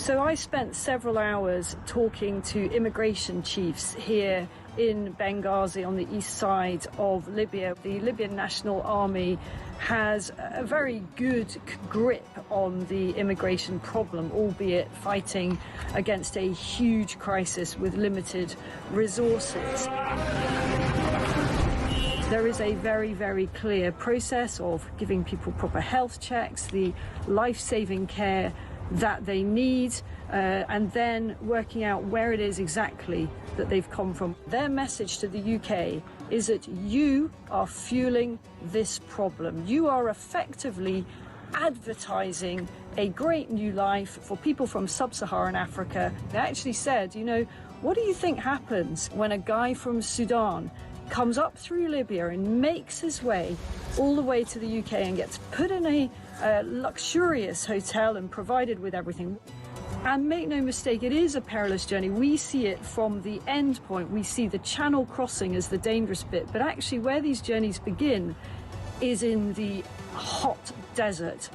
So I spent several hours talking to immigration chiefs here in Benghazi on the east side of Libya. The Libyan National Army has a very good grip on the immigration problem, albeit fighting against a huge crisis with limited resources. There is a very, very clear process of giving people proper health checks, the life-saving care that they need, and then working out where it is exactly that they've come from. Their message to the UK is that you are fueling this problem. You are effectively advertising a great new life for people from sub-Saharan Africa. They actually said, you know, what do you think happens when a guy from Sudan comes up through Libya and makes his way all the way to the UK and gets put in a luxurious hotel and provided with everything? And make no mistake, it is a perilous journey. We see it from the end point. We see the channel crossing as the dangerous bit, but actually where these journeys begin is in the hot desert.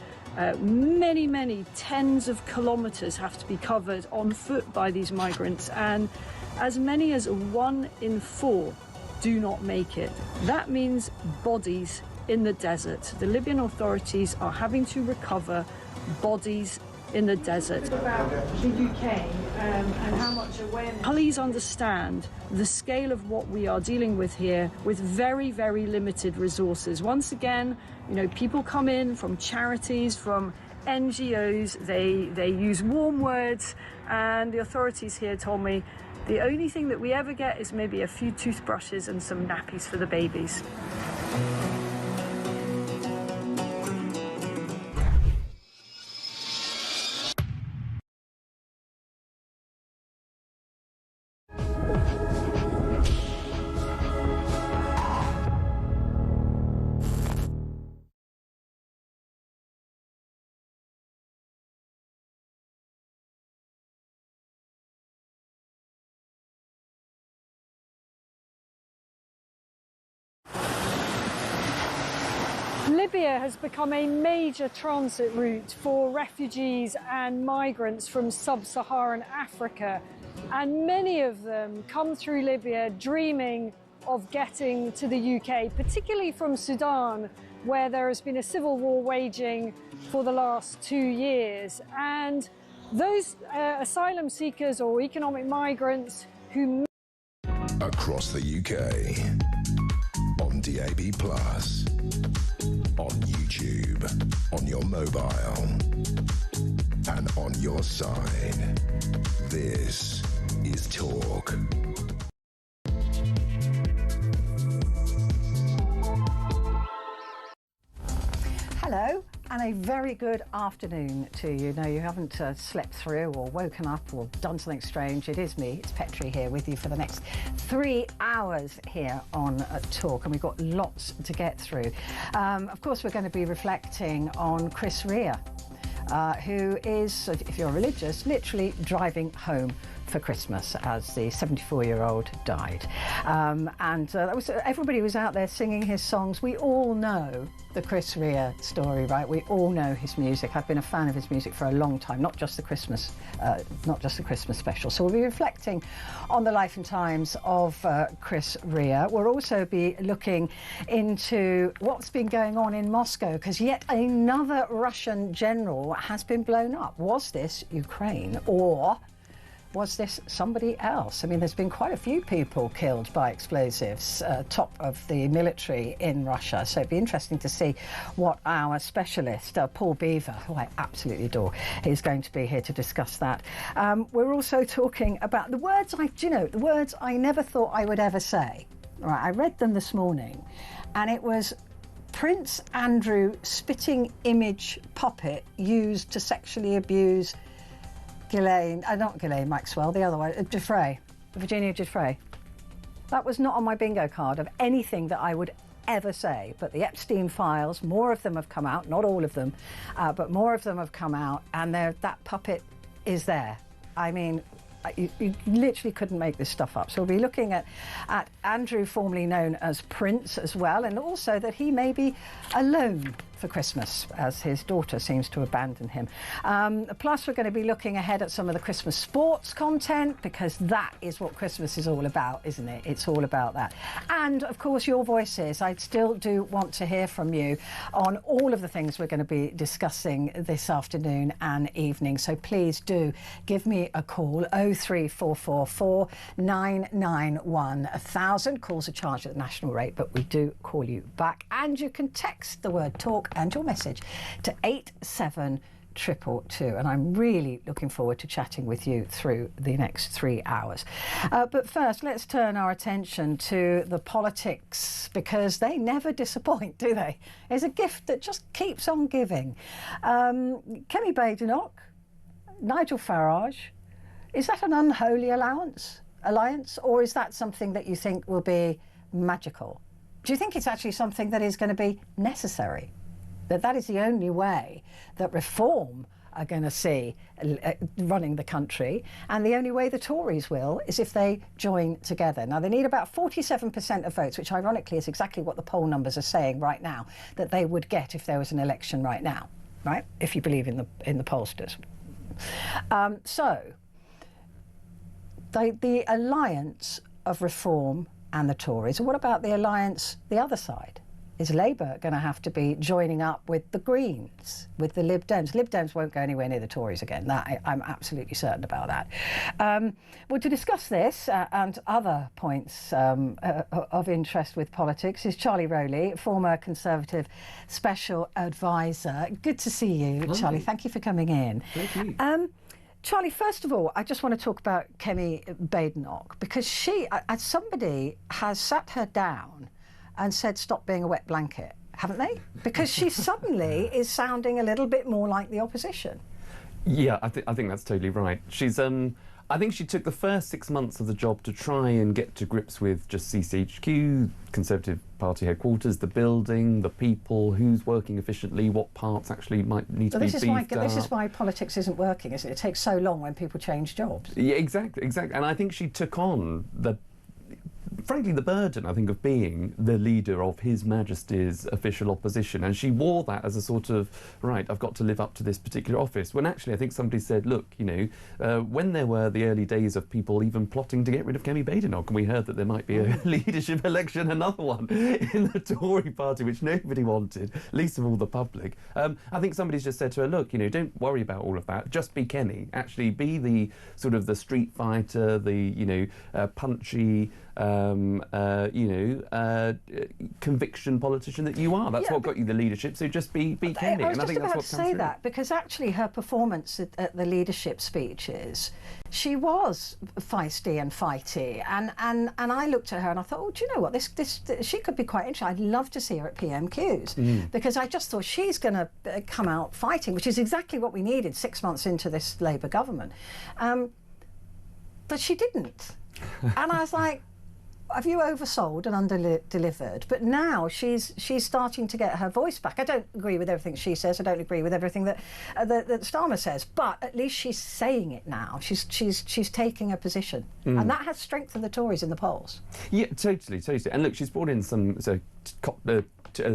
Many tens of kilometers have to be covered on foot by these migrants, and as many as 1 in 4 do not make it. That means bodies in the desert. The Libyan authorities are having to recover bodies in the desert. About the UK and how much awareness. Please understand the scale of what we are dealing with here with very, very limited resources. Once again, you know, people come in from charities, from NGOs, they use warm words, and the authorities here told me the only thing that we ever get is maybe a few toothbrushes and some nappies for the babies. Libya has become a major transit route for refugees and migrants from sub-Saharan Africa, and many of them come through Libya dreaming of getting to the UK, particularly from Sudan, where there has been a civil war waging for the last 2 years. And those asylum seekers or economic migrants who... Across the UK, on DAB+, on YouTube, on your mobile, and on your side. This is Talk. Hello, and a very good afternoon to you. No, you haven't slept through or woken up or done something strange. It is me, it's Petrie here with you for the next 3 hours here on Talk, and we've got lots to get through. Of course, we're going to be reflecting on Chris Rea, who is, if you're religious, literally driving home for Christmas as the 74-year-old died. That was, everybody was out there singing his songs. We all know the Chris Rea story, right? We all know his music. I've been a fan of his music for a long time, not just the Christmas special. So we'll be reflecting on the life and times of Chris Rea. We'll also be looking into what's been going on in Moscow, because yet another Russian general has been blown up. Was this Ukraine, or was this somebody else? I mean, there's been quite a few people killed by explosives, top of the military in Russia. So it'd be interesting to see what our specialist, Paul Beaver, who I absolutely adore, is going to be here to discuss that. We're also talking about the words the words I never thought I would ever say. Right, I read them this morning, and it was Prince Andrew spitting image puppet used to sexually abuse not Ghislaine Maxwell, the other one, Virginia Giuffre. That was not on my bingo card of anything that I would ever say. But the Epstein files, more of them have come out, not all of them, but more of them have come out, and that puppet is there. I mean, you literally couldn't make this stuff up. So we'll be looking at Andrew, formerly known as Prince, as well, and also that he may be alone for Christmas, as his daughter seems to abandon him. Plus, we're going to be looking ahead at some of the Christmas sports content, because that is what Christmas is all about, isn't it? It's all about that. And, of course, your voices. I still do want to hear from you on all of the things we're going to be discussing this afternoon and evening. So please do give me a call, 03444 991 1000. Calls are charged at the national rate, but we do call you back. And you can text the word talk and your message to 87222, and I'm really looking forward to chatting with you through the next 3 hours. But first, let's turn our attention to the politics, because they never disappoint, do they? It's a gift that just keeps on giving. Kemi Badenoch, Nigel Farage, is that an unholy alliance, or is that something that you think will be magical? Do you think it's actually something that is going to be necessary? That is the only way that Reform are going to see running the country, and the only way the Tories will is if they join together. Now, they need about 47% of votes, which ironically is exactly what the poll numbers are saying right now that they would get if there was an election right now, right? If you believe in the pollsters. So the alliance of Reform and the Tories. And what about the alliance the other side? Is Labour going to have to be joining up with the Greens, with the Lib Dems? Lib Dems won't go anywhere near the Tories again. I'm absolutely certain about that. Well, to discuss this and other points of interest with politics is Charlie Rowley, former Conservative Special Advisor. Good to see you, Charlie. Thank you for coming in. Thank you. Charlie, first of all, I just want to talk about Kemi Badenoch, because she, as somebody has sat her down and said, stop being a wet blanket, haven't they? Because she suddenly is sounding a little bit more like the opposition. Yeah, I think that's totally right. She's, I think she took the first 6 months of the job to try and get to grips with just CCHQ, Conservative Party headquarters, the building, the people, who's working efficiently, what parts actually might need to be beefed up. This is why politics isn't working, isn't it? It takes so long when people change jobs. Yeah, exactly. And I think she took on frankly, the burden, I think, of being the leader of His Majesty's official opposition. And she wore that as a sort of, right, I've got to live up to this particular office. When actually, I think somebody said, look, you know, when there were the early days of people even plotting to get rid of Kemi Badenoch, and we heard that there might be a leadership election, another one, in the Tory party, which nobody wanted, least of all the public. I think somebody's just said to her, look, you know, don't worry about all of that. Just be Kemi. Actually be the sort of the street fighter, the, you know, punchy, conviction politician that you are. That's what got you the leadership, so just be Kemi. I was just about to say that, because actually her performance at the leadership speeches, she was feisty and fighty, and I looked at her and I thought, oh, do you know what, this she could be quite interesting. I'd love to see her at PMQs, because I just thought she's going to come out fighting, which is exactly what we needed 6 months into this Labour government. But she didn't. And I was like, have you oversold and under-delivered? But now she's starting to get her voice back. I don't agree with everything she says. I don't agree with everything that Starmer says. But at least she's saying it now. She's taking a position, and that has strengthened the Tories in the polls. Yeah, totally. And look, she's brought in some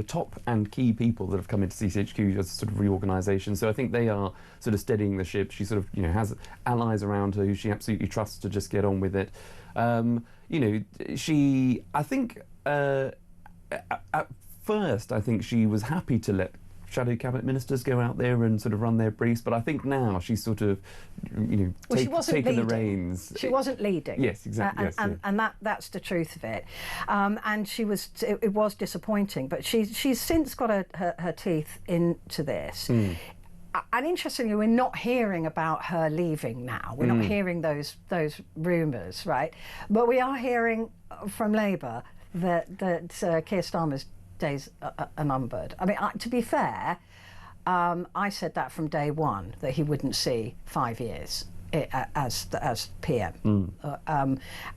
top and key people that have come into CCHQ as a sort of reorganisation. So I think they are sort of steadying the ship. She sort of, you know, has allies around her who she absolutely trusts to just get on with it. You know, I think, at first, I think she was happy to let shadow cabinet ministers go out there and sort of run their briefs, but I think now she's sort of, you know, taken the reins. She wasn't leading. Yes, exactly. And that's the truth of it. And it was disappointing, but she's since got her teeth into this. And interestingly, we're not hearing about her leaving now. We're not hearing those rumours, right? But we are hearing from Labour that Keir Starmer's days are numbered. I mean, to be fair, I said that from day one, that he wouldn't see 5 years as PM.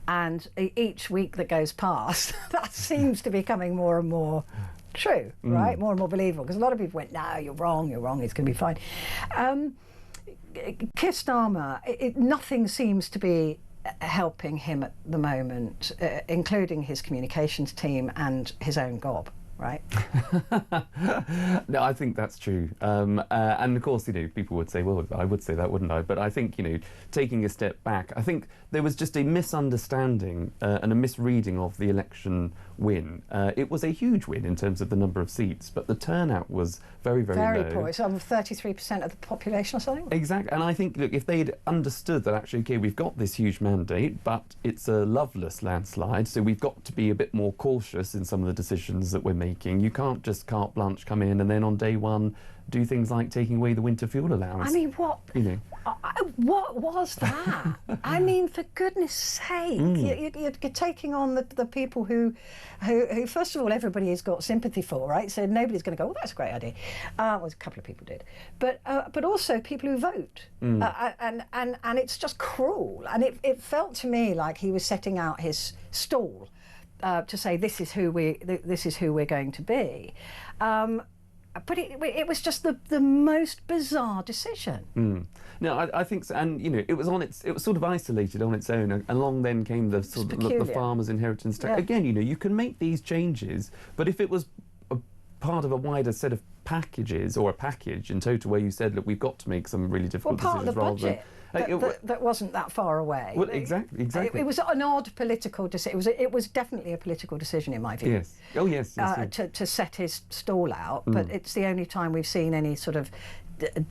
And each week that goes past, that seems to be becoming more and more true, right? More and more believable, because a lot of people went, no, you're wrong, it's going to be fine. Keir Starmer, nothing seems to be helping him at the moment, including his communications team and his own gob. right? No, I think that's true. And of course, people would say, well, I would say that, wouldn't I? But I think, taking a step back, I think there was just a misunderstanding and a misreading of the election win. It was a huge win in terms of the number of seats, but the turnout was very, very low. Very poor. It's on 33% of the population or something? Exactly. And I think, look, if they'd understood that actually, OK, we've got this huge mandate, but it's a loveless landslide, so we've got to be a bit more cautious in some of the decisions that we're making. You can't just carte blanche come in and then on day one do things like taking away the winter fuel allowance. I mean, what? What was that? I mean, for goodness sake, you're taking on the people who, first of all, everybody has got sympathy for, right? So nobody's going to go, oh, that's a great idea. Well, a couple of people did, but also people who vote, and it's just cruel. And it felt to me like he was setting out his stall to say this is who we're going to be. But it was just the most bizarre decision. No, I think so. And it was sort of isolated on its own. And along then came the sort of the farmers' inheritance tax. Yeah. Again, you can make these changes, but if it was a part of a wider set of packages or a package in total where you said, look, we've got to make some really difficult decisions part of the budget. Than That wasn't that far away. Well, exactly. It was an odd political decision. It was definitely a political decision in my view. Yes. Oh, yes. To set his stall out, but it's the only time we've seen any sort of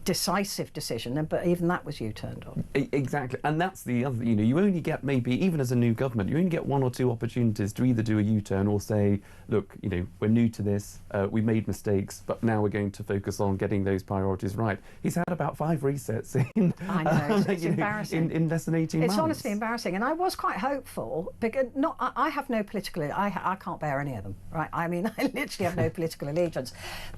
decisive decision, but even that was U-turned on. Exactly, and that's the other, you only get maybe, even as a new government, you only get one or two opportunities to either do a U-turn or say, look, we're new to this, we made mistakes, but now we're going to focus on getting those priorities right. He's had about 5 resets in, I know, it's embarrassing. In less than 18 months. It's honestly embarrassing, and I was quite hopeful, because I have no political, I can't bear any of them, right? I mean, I literally have no political allegiance,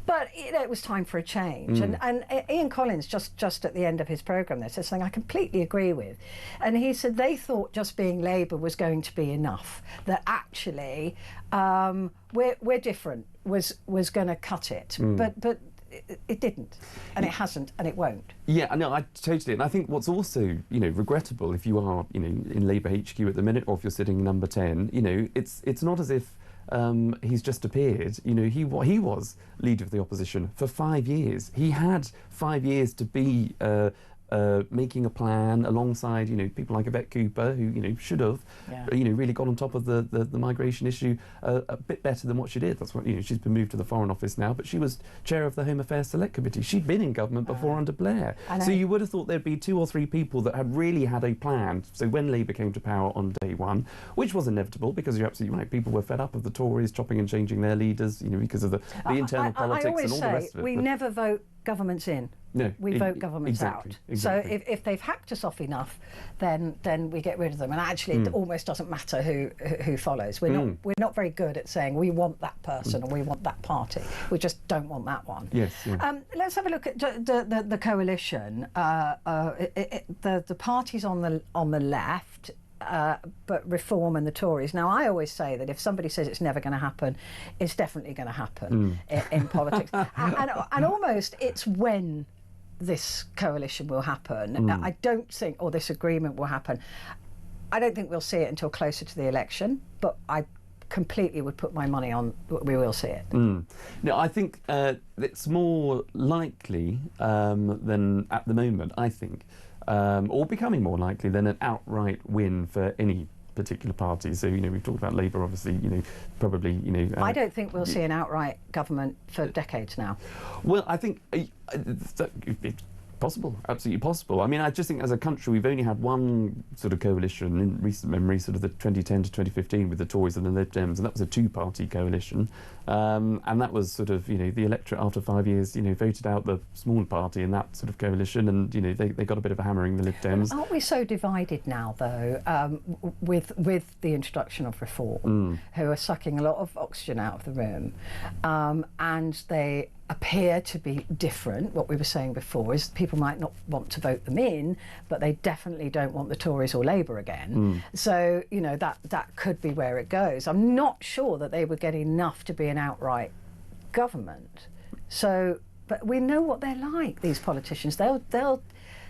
but it was time for a change, and Ian Collins, just at the end of his programme there, said something I completely agree with. And he said they thought just being Labour was going to be enough, that actually we're different was going to cut it. But it didn't, and it hasn't, and it won't. Yeah, no, I totally. And I think what's also, regrettable if you are, in Labour HQ at the minute, or if you're sitting number 10, it's not as if he's just appeared. He was leader of the opposition for 5 years. He had 5 years to be making a plan alongside, people like Yvette Cooper, who should have, really got on top of the migration issue a bit better than what she did. That's what, she's been moved to the Foreign Office now, but she was chair of the Home Affairs Select Committee. She'd been in government before under Blair. So you would have thought there'd be 2 or 3 people that had really had a plan. So when Labour came to power on day one, which was inevitable, because you're absolutely right, people were fed up of the Tories chopping and changing their leaders, because of the internal politics and all the rest of it. We never vote governments in. No, we vote governments out. Exactly. So if they've hacked us off enough, then we get rid of them. And actually, it almost doesn't matter who follows. We're not very good at saying we want that person or we want that party. We just don't want that one. Yes. Yeah. Let's have a look at the coalition. The parties on the left. But Reform and the Tories. Now, I always say that if somebody says it's never going to happen, it's definitely going to happen in politics. And almost it's when this coalition will happen. I don't think, or this agreement will happen. I don't think we'll see it until closer to the election, but I completely would put my money on we will see it. No, I think it's more likely than at the moment, I think. Or becoming more likely than an outright win for any particular party. So, we've talked about Labour, obviously, probably, I don't think we'll see an outright government for decades now. Well, I think it's possible, absolutely possible. I mean, I just think as a country we've only had one sort of coalition in recent memory, sort of the 2010 to 2015 with the Tories and the Lib Dems, and that was a 2-party coalition. And that was sort of, the electorate after 5 years, voted out the small party in that sort of coalition, and, they got a bit of a hammering, the Lib Dems. Aren't we so divided now, though, with the introduction of Reform, who are sucking a lot of oxygen out of the room, and they appear to be different. What we were saying before is people might not want to vote them in, but they definitely don't want the Tories or Labour again. So, that could be where it goes. I'm not sure that they would get enough to be an outright government. So, but we know what they're like, these politicians. They'll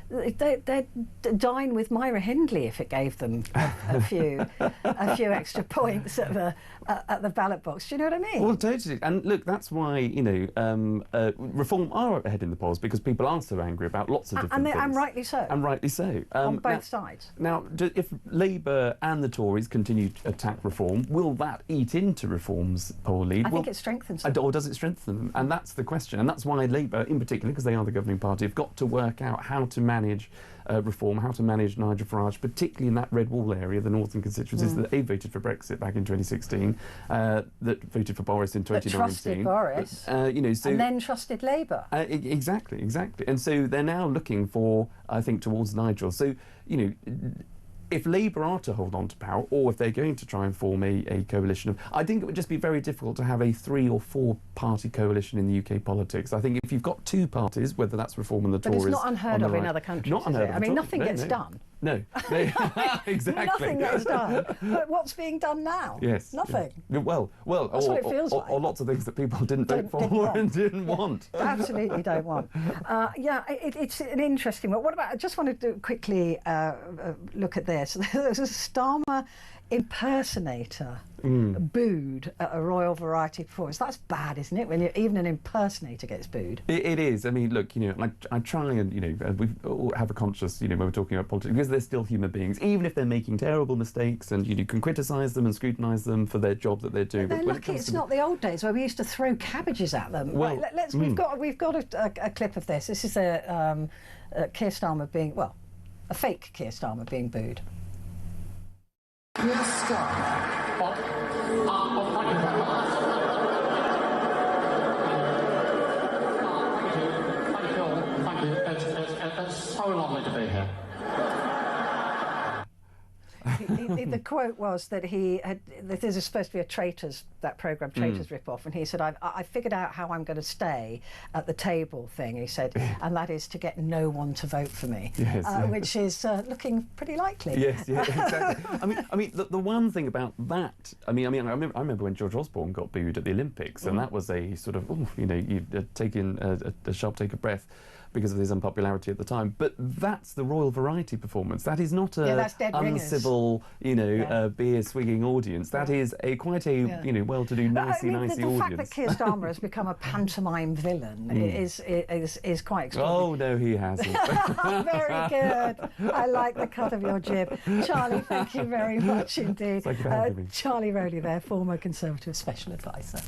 they'd dine with Myra Hindley if it gave them a few extra points at the ballot box. Do you know what I mean? Well, totally. And look, that's why, you know, Reform are ahead in the polls, because people are so angry about lots of different things. And rightly so. And rightly so. On both sides. Now, if Labour and the Tories continue to attack Reform, will that eat into Reform's poll lead? I think it strengthens them. Or does it strengthen them? And that's the question. And that's why Labour, in particular, because they are the governing party, have got to work out how to manage Reform, how to manage Nigel Farage, particularly in that red wall area, the northern constituencies that they voted for Brexit back in 2016, that voted for Boris in 2019. That trusted Boris, you know, so, and then trusted Labour. Exactly. And so they're now looking for, I think, towards Nigel. So, you know, if Labour are to hold on to power, or if they're going to try and form a coalition of... I think it would just be very difficult to have a 3 or 4 party coalition in the UK politics. I think if you've got 2 parties, whether that's Reform and the Tories... But it's not unheard of in other countries, Not unheard of. I mean, nothing gets done. No. Exactly. Nothing gets done. But what's being done now? Yes. Nothing. Yeah. Well, that's what it feels like. Or lots of things that people didn't vote for and didn't want. Absolutely don't want. Yeah, it's an interesting one. What about, I just wanted to quickly look at this. There's a Starmer impersonator booed at a Royal Variety performance. That's bad, isn't it, when even an impersonator gets booed? It is. I mean, look, you know, I try and, you know, we all have a conscious, you know, when we're talking about politics, because they're still human beings, even if they're making terrible mistakes, and you can criticise them and scrutinize them for their job that they're doing. But they're lucky it's not the old days where we used to throw cabbages at them. Well, right, we've got a clip of this. This is Keir Starmer being, well, a fake Keir Starmer being booed. Keir Starmer. Thank you very much. Thank you. It's so lovely to be here. The quote was that this is supposed to be a Traitors, that programme, Traitors rip-off, and he said, I figured out how I'm going to stay at the table thing, he said, and that is to get no one to vote for me, which is looking pretty likely. Yes, yeah, exactly. I mean, the one thing about that, I remember when George Osborne got booed at the Olympics, and that was a sort of, you know, you'd taken a sharp take of breath because of his unpopularity at the time. But that's the Royal Variety performance. That is not a uncivil, you know, beer-swigging audience. That is quite a, you know, well-to-do, nicey audience. The fact that Keir Starmer has become a pantomime villain is quite extraordinary. Oh, no, he hasn't. Very good. I like the cut of your jib. Charlie, thank you very much indeed. Thank you for having me. Charlie Rowley there, former Conservative Special Advisor.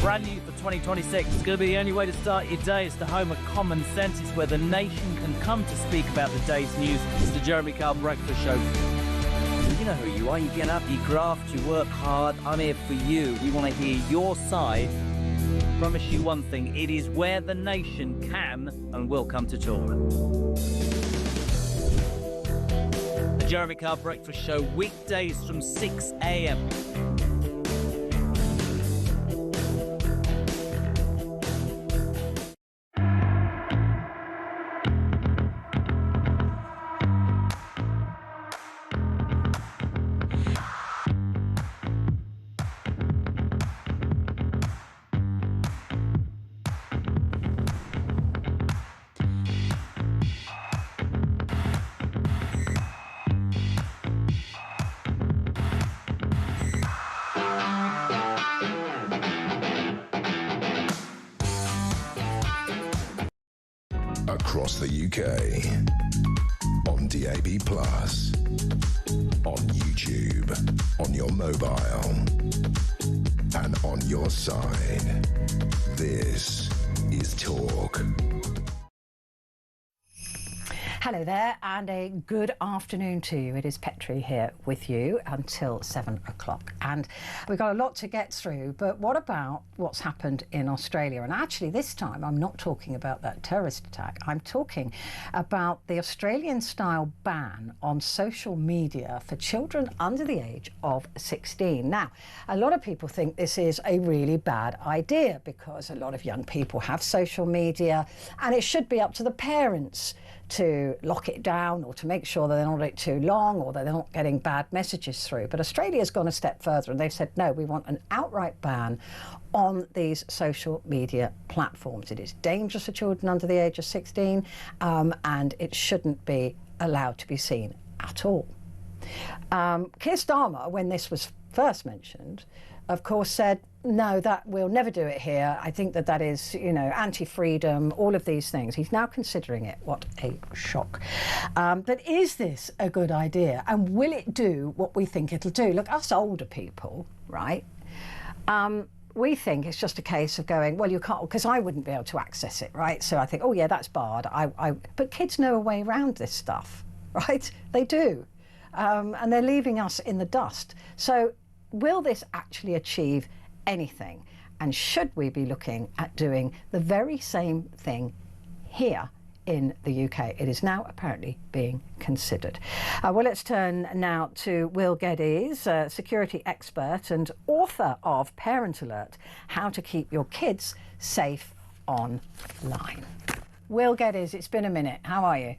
Brand new for 2026. It's going to be the only way to start your day. It's the home of common sense. It's where the nation can come to speak about the day's news. It's the Jeremy Kyle Breakfast Show. You know who you are. You get up, you graft, you work hard. I'm here for you. We want to hear your side promise you one thing, it is where the nation can and will come to talk. The Jeremy Carr Breakfast Show, weekdays from 6 a.m. Across the UK, on DAB+, on YouTube, on your mobile, and on your side. This is Talk. Hello there, and a good afternoon to you. It is Petrie here with you until 7 o'clock. And we've got a lot to get through, but what about what's happened in Australia? And actually, this time, I'm not talking about that terrorist attack. I'm talking about the Australian-style ban on social media for children under the age of 16. Now, a lot of people think this is a really bad idea because a lot of young people have social media, and it should be up to the parents to lock it down or to make sure that they're not on it too long or that they're not getting bad messages through. But Australia's gone a step further and they've said, no, we want an outright ban on these social media platforms. It is dangerous for children under the age of 16 and it shouldn't be allowed to be seen at all. Keir Starmer, when this was first mentioned, of course said, no, that we'll never do it here. I think that is, anti-freedom, all of these things. He's now considering it. What a shock. But is this a good idea? And will it do what we think it'll do? Look, us older people, right? We think it's just a case of going, well, you can't, because I wouldn't be able to access it, right? So I think, oh, yeah, that's barred. But kids know a way around this stuff, right? They do. And they're leaving us in the dust. So will this actually achieve anything? And should we be looking at doing the very same thing here in the UK? It is now apparently being considered. Well, let's turn now to Will Geddes, a security expert and author of Parent Alert, How to Keep Your Kids Safe Online. Will Geddes, it's been a minute. How are you?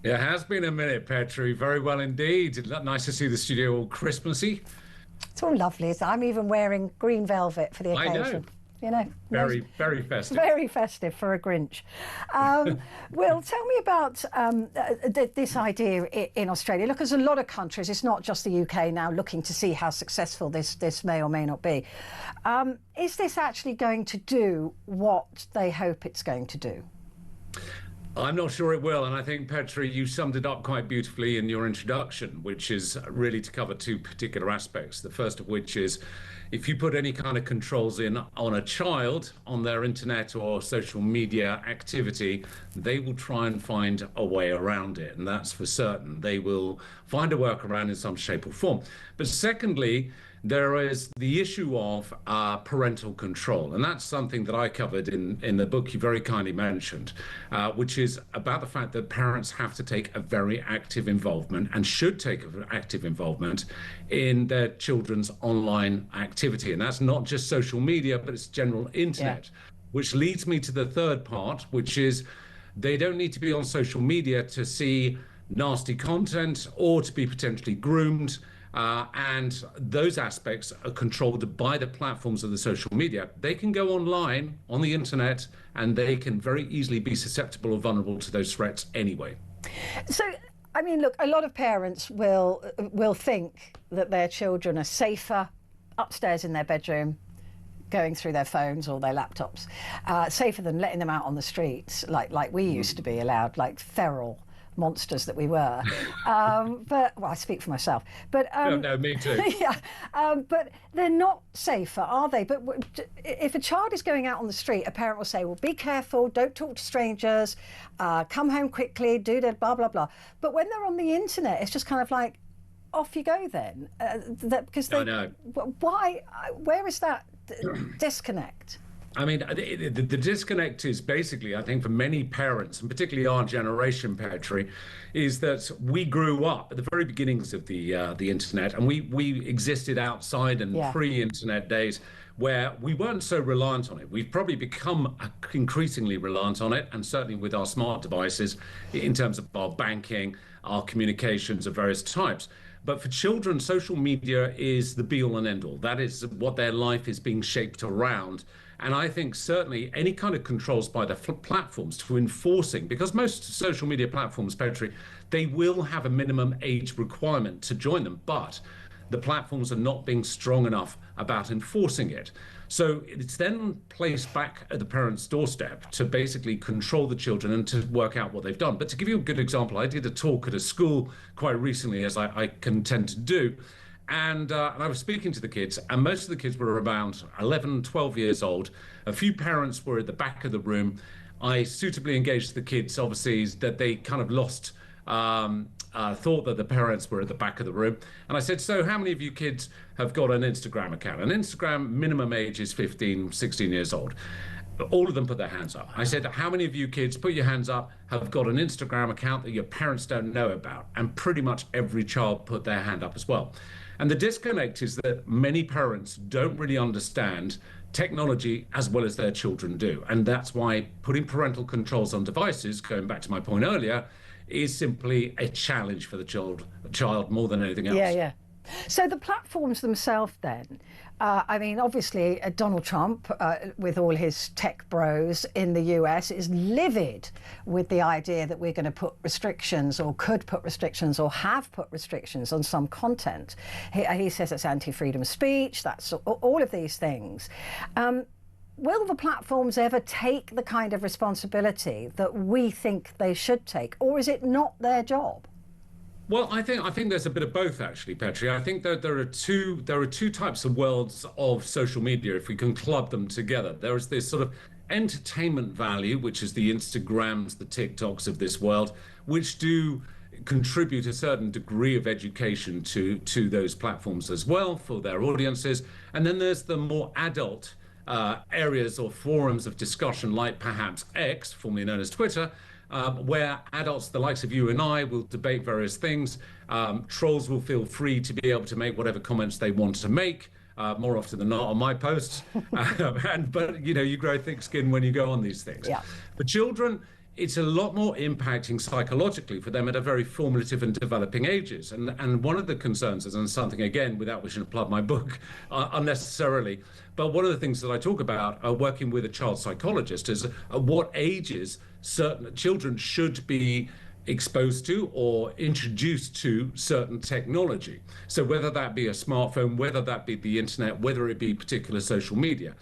It has been a minute, Petrie. Very well indeed. Nice to see the studio all Christmassy. It's all lovely. I'm even wearing green velvet for the occasion. I know. Very, very festive. Very festive for a Grinch. Will, tell me about this idea in Australia. Look, there's a lot of countries, it's not just the UK now, looking to see how successful this may or may not be. Is this actually going to do what they hope it's going to do? I'm not sure it will, and I think, Petrie, you summed it up quite beautifully in your introduction, which is really to cover two particular aspects. The first of which is, if you put any kind of controls in on a child, on their internet or social media activity, they will try and find a way around it, and that's for certain. They will find a workaround in some shape or form. But secondly, there is the issue of parental control, and that's something that I covered in the book you very kindly mentioned, which is about the fact that parents have to take a very active involvement and should take an active involvement in their children's online activity. And that's not just social media, but it's general internet, which leads me to the third part, which is they don't need to be on social media to see nasty content or to be potentially groomed. And those aspects are controlled by the platforms of the social media. They can go online on the internet and they can very easily be susceptible or vulnerable to those threats anyway. So, I mean, look, a lot of parents will think that their children are safer upstairs in their bedroom, going through their phones or their laptops, safer than letting them out on the streets like we used to be allowed, like feral monsters that we were. But, well, I speak for myself. But no, me too. Yeah, but they're not safer, are they? But if a child is going out on the street, a parent will say, well, be careful, don't talk to strangers, come home quickly, do that, blah, blah, blah. But when they're on the internet, it's just kind of like, off you go then. Because I know. Why? Where is that disconnect? I mean, the disconnect is basically, I think, for many parents, and particularly our generation, Petrie, is that we grew up at the very beginnings of the internet, and we existed outside and pre-internet days where we weren't so reliant on it. We've probably become increasingly reliant on it, and certainly with our smart devices in terms of our banking, our communications of various types. But for children, social media is the be-all and end-all. That is what their life is being shaped around. And I think certainly any kind of controls by the platforms to enforcing, because most social media platforms, Petrie, they will have a minimum age requirement to join them, but the platforms are not being strong enough about enforcing it. So it's then placed back at the parents' doorstep to basically control the children and to work out what they've done. But to give you a good example, I did a talk at a school quite recently, as I can tend to do. And I was speaking to the kids, and most of the kids were around 11, 12 years old. A few parents were at the back of the room. I suitably engaged the kids, obviously, that they kind of lost thought that the parents were at the back of the room. And I said, so how many of you kids have got an Instagram account? An Instagram minimum age is 15, 16 years old. All of them put their hands up. I said, how many of you kids, put your hands up, have got an Instagram account that your parents don't know about? And pretty much every child put their hand up as well. And the disconnect is that many parents don't really understand technology as well as their children do. And that's why putting parental controls on devices, going back to my point earlier, is simply a challenge for the child more than anything else. Yeah. So the platforms themselves then, I mean, obviously Donald Trump, with all his tech bros in the US, is livid with the idea that we're going to put restrictions or could put restrictions or have put restrictions on some content. He says it's anti-freedom of speech, that's all of these things. Will the platforms ever take the kind of responsibility that we think they should take, or is it not their job? Well, I think there's a bit of both, actually, Petrie. I think that there are two types of worlds of social media, if we can club them together. There is this sort of entertainment value, which is the Instagrams, the TikToks of this world, which do contribute a certain degree of education to those platforms as well for their audiences. And then there's the more adult areas or forums of discussion, like perhaps X, formerly known as Twitter, where adults, the likes of you and I, will debate various things. Trolls will feel free to be able to make whatever comments they want to make, more often than not on my posts. But you grow thick skin when you go on these things. Yeah. For children, it's a lot more impacting psychologically for them at a very formative and developing ages. And one of the concerns is, and something, again, without wishing to plug my book unnecessarily, but one of the things that I talk about working with a child psychologist is at what ages certain children should be exposed to or introduced to certain technology. So whether that be a smartphone, whether that be the internet, whether it be particular social media.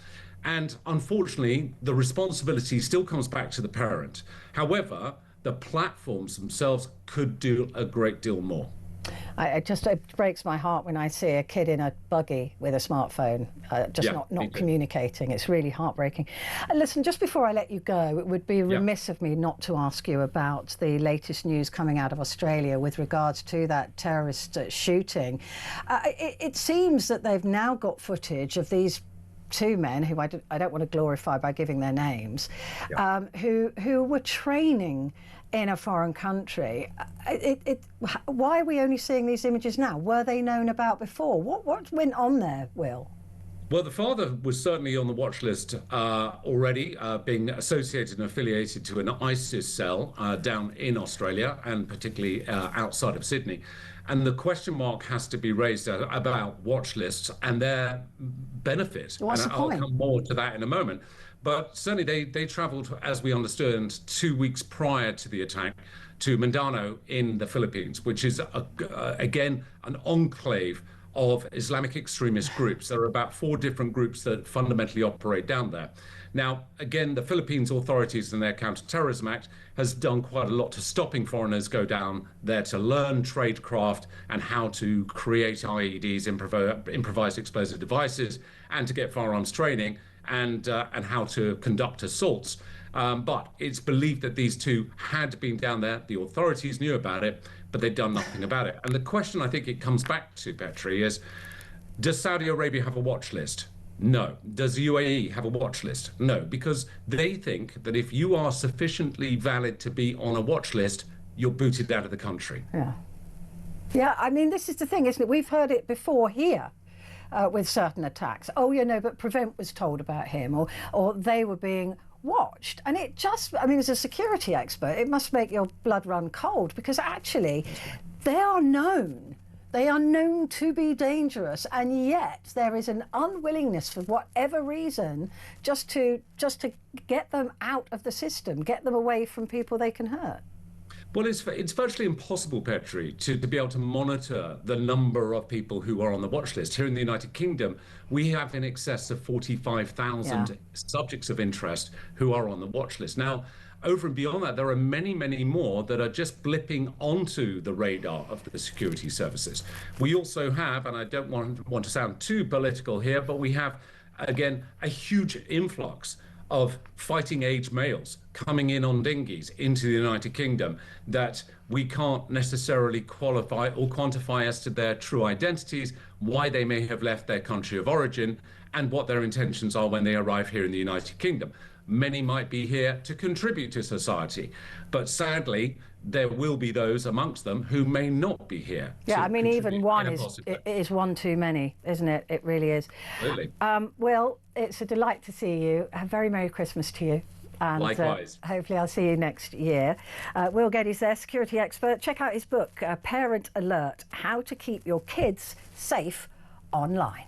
And unfortunately, the responsibility still comes back to the parent. However, the platforms themselves could do a great deal more. It breaks my heart when I see a kid in a buggy with a smartphone, not communicating. It's really heartbreaking. Listen, just before I let you go, it would be remiss of me not to ask you about the latest news coming out of Australia with regards to that terrorist shooting. It seems that they've now got footage of these two men who I don't want to glorify by giving their names, who were training in a foreign country. Why are we only seeing these images now? Were they known about before? What went on there, Will? Well, the father was certainly on the watch list already, being associated and affiliated to an ISIS cell down in Australia, and particularly outside of Sydney. And the question mark has to be raised about watch lists and their benefit. What's the point? I'll come more to that in a moment. But certainly they travelled, as we understood, 2 weeks prior to the attack to Mindanao in the Philippines, which is, again, an enclave of Islamic extremist groups. There are about 4 different groups that fundamentally operate down there. Now, again, the Philippines authorities and their Counter-Terrorism Act has done quite a lot to stopping foreigners go down there to learn tradecraft and how to create IEDs, improvised explosive devices, and to get firearms training and how to conduct assaults. But it's believed that these two had been down there. The authorities knew about it, but they'd done nothing about it. And the question I think it comes back to, Petrie, is does Saudi Arabia have a watch list? No. Does the UAE have a watch list? No, because they think that if you are sufficiently valid to be on a watch list, you're booted out of the country. Yeah. Yeah, I mean, this is the thing, isn't it? We've heard it before here with certain attacks. Oh, you know, but Prevent was told about him, or they were being watched. And it just, I mean, as a security expert, it must make your blood run cold, because actually they are known. They are known to be dangerous, and yet there is an unwillingness, for whatever reason, just to get them out of the system, get them away from people they can hurt. Well, it's virtually impossible, Petrie, to be able to monitor the number of people who are on the watch list. Here in the United Kingdom, we have in excess of 45,000 subjects of interest who are on the watch list. Now, over and beyond that, there are many, many more that are just blipping onto the radar of the security services. We also have, and I don't want to sound too political here, but we have, again, a huge influx of fighting age males coming in on dinghies into the United Kingdom that we can't necessarily qualify or quantify as to their true identities, why they may have left their country of origin, and what their intentions are when they arrive here in the United Kingdom. Many might be here to contribute to society, but sadly, there will be those amongst them who may not be here. Yeah, I mean, even one is one too many, isn't it? It really is. Really? Well, it's a delight to see you. A very Merry Christmas to you. And likewise. Hopefully I'll see you next year. Will Geddes there, security expert. Check out his book, Parent Alert, How to Keep Your Kids Safe Online.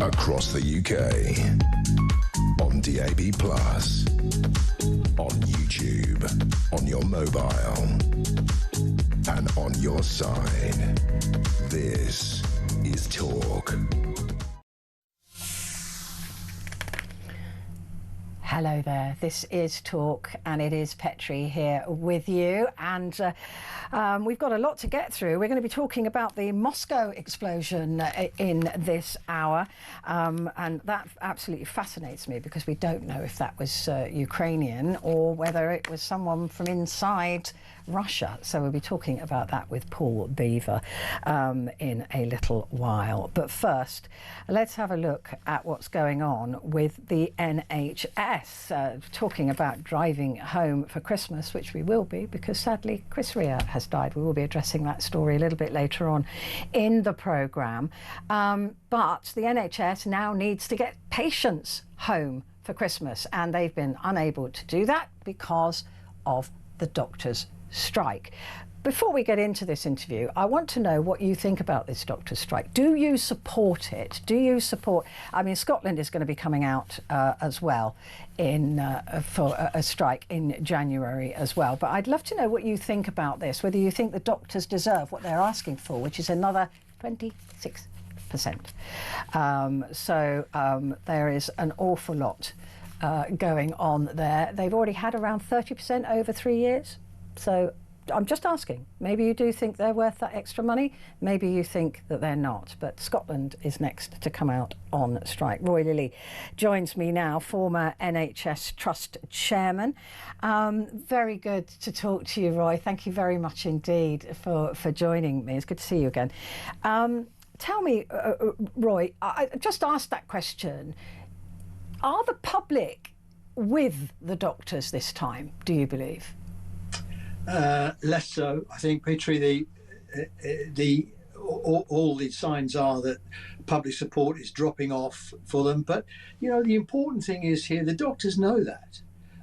Across the UK, on DAB+, on YouTube, on your mobile, and on your side. This is Talk. Hello there, this is Talk, and it is Petrie here with you, and we've got a lot to get through. We're going to be talking about the Moscow explosion in this hour, and that absolutely fascinates me, because we don't know if that was Ukrainian or whether it was someone from inside Russia. So we'll be talking about that with Paul Beaver in a little while. But first, let's have a look at what's going on with the NHS. Talking about driving home for Christmas, which we will be, because sadly Chris Rea has died. We will be addressing that story a little bit later on in the programme. But the NHS now needs to get patients home for Christmas, and they've been unable to do that because of the doctors' strike. Before we get into this interview, I want to know what you think about this doctor strike. Do you support it? Do you support... I mean, Scotland is going to be coming out as well for a strike in January as well. But I'd love to know what you think about this, whether you think the doctors deserve what they're asking for, which is another 26%. There is an awful lot going on there. They've already had around 30% over 3 years. So I'm just asking, maybe you do think they're worth that extra money, maybe you think that they're not, but Scotland is next to come out on strike. Roy Lilly joins me now, former NHS Trust Chairman. Very good to talk to you, Roy. Thank you very much indeed for joining me. It's good to see you again. Tell me, Roy, I just asked that question. Are the public with the doctors this time, do you believe? Less so. I think, Petrie, all the signs are that public support is dropping off for them. But, you know, the important thing is here, the doctors know that,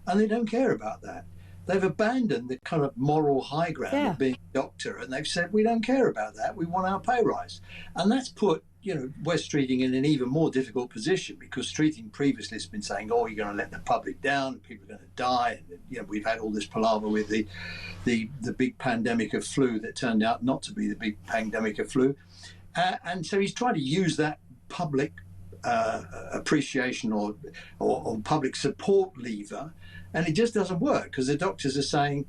and they don't care about that. They've abandoned the kind of moral high ground of being a doctor, and they've said, we don't care about that, we want our pay rise. And that's put, you know, West Streeting in an even more difficult position, because Streeting previously has been saying, oh, you're going to let the public down, people are going to die. And, you know, we've had all this palaver with the big pandemic of flu that turned out not to be the big pandemic of flu. And so he's trying to use that public appreciation or public support lever, and it just doesn't work, because the doctors are saying,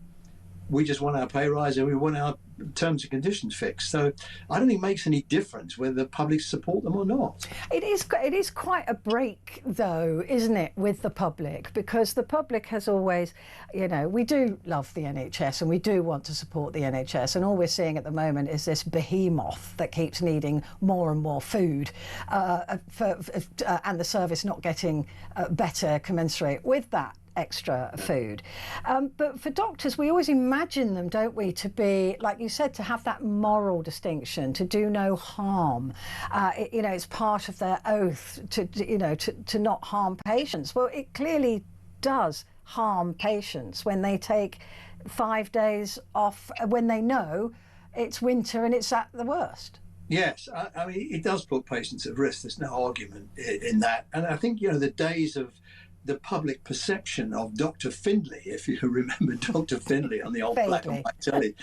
we just want our pay rise and we want our terms and conditions fixed. So I don't think it makes any difference whether the public support them or not. It is quite a break, though, isn't it, with the public? Because the public has always, you know, we do love the NHS and we do want to support the NHS, and all we're seeing at the moment is this behemoth that keeps needing more and more food, and the service not getting better commensurate with that extra food. But for doctors, we always imagine them, don't we, to be, like you said, to have that moral distinction, to do no harm. You know, it's part of their oath to not harm patients. Well, it clearly does harm patients when they take 5 days off when they know it's winter and it's at the worst. Yes, I mean, it does put patients at risk. There's no argument in that. And I think, you know, the days of the public perception of Dr. Findlay, if you remember Dr. Findlay on the old black and white telly,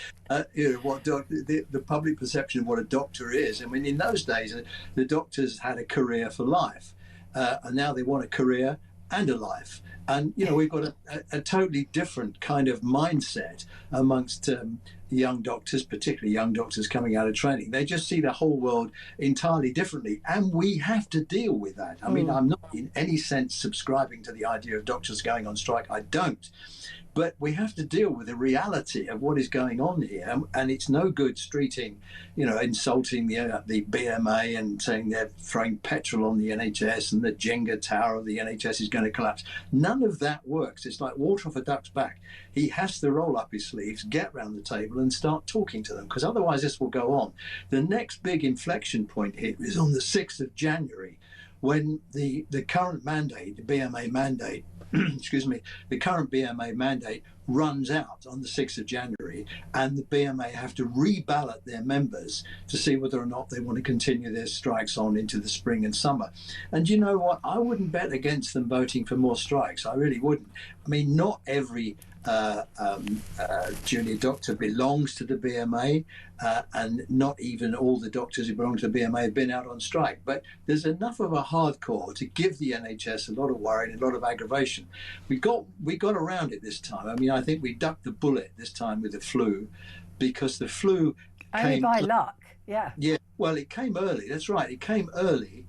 you know, what the public perception of what a doctor is. I mean, in those days, the doctors had a career for life, and now they want a career and a life. And, you know, we've got a totally different kind of mindset amongst young doctors, particularly young doctors coming out of training. They just see the whole world entirely differently. And we have to deal with that. I mean, I'm not in any sense subscribing to the idea of doctors going on strike. I don't. But we have to deal with the reality of what is going on here. And it's no good streeting, you know, insulting the BMA and saying they're throwing petrol on the NHS and the Jenga tower of the NHS is going to collapse. None of that works. It's like water off a duck's back. He has to roll up his sleeves, get round the table and start talking to them, because otherwise this will go on. The next big inflection point here is on the 6th of January, when the current mandate, the BMA mandate, excuse me, the current BMA mandate runs out on the 6th of January, and the BMA have to reballot their members to see whether or not they want to continue their strikes on into the spring and summer. And you know what? I wouldn't bet against them voting for more strikes. I really wouldn't. I mean, not every junior doctor belongs to the BMA, and not even all the doctors who belong to the BMA have been out on strike. But there's enough of a hardcore to give the NHS a lot of worry and a lot of aggravation. We got around it this time. I mean, I think we ducked the bullet this time with the flu, because the flu only by luck. Yeah. Yeah. Well, it came early. That's right. It came early.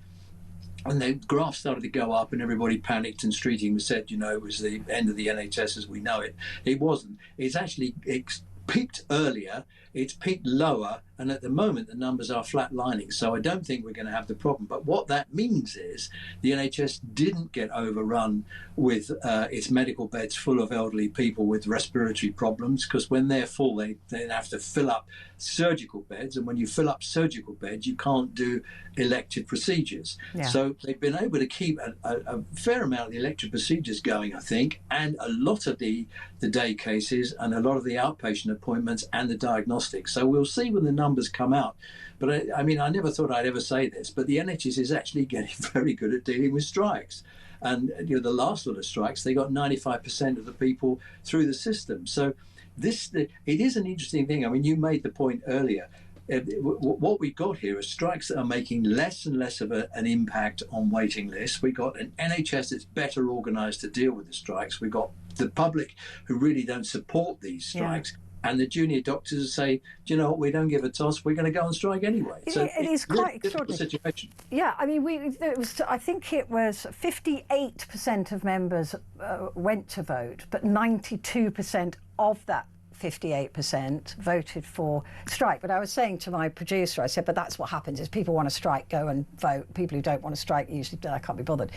And the graph started to go up and everybody panicked, and Streeting said, you know, it was the end of the NHS as we know it. It wasn't. It's peaked earlier, it's peaked lower, and at the moment the numbers are flatlining. So I don't think we're going to have the problem. But what that means is the NHS didn't get overrun with its medical beds full of elderly people with respiratory problems, because when they're full, they have to fill up surgical beds. And when you fill up surgical beds, you can't do elective procedures. Yeah. So they've been able to keep a fair amount of the elective procedures going, I think, and a lot of the the day cases and a lot of the outpatient appointments and the diagnostics. So we'll see when the numbers come out. But I mean, I never thought I'd ever say this, but the NHS is actually getting very good at dealing with strikes. And the last lot of strikes, they got 95% of the people through the system. So it is an interesting thing. I mean, you made the point earlier. What we got here are strikes that are making less and less of an impact on waiting lists. We got an NHS that's better organised to deal with the strikes. We got the public who really don't support these strikes. Yeah. And the junior doctors say, do you know what, we don't give a toss, we're going to go on strike anyway. So it is quite extraordinary. Situation. Yeah, I mean, I think it was 58% of members went to vote, but 92% of that 58% voted for strike. But I was saying to my producer, I said, but that's what happens is people want to strike, go and vote. People who don't want to strike usually can't be bothered.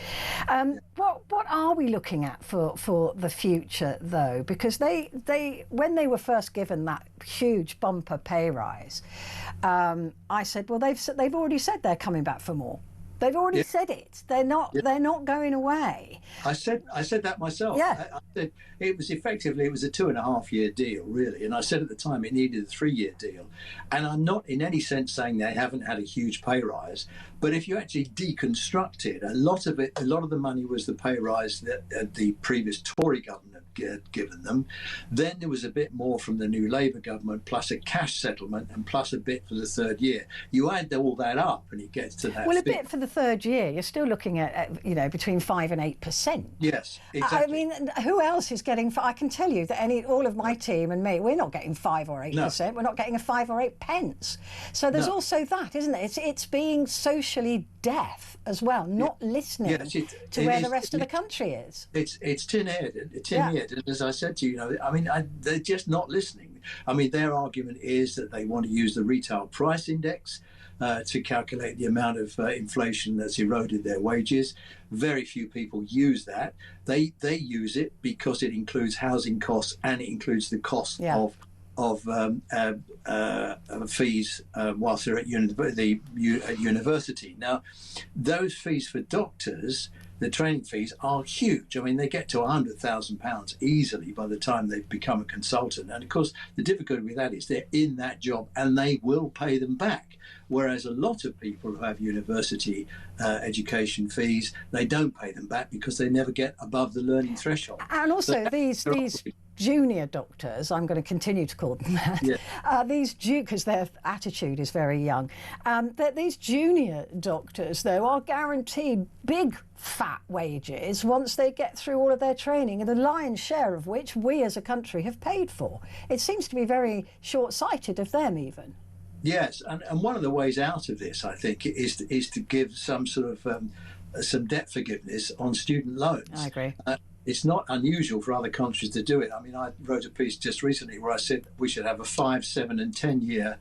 What are we looking at for the future, though? Because they when they were first given that huge bumper pay rise, I said, well, they've already said they're coming back for more. They've already said it. They're not going away. I said that myself. Yeah. I said it was a 2.5-year deal, really. And I said at the time it needed a 3-year deal. And I'm not in any sense saying they haven't had a huge pay rise. But if you actually deconstruct it, a lot of the money was the pay rise that the previous Tory government had given them. Then there was a bit more from the new Labour government, plus a cash settlement, and plus a bit for the third year. You add all that up, and it gets to that. Well, a bit for the third year, you're still looking at between 5 and 8%. Yes, exactly. I mean, who else is getting? I can tell you that all of my team and me, we're not getting 5 or 8%. No. We're not getting a 5 or 8 pence. So there's also that, isn't it? It's being socially deaf as well, not listening to where the rest of the country is. It's tin-eared, and as I said to you, I mean, they're just not listening. I mean, their argument is that they want to use the retail price index to calculate the amount of inflation that's eroded their wages. Very few people use that. They use it because it includes housing costs and it includes the cost of fees whilst they're at university. Now, those fees for doctors, the training fees, are huge. I mean, they get to £100,000 easily by the time they've become a consultant. And of course, the difficulty with that is they're in that job and they will pay them back. Whereas a lot of people who have university education fees, they don't pay them back because they never get above the learning threshold. And also these junior doctors, I'm going to continue to call them that, because their attitude is very young, that these junior doctors, though, are guaranteed big fat wages once they get through all of their training, and the lion's share of which we as a country have paid for. It seems to be very short-sighted of them even. Yes, and one of the ways out of this, I think, is to give some sort of some debt forgiveness on student loans. I agree. It's not unusual for other countries to do it. I mean, I wrote a piece just recently where I said we should have a 5, 7 and 10-year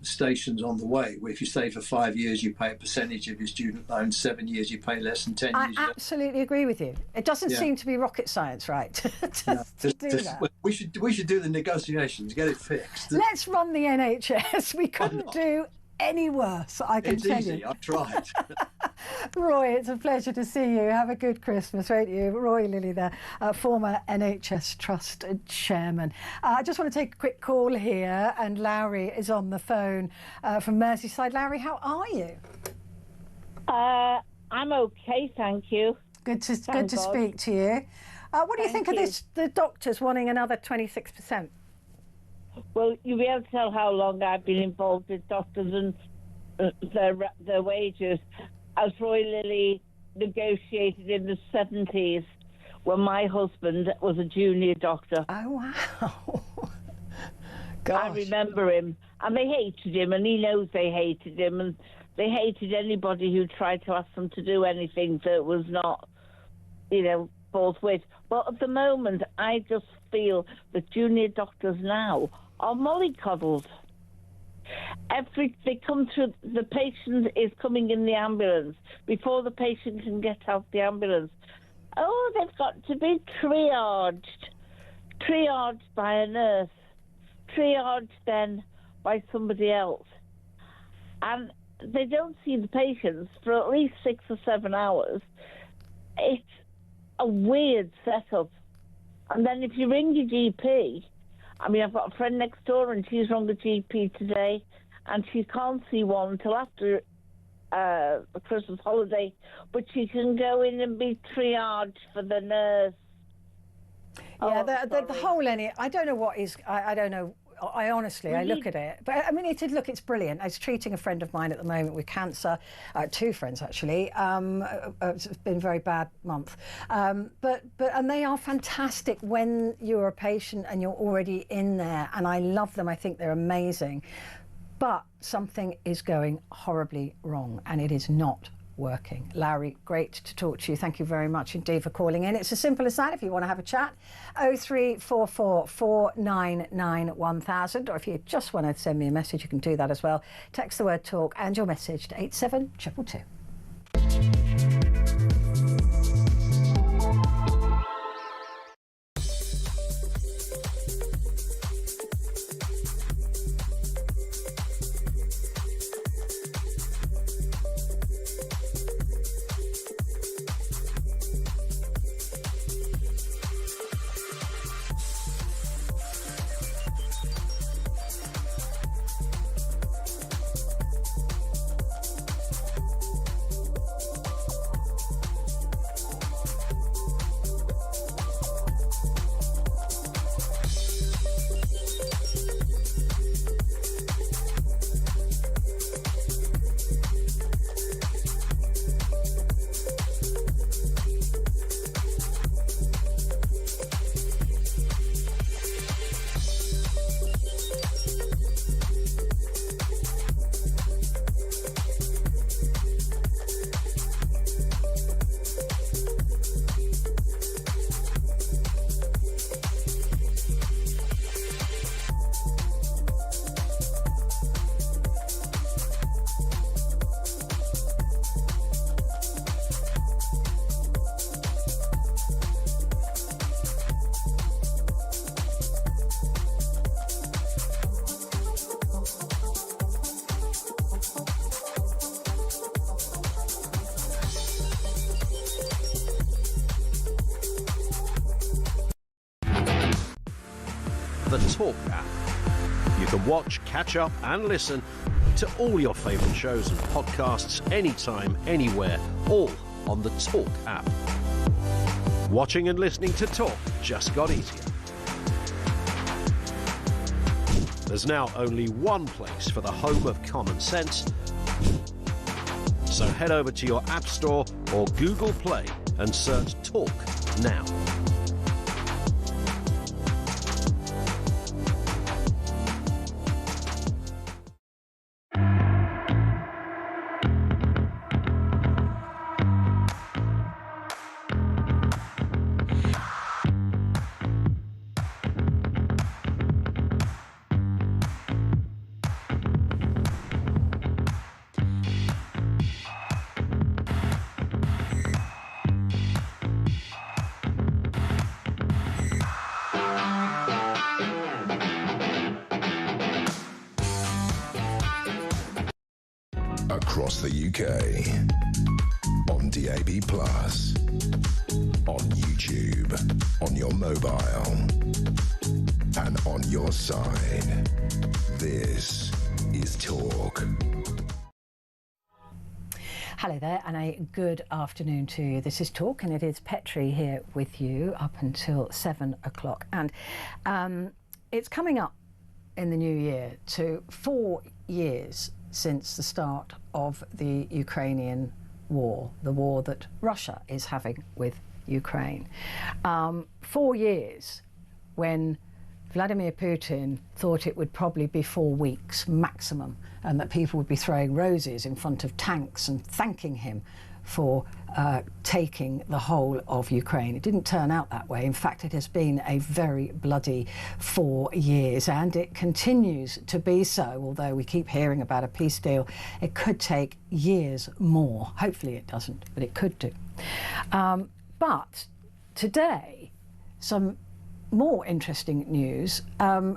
stations on the way, where if you stay for 5 years, you pay a percentage of your student loan, 7 years, you pay less, than 10 years. I absolutely agree with you. It doesn't seem to be rocket science, right? to do that. We should do the negotiations, get it fixed. Let's run the NHS. We couldn't do any worse, I can tell you. It's easy, I've tried. Roy, it's a pleasure to see you. Have a good Christmas, won't you? Roy Lilly there, former NHS Trust chairman. I just want to take a quick call here, and Lowry is on the phone from Merseyside. Lowry, how are you? I'm okay, thank you. Good to speak to you. What do you think of this? The doctors wanting another 26%? Well, you'll be able to tell how long I've been involved with doctors and their wages. As Roy Lilly negotiated in the 70s when my husband was a junior doctor. Oh, wow. Gosh. I remember him. And they hated him, and he knows they hated him. And they hated anybody who tried to ask them to do anything that was not, forthwith. But at the moment, I just feel that junior doctors now are mollycoddled. They come through, the patient is coming in the ambulance. Before the patient can get out the ambulance, they've got to be triaged by a nurse, triaged then by somebody else. And they don't see the patients for at least 6 or 7 hours. It's a weird setup. And then if you ring your GP, I mean, I've got a friend next door and she's rung the GP today and she can't see one until after the Christmas holiday, but she can go in and be triaged for the nurse. Yeah, the whole I don't know what is, I don't know. I honestly, I look at it, but I mean, it's brilliant. I was treating a friend of mine at the moment with cancer, two friends actually. It's been a very bad month, and they are fantastic when you're a patient and you're already in there, and I love them. I think they're amazing, but something is going horribly wrong, and it is not working. Larry, great to talk to you. Thank you very much indeed for calling in. It's as simple as that if you want to have a chat. 0344 499 1000, or if you just want to send me a message, you can do that as well. Text the word talk and your message to 87222. The Talk app. You can watch, catch up and listen to all your favourite shows and podcasts anytime, anywhere, all on the Talk app. Watching and listening to Talk just got easier. There's now only one place for the home of common sense, so head over to your App Store or Google Play and search Talk now. Across the UK, on DAB+, on YouTube, on your mobile, and on your side. This is Talk. Hello there and a good afternoon to you. This is Talk and it is Petrie here with you up until 7 o'clock. And it's coming up in the new year to 4 years since the start of the Ukrainian war, the war that Russia is having with Ukraine. 4 years when Vladimir Putin thought it would probably be 4 weeks maximum, and that people would be throwing roses in front of tanks and thanking him for taking the whole of Ukraine. It didn't turn out that way. In fact, it has been a very bloody 4 years, and it continues to be so. Although we keep hearing about a peace deal, it could take years more. Hopefully it doesn't, but it could do. But today, some more interesting news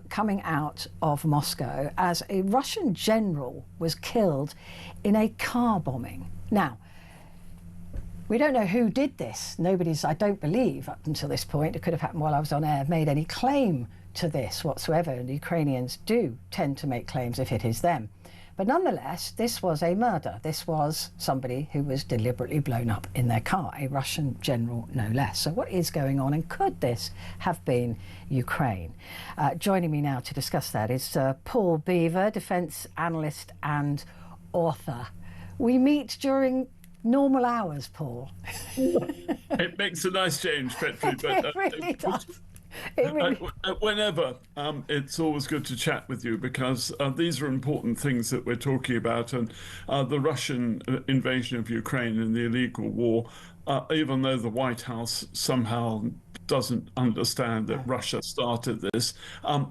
coming out of Moscow as a Russian general was killed in a car bombing. Now, We don't know who did this. Nobody's, I don't believe, up until this point, it could have happened while I was on air, made any claim to this whatsoever. And the Ukrainians do tend to make claims if it is them. But nonetheless, this was a murder. This was somebody who was deliberately blown up in their car, a Russian general no less. So what is going on, and could this have been Ukraine? Joining me now to discuss that is Paul Beaver, defence analyst and author. We meet during normal hours, Paul. It makes a nice change, Petrie. But, it really does. Whenever, it's always good to chat with you, because these are important things that we're talking about, and the Russian invasion of Ukraine and the illegal war, even though the White House somehow doesn't understand that Russia started this,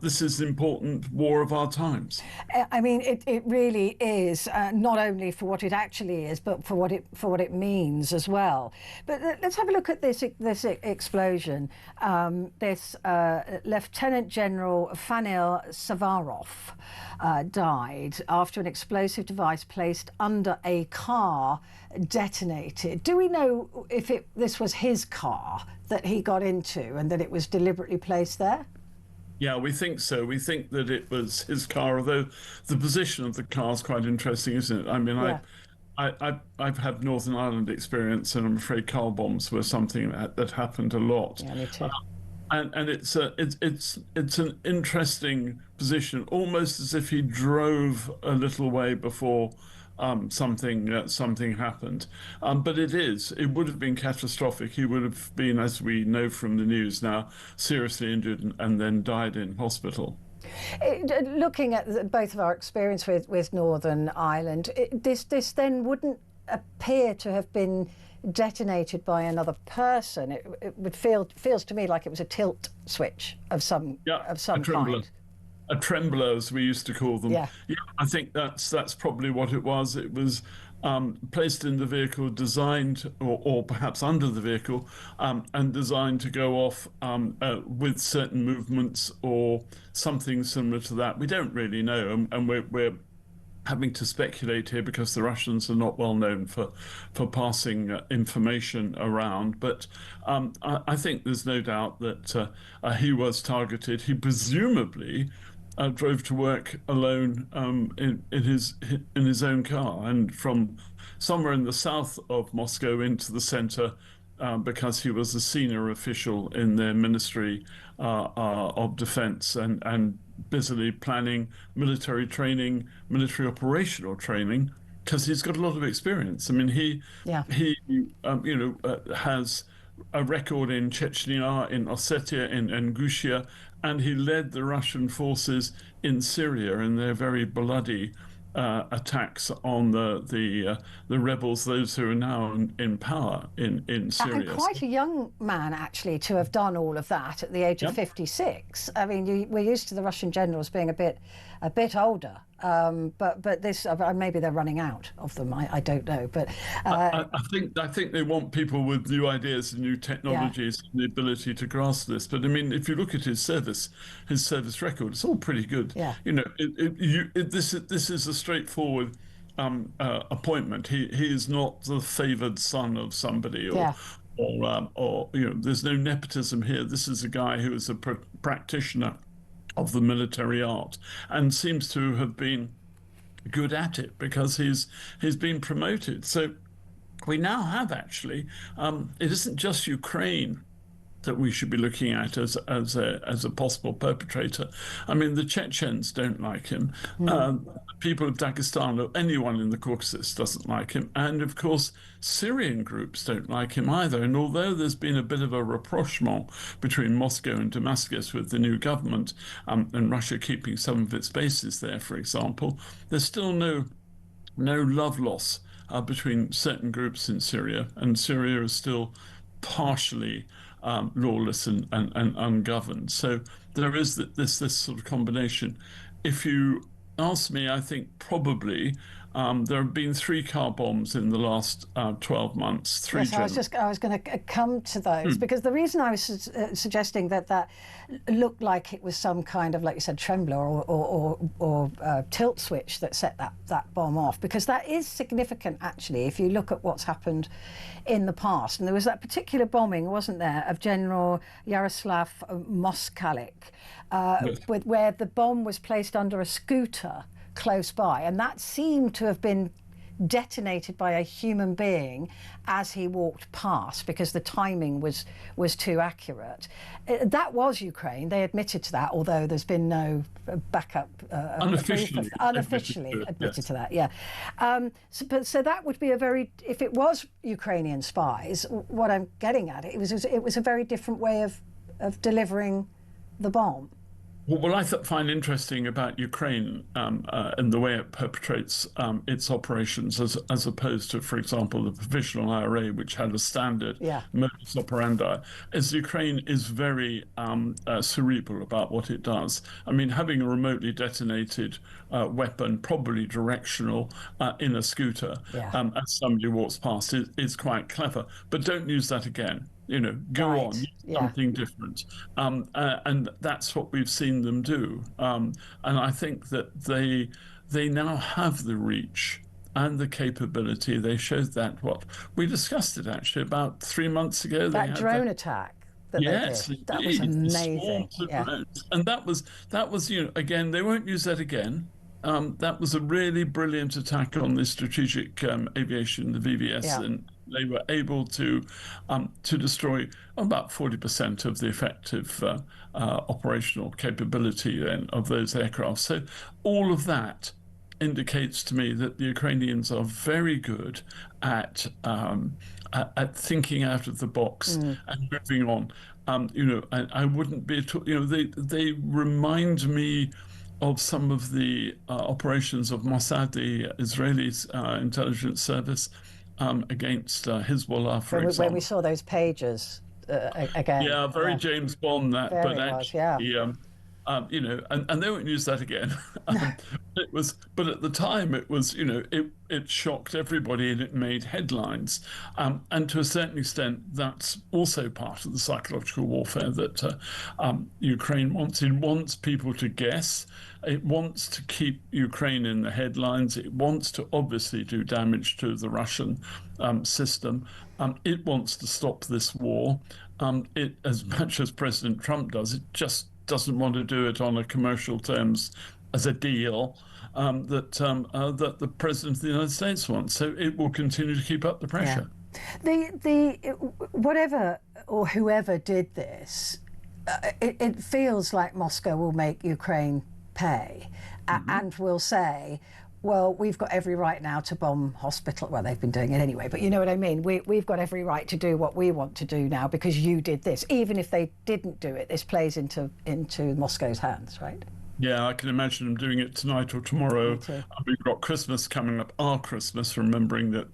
this is an important war of our times. I mean, it really is, not only for what it actually is, but for what it means as well. But let's have a look at this explosion. This Lieutenant General Fanil Savarov died after an explosive device placed under a car detonated. Do we know if this was his car that he got into and that it was deliberately placed there? Yeah, we think so. We think that it was his car, although the position of the car is quite interesting, isn't it? I mean, yeah. I've had Northern Ireland experience, and I'm afraid car bombs were something that happened a lot. Yeah, me too. And it's an interesting position, almost as if he drove a little way before something happened. But it would have been catastrophic. He would have been, as we know from the news now, seriously injured and then died in hospital. Looking at both of our experience with Northern Ireland, this then wouldn't appear to have been detonated by another person. It would feels to me like it was a tilt switch of some kind. A trembler, as we used to call them. Yeah, I think that's probably what it was. It was placed in the vehicle, designed, or perhaps under the vehicle, and designed to go off with certain movements or something similar to that. We don't really know, and we're having to speculate here because the Russians are not well known for passing information around. But I think there's no doubt that he was targeted. He presumably drove to work alone in his own car, and from somewhere in the south of Moscow into the center, because he was a senior official in their Ministry of Defense, and busily planning military training, military operational training, because he's got a lot of experience. I mean, he has a record in Chechnya, in Ossetia, in Ingushetia, and he led the Russian forces in Syria in their very bloody attacks on the rebels, those who are now in power in Syria. And quite a young man, actually, to have done all of that at the age of 56. I mean, we're used to the Russian generals being a bit older, but this maybe they're running out of them. I don't know, but I think they want people with new ideas and new technologies and the ability to grasp this. But I mean, if you look at his service record, it's all pretty good. Yeah. You know, this is a straightforward appointment. He is not the favoured son of somebody, or there's no nepotism here. This is a guy who is a practitioner of the military art and seems to have been good at it because he's been promoted. So we now have actually it isn't just Ukraine that we should be looking at as a possible perpetrator. I mean, the Chechens don't like him. People of Dagestan or anyone in the Caucasus doesn't like him. And of course, Syrian groups don't like him either. And although there's been a bit of a rapprochement between Moscow and Damascus with the new government, and Russia keeping some of its bases there, for example, there's still no love loss between certain groups in Syria. And Syria is still partially lawless and ungoverned. So there is this sort of combination. If you ask me, I think probably There have been 3 car bombs in the last 12 months. 3 Yes, I was going to come to those because the reason I was suggesting that looked like it was some kind of, like you said, trembler or tilt switch that set that bomb off, because that is significant actually if you look at what's happened in the past. And there was that particular bombing, wasn't there, of General Yaroslav Moskalik, where the bomb was placed under a scooter close by, and that seemed to have been detonated by a human being as he walked past because the timing was too accurate. That was Ukraine. They admitted to that, although there's been no backup. Unofficially admitted to that. Yeah. So that would be if it was Ukrainian spies. What I'm getting at, it was a very different way of delivering the bomb. What I find interesting about Ukraine and the way it perpetrates its operations, as opposed to, for example, the provisional IRA, which had a standard modus operandi, is Ukraine is very cerebral about what it does. I mean, having a remotely detonated weapon, probably directional, in a scooter, as somebody walks past, is quite clever. But don't use that again. Go on, something different. And that's what we've seen them do. And I think that they now have the reach and the capability. They showed that, we discussed it actually about 3 months ago. That drone attack. That was amazing. And that was, again, they won't use that again. That was a really brilliant attack on the strategic aviation, the VVS, and they were able to destroy about 40% of the effective operational capability then of those aircraft. So all of that indicates to me that the Ukrainians are very good at thinking out of the box and moving on. I wouldn't be at all, they remind me of some of the operations of Mossad, the Israeli intelligence service, against Hezbollah, for example. When we saw those pages again. Yeah, very James Bond that, there but actually, and they won't use that again. But at the time it was, it shocked everybody and it made headlines. And to a certain extent, that's also part of the psychological warfare that Ukraine wants. It wants people to guess. It wants to keep Ukraine in the headlines. It wants to obviously do damage to the Russian system. It wants to stop this war. It, as much as President Trump does, it just doesn't want to do it on a commercial terms as a deal that the President of the United States wants. So it will continue to keep up the pressure. The whatever or whoever did this, it feels like Moscow will make Ukraine pay and will say, well, we've got every right now to bomb hospital. Well, they've been doing it anyway, but you know what I mean? We've got every right to do what we want to do now because you did this. Even if they didn't do it, this plays into Moscow's hands, right? Yeah, I can imagine them doing it tonight or tomorrow. We've got Christmas coming up, our Christmas, remembering that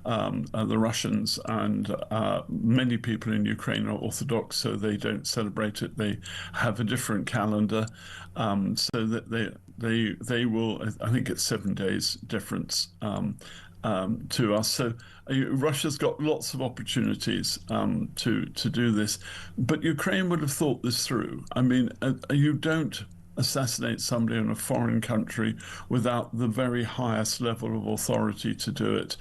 the Russians and many people in Ukraine are Orthodox, so they don't celebrate it. They have a different calendar, so that they will, I think it's 7 days difference to us. So Russia's got lots of opportunities to do this, but Ukraine would have thought this through. I mean, you don't assassinate somebody in a foreign country without the very highest level of authority to do it.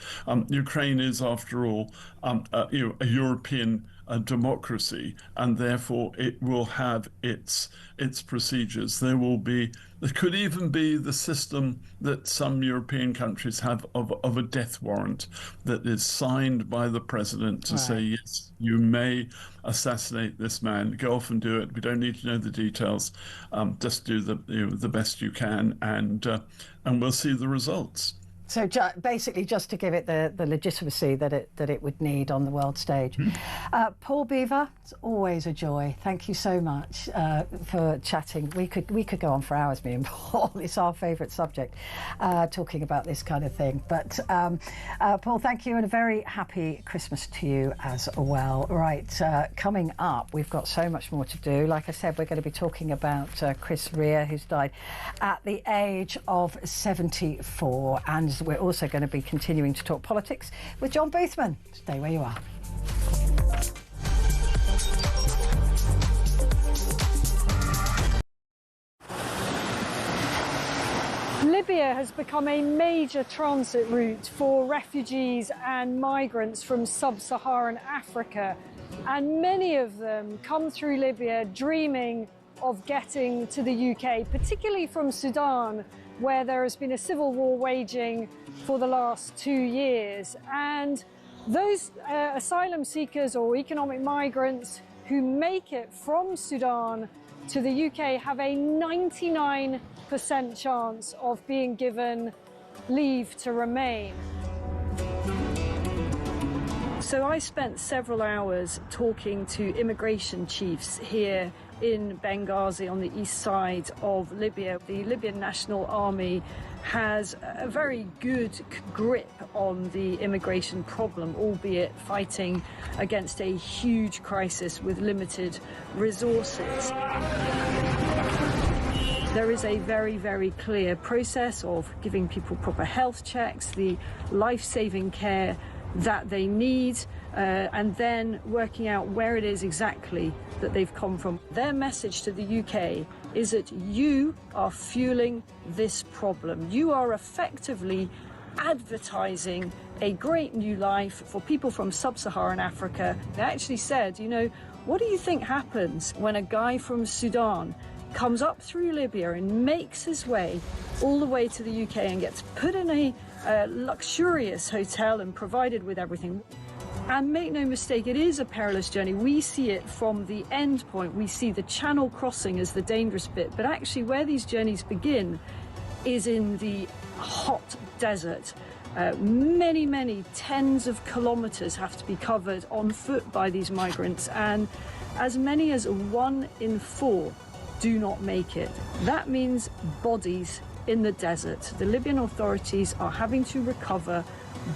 Ukraine is, after all, a European democracy, and therefore it will have its procedures. There could even be the system that some European countries have of a death warrant that is signed by the president to say, yes, you may assassinate this man. Go off and do it. We don't need to know the details. Just do the best you can, and we'll see the results. So basically, just to give it the legitimacy that it would need on the world stage. Paul Beaver, it's always a joy. Thank you so much for chatting. We could go on for hours, me and Paul. It's our favourite subject, talking about this kind of thing. But Paul, thank you, and a very happy Christmas to you as well. Right, coming up, we've got so much more to do. Like I said, we're going to be talking about Chris Rea, who's died at the age of 74, and course, we're also going to be continuing to talk politics with John Boothman. Stay where you are. Libya has become a major transit route for refugees and migrants from sub-Saharan Africa, and many of them come through Libya dreaming of getting to the UK, particularly from Sudan, where there has been a civil war waging for the last 2 years. And those asylum seekers or economic migrants who make it from Sudan to the UK have a 99% chance of being given leave to remain. So I spent several hours talking to immigration chiefs here in Benghazi on the east side of Libya. The Libyan National Army has a very good grip on the immigration problem, albeit fighting against a huge crisis with limited resources. There is a very, very clear process of giving people proper health checks, the life-saving care that they need, and then working out where it is exactly that they've come from. Their message to the UK is that you are fueling this problem. You are effectively advertising a great new life for people from sub-Saharan Africa. They actually said, you know, what do you think happens when a guy from Sudan comes up through Libya and makes his way all the way to the UK and gets put in a luxurious hotel and provided with everything? And make no mistake, it is a perilous journey. We see it from the end point. We see the channel crossing as the dangerous bit, but actually where these journeys begin is in the hot desert. Many tens of kilometers have to be covered on foot by these migrants, and as many as 1 in 4 do not make it. That means bodies in the desert. The Libyan authorities are having to recover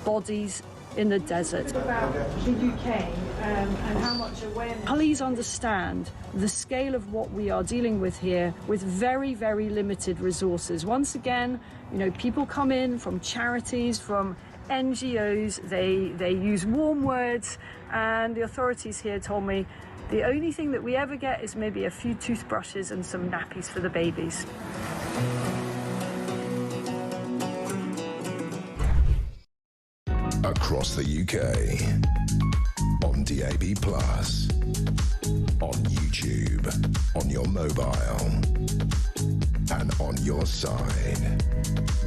bodies in the desert. About the UK and how much awareness. Please understand the scale of what we are dealing with here with very, very limited resources. Once again, you know, people come in from charities, from NGOs, they use warm words, and the authorities here told me the only thing that we ever get is maybe a few toothbrushes and some nappies for the babies. Across the UK, on DAB+, on YouTube, on your mobile, and on your side.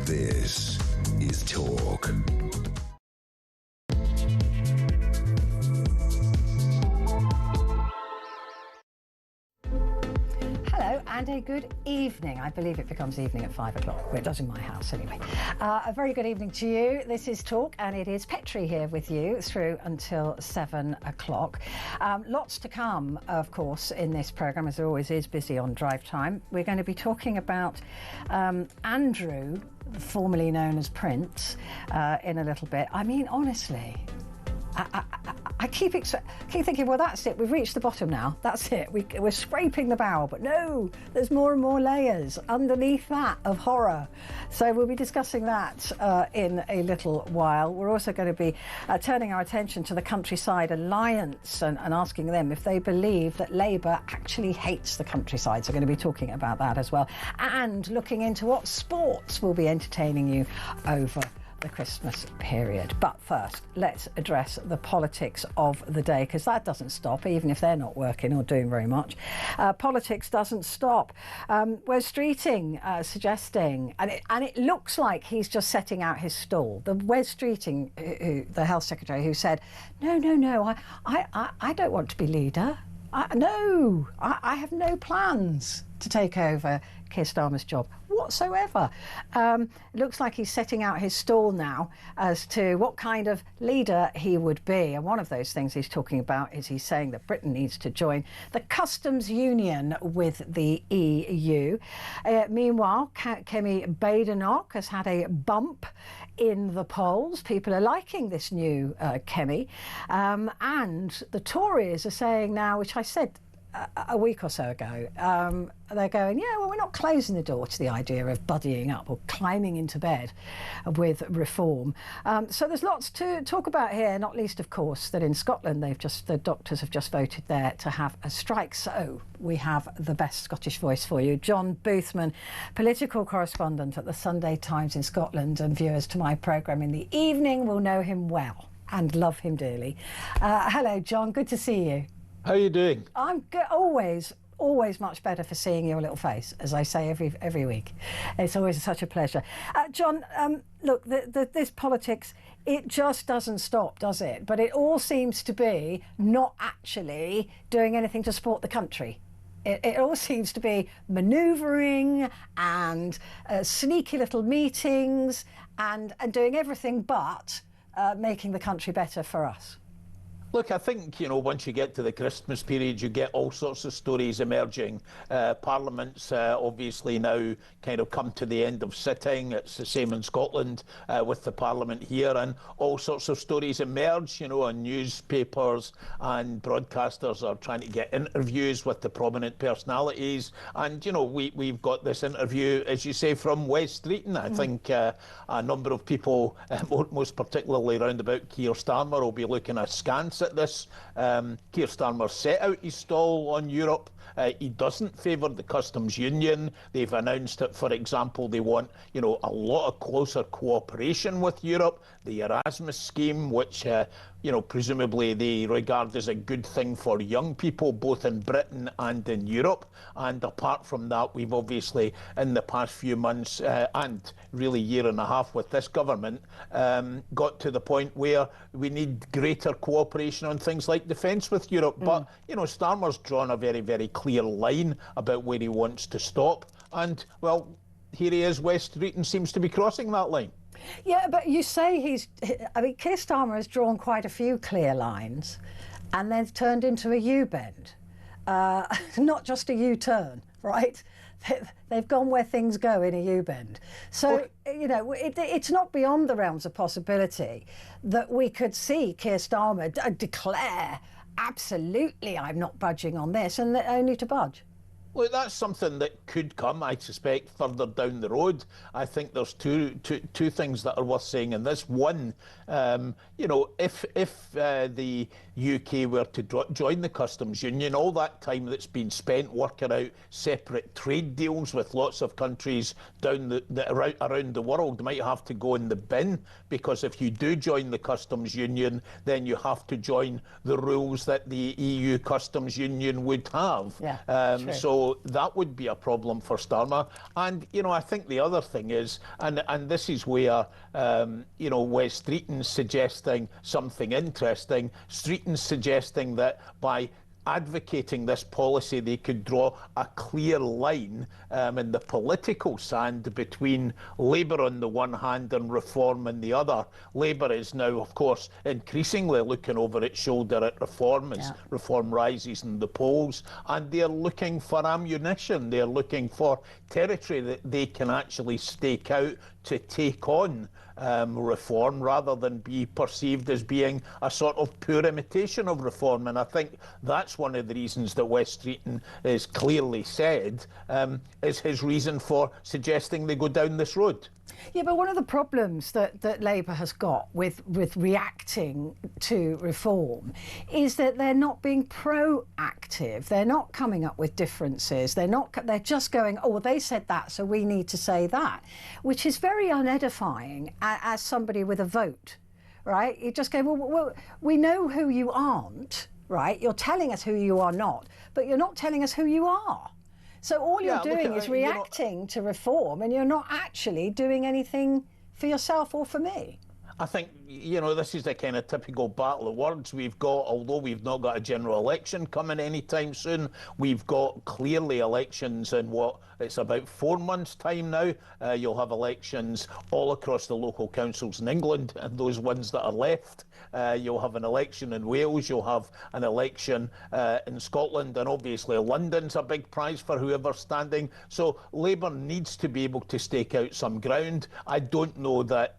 This is Talk. And a good evening. I believe it becomes evening at 5 o'clock. Well, it does in my house anyway. A very good evening to you. This is Talk, and it is Petrie here with you through until 7 o'clock. Lots to come, of course, in this programme, as there always is, busy on drive time. We're going to be talking about Andrew, formerly known as Prince, in a little bit. I mean, honestly, I keep thinking, well, that's it. We've reached the bottom now. That's it. We're scraping the barrel. But no, there's more and more layers underneath that of horror. So we'll be discussing that in a little while. We're also going to be turning our attention to the Countryside Alliance and asking them if they believe that Labour actually hates the countryside. So we're going to be talking about that as well. And looking into what sports will be entertaining you over the Christmas period. But first, let's address the politics of the day, because that doesn't stop, even if they're not working or doing very much. Politics doesn't stop. Wes Streeting suggesting, and it looks like he's just setting out his stall. The Wes Streeting, the Health Secretary, who said, no, I don't want to be leader. I have no plans to take over Keir Starmer's job whatsoever. It looks like he's setting out his stall now as to what kind of leader he would be. And one of those things he's talking about is he's saying that Britain needs to join the customs union with the EU. Meanwhile, Kemi Badenoch has had a bump in the polls. People are liking this new Kemi. And the Tories are saying now, which I said a week or so ago, they're going, yeah, well, we're not closing the door to the idea of buddying up or climbing into bed with reform. So there's lots to talk about here, not least, of course, that in Scotland the doctors have just voted there to have a strike. So we have the best Scottish voice for you, John Boothman, political correspondent at the Sunday Times in Scotland, and viewers to my programme in the evening will know him well and love him dearly. Hello, John. Good to see you. How are you doing? I'm good. Always much better for seeing your little face, as I say every week. It's always such a pleasure. John, look, this politics, it just doesn't stop, does it? But it all seems to be not actually doing anything to support the country. It all seems to be manoeuvring and sneaky little meetings and doing everything but making the country better for us. Look, I think, once you get to the Christmas period, you get all sorts of stories emerging. Parliament's obviously now kind of come to the end of sitting. It's the same in Scotland with the Parliament here, and all sorts of stories emerge, and newspapers and broadcasters are trying to get interviews with the prominent personalities. And, we've got this interview, as you say, from West Streeton. I think a number of people, most particularly round about Keir Starmer, will be looking askance at this. Keir Starmer set out his stall on Europe. He doesn't favour the customs union. They've announced that, for example, they want, a lot of closer cooperation with Europe. The Erasmus scheme, which, presumably they regard as a good thing for young people, both in Britain and in Europe. And apart from that, we've obviously, in the past few months, and really year and a half with this government, got to the point where we need greater cooperation on things like defence with Europe. But, Starmer's drawn a very, very clear line about where he wants to stop. And, well, here he is, West Streeton seems to be crossing that line. Yeah, but you say Keir Starmer has drawn quite a few clear lines and then turned into a U-bend, not just a U-turn, right? They've gone where things go in a U-bend. So, it's not beyond the realms of possibility that we could see Keir Starmer declare, absolutely, I'm not budging on this, and only to budge. Well, that's something that could come, I suspect, further down the road. I think there's two things that are worth saying in this. One, if the UK were to join the customs union, all that time that's been spent working out separate trade deals with lots of countries around the world might have to go in the bin, because if you do join the customs union, then you have to join the rules that the EU customs union would have. Yeah, so that would be a problem for Starmer. And, I think the other thing is, and this is where, West Streeton's suggesting something interesting. Streeton's suggesting that by advocating this policy, they could draw a clear line in the political sand between Labour on the one hand and Reform on the other. Labour is now, of course, increasingly looking over its shoulder at Reform as Reform rises in the polls, and they're looking for ammunition. They're looking for territory that they can actually stake out to take on Reform, rather than be perceived as being a sort of poor imitation of Reform. And I think that's one of the reasons that West Streeton is clearly said is his reason for suggesting they go down this road. Yeah, but one of the problems that Labour has got with reacting to reform is that they're not being proactive. They're not coming up with differences. They're just going, oh, well, they said that, so we need to say that, which is very unedifying as somebody with a vote, right? You just go, well, we know who you aren't, right? You're telling us who you are not, but you're not telling us who you are. So all you're doing is reacting to reform, and you're not actually doing anything for yourself or for me. I think, this is a kind of typical battle of words we've got. Although we've not got a general election coming anytime soon, we've got clearly elections in it's about 4 months' time now. You'll have elections all across the local councils in England, and those ones that are left. You'll have an election in Wales, you'll have an election in Scotland, and obviously London's a big prize for whoever's standing. So Labour needs to be able to stake out some ground. I don't know that,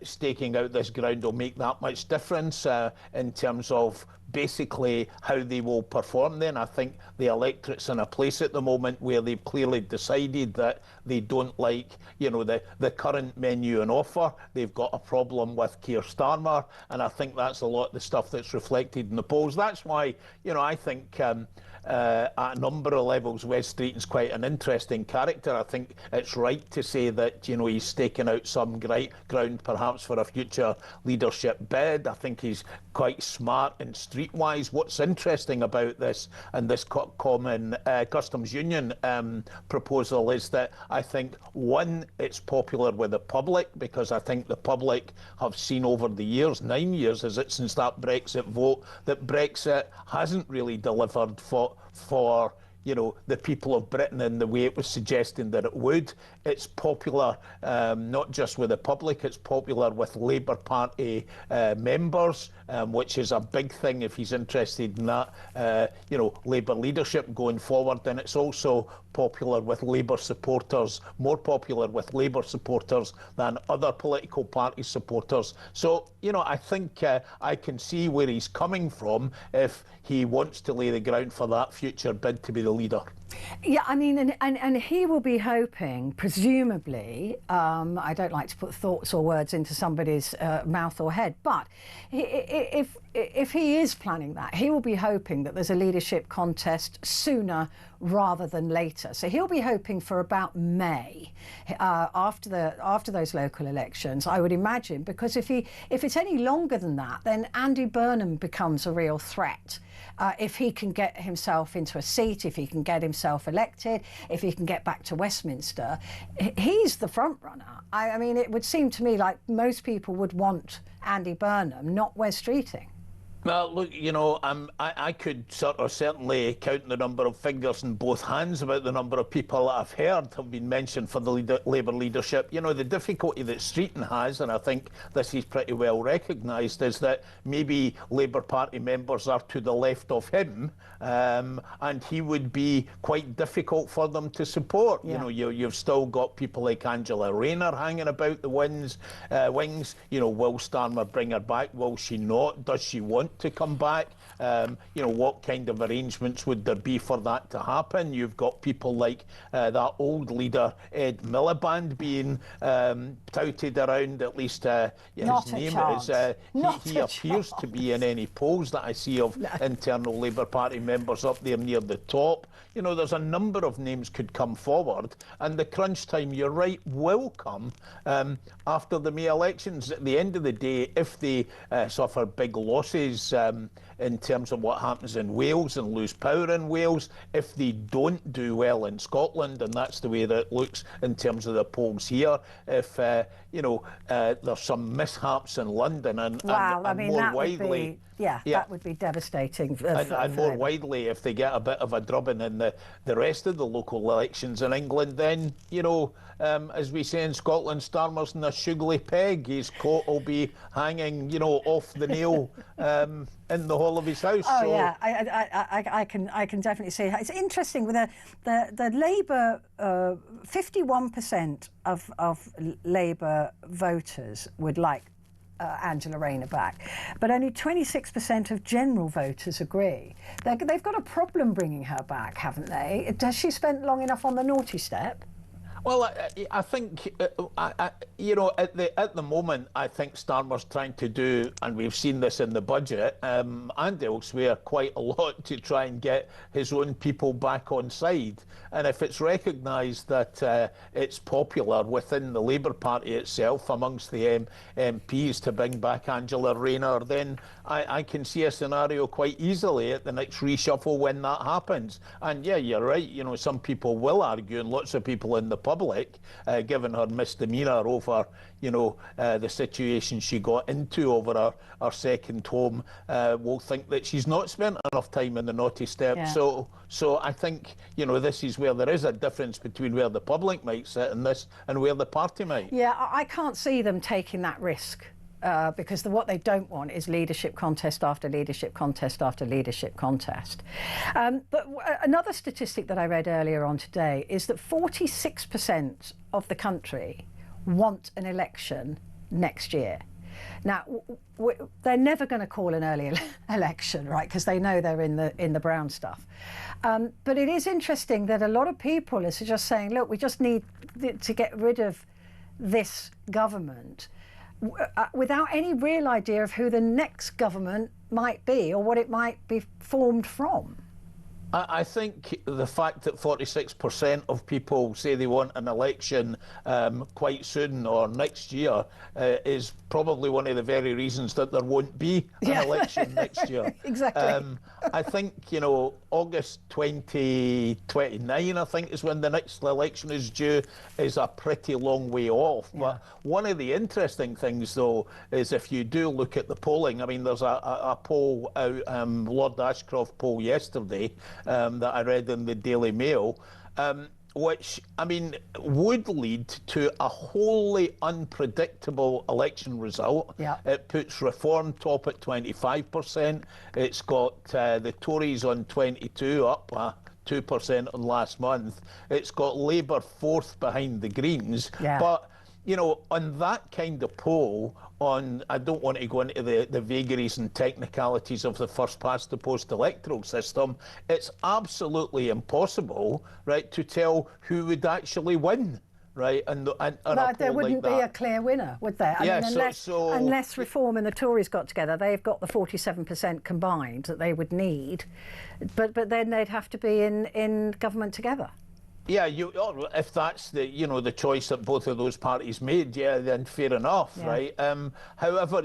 staking out this ground will make that much difference in terms of basically how they will perform then. I think the electorate's in a place at the moment where they've clearly decided that they don't like, you know, the current menu and offer. They've got a problem with Keir Starmer, and I think that's a lot of the stuff that's reflected in the polls. That's why, you know, I think at a number of levels, Wes Streeton's quite an interesting character. I think it's right to say that, you know, he's staking out some ground perhaps for a future leadership bid. I think he's quite smart and streetwise. What's interesting about this and this common customs union proposal is that I think, one, it's popular with the public, because I think the public have seen over the years, 9 years is it since that Brexit vote, that Brexit hasn't really delivered for you know, the people of Britain in the way it was suggesting that it would. It's popular not just with the public, it's popular with Labour Party members, which is a big thing if he's interested in that, you know, Labour leadership going forward. And it's also popular with Labour supporters, more popular with Labour supporters than other political party supporters. So, you know, I think I can see where he's coming from if he wants to lay the ground for that future bid to be the leader. Yeah, I mean, and he will be hoping, presumably, I don't like to put thoughts or words into somebody's mouth or head, but if he is planning that, he will be hoping that there's a leadership contest sooner rather than later. So he'll be hoping for about May, after those local elections, I would imagine, because if it's any longer than that, then Andy Burnham becomes a real threat. If he can get himself into a seat, if he can get himself elected, if he can get back to Westminster, he's the front runner. I mean, it would seem to me like most people would want Andy Burnham, not Wes Streeting. Well, look, you know, I could certainly count the number of fingers in both hands about the number of people that I've heard have been mentioned for the Labour leadership. You know, the difficulty that Streeton has, and I think this is pretty well recognised, is that maybe Labour Party members are to the left of him, and he would be quite difficult for them to support. Yeah. You know, you've still got people like Angela Rayner hanging about the wings. You know, will Starmer bring her back? Will she not? Does she want to come back? You know, what kind of arrangements would there be for that to happen? You've got people like that old leader Ed Miliband being touted around, at least his name is. He appears to be in any polls that I see of internal Labour Party members up there near the top. You know, there's a number of names could come forward, and the crunch time, you're right, will come after the May elections. At the end of the day, if they suffer big losses in terms of what happens in Wales and lose power in Wales, if they don't do well in Scotland, and that's the way that it looks in terms of the polls here, if you know, there's some mishaps in London and more widely. That would be devastating. And more widely, if they get a bit of a drubbing in the rest of the local elections in England, then, you know, as we say in Scotland, Starmer's in a sugly peg. His coat will be hanging, you know, off the nail in the hall of his house. Oh, so. Yeah, I can definitely see it. It's interesting with the Labour, 51% of Labour voters would like Angela Rayner back, but only 26% of general voters agree. They've got a problem bringing her back, haven't they? Has she spent long enough on the naughty step? Well, I think, you know, at the moment, I think Starmer's trying to do, and we've seen this in the budget and elsewhere, quite a lot to try and get his own people back on side. And if it's recognised that it's popular within the Labour Party itself, amongst the MPs, to bring back Angela Rayner, then I can see a scenario quite easily at the next reshuffle when that happens. And yeah, you're right, you know, some people will argue, and lots of people in the public, given her misdemeanour over, you know, the situation she got into over her second home, will think that she's not spent enough time in the naughty step. Yeah. So I think, you know, this is where there is a difference between where the public might sit in this and where the party might. Yeah, I can't see them taking that risk. Because what they don't want is leadership contest after leadership contest after leadership contest. But another statistic that I read earlier on today is that 46% of the country want an election next year. Now, they're never going to call an early election, right? Because they know they're in the brown stuff. But it is interesting that a lot of people are just saying, look, we just need to get rid of this government without any real idea of who the next government might be or what it might be formed from. I think the fact that 46% of people say they want an election quite soon or next year is probably one of the very reasons that there won't be an election next year. Exactly. I think, you know, August 2029, I think, is when the next election is due, is a pretty long way off. Yeah. But one of the interesting things, though, is if you do look at the polling, I mean, there's a poll out, Lord Ashcroft poll yesterday, that I read in the Daily Mail, which, I mean, would lead to a wholly unpredictable election result. Yeah. It puts Reform top at 25%. It's got the Tories on 22, up 2% on last month. It's got Labour fourth behind the Greens. Yeah. But, you know, on that kind of poll, I don't want to go into the vagaries and technicalities of the first past the post electoral system. It's absolutely impossible, right, to tell who would actually win, right? And there wouldn't be a clear winner, would there? I mean, unless Reform and the Tories got together, they've got the 47% combined that they would need, but then they'd have to be in government together. Yeah, if that's the choice that both of those parties made, then fair enough, right? However,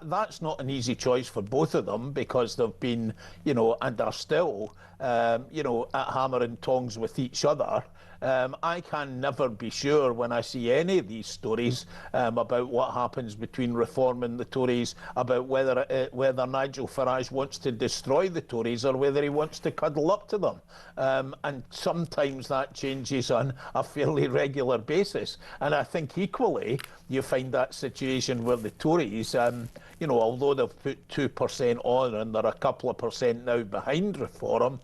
that's not an easy choice for both of them because they've been, and are still, at hammer and tongs with each other. I can never be sure when I see any of these stories about what happens between Reform and the Tories, about whether Nigel Farage wants to destroy the Tories or whether he wants to cuddle up to them. And sometimes that changes on a fairly regular basis. And I think equally you find that situation where the Tories, although they've put 2% on and they're a couple of percent now behind Reform,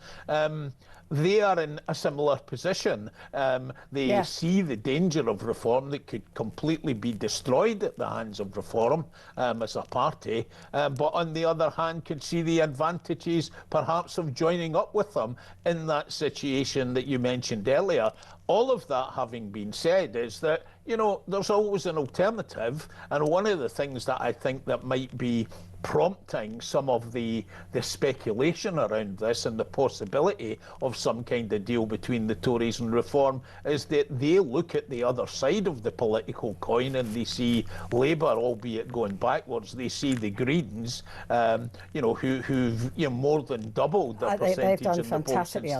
they are in a similar position. They see the danger of Reform that could completely be destroyed at the hands of Reform as a party, but on the other hand could see the advantages perhaps of joining up with them in that situation that you mentioned earlier. All of that having been said is that, there's always an alternative, and one of the things that I think that might be prompting some of the speculation around this and the possibility of some kind of deal between the Tories and Reform is that they look at the other side of the political coin and they see Labour, albeit going backwards, they see the Greens, who've more than doubled their percentage in the polls since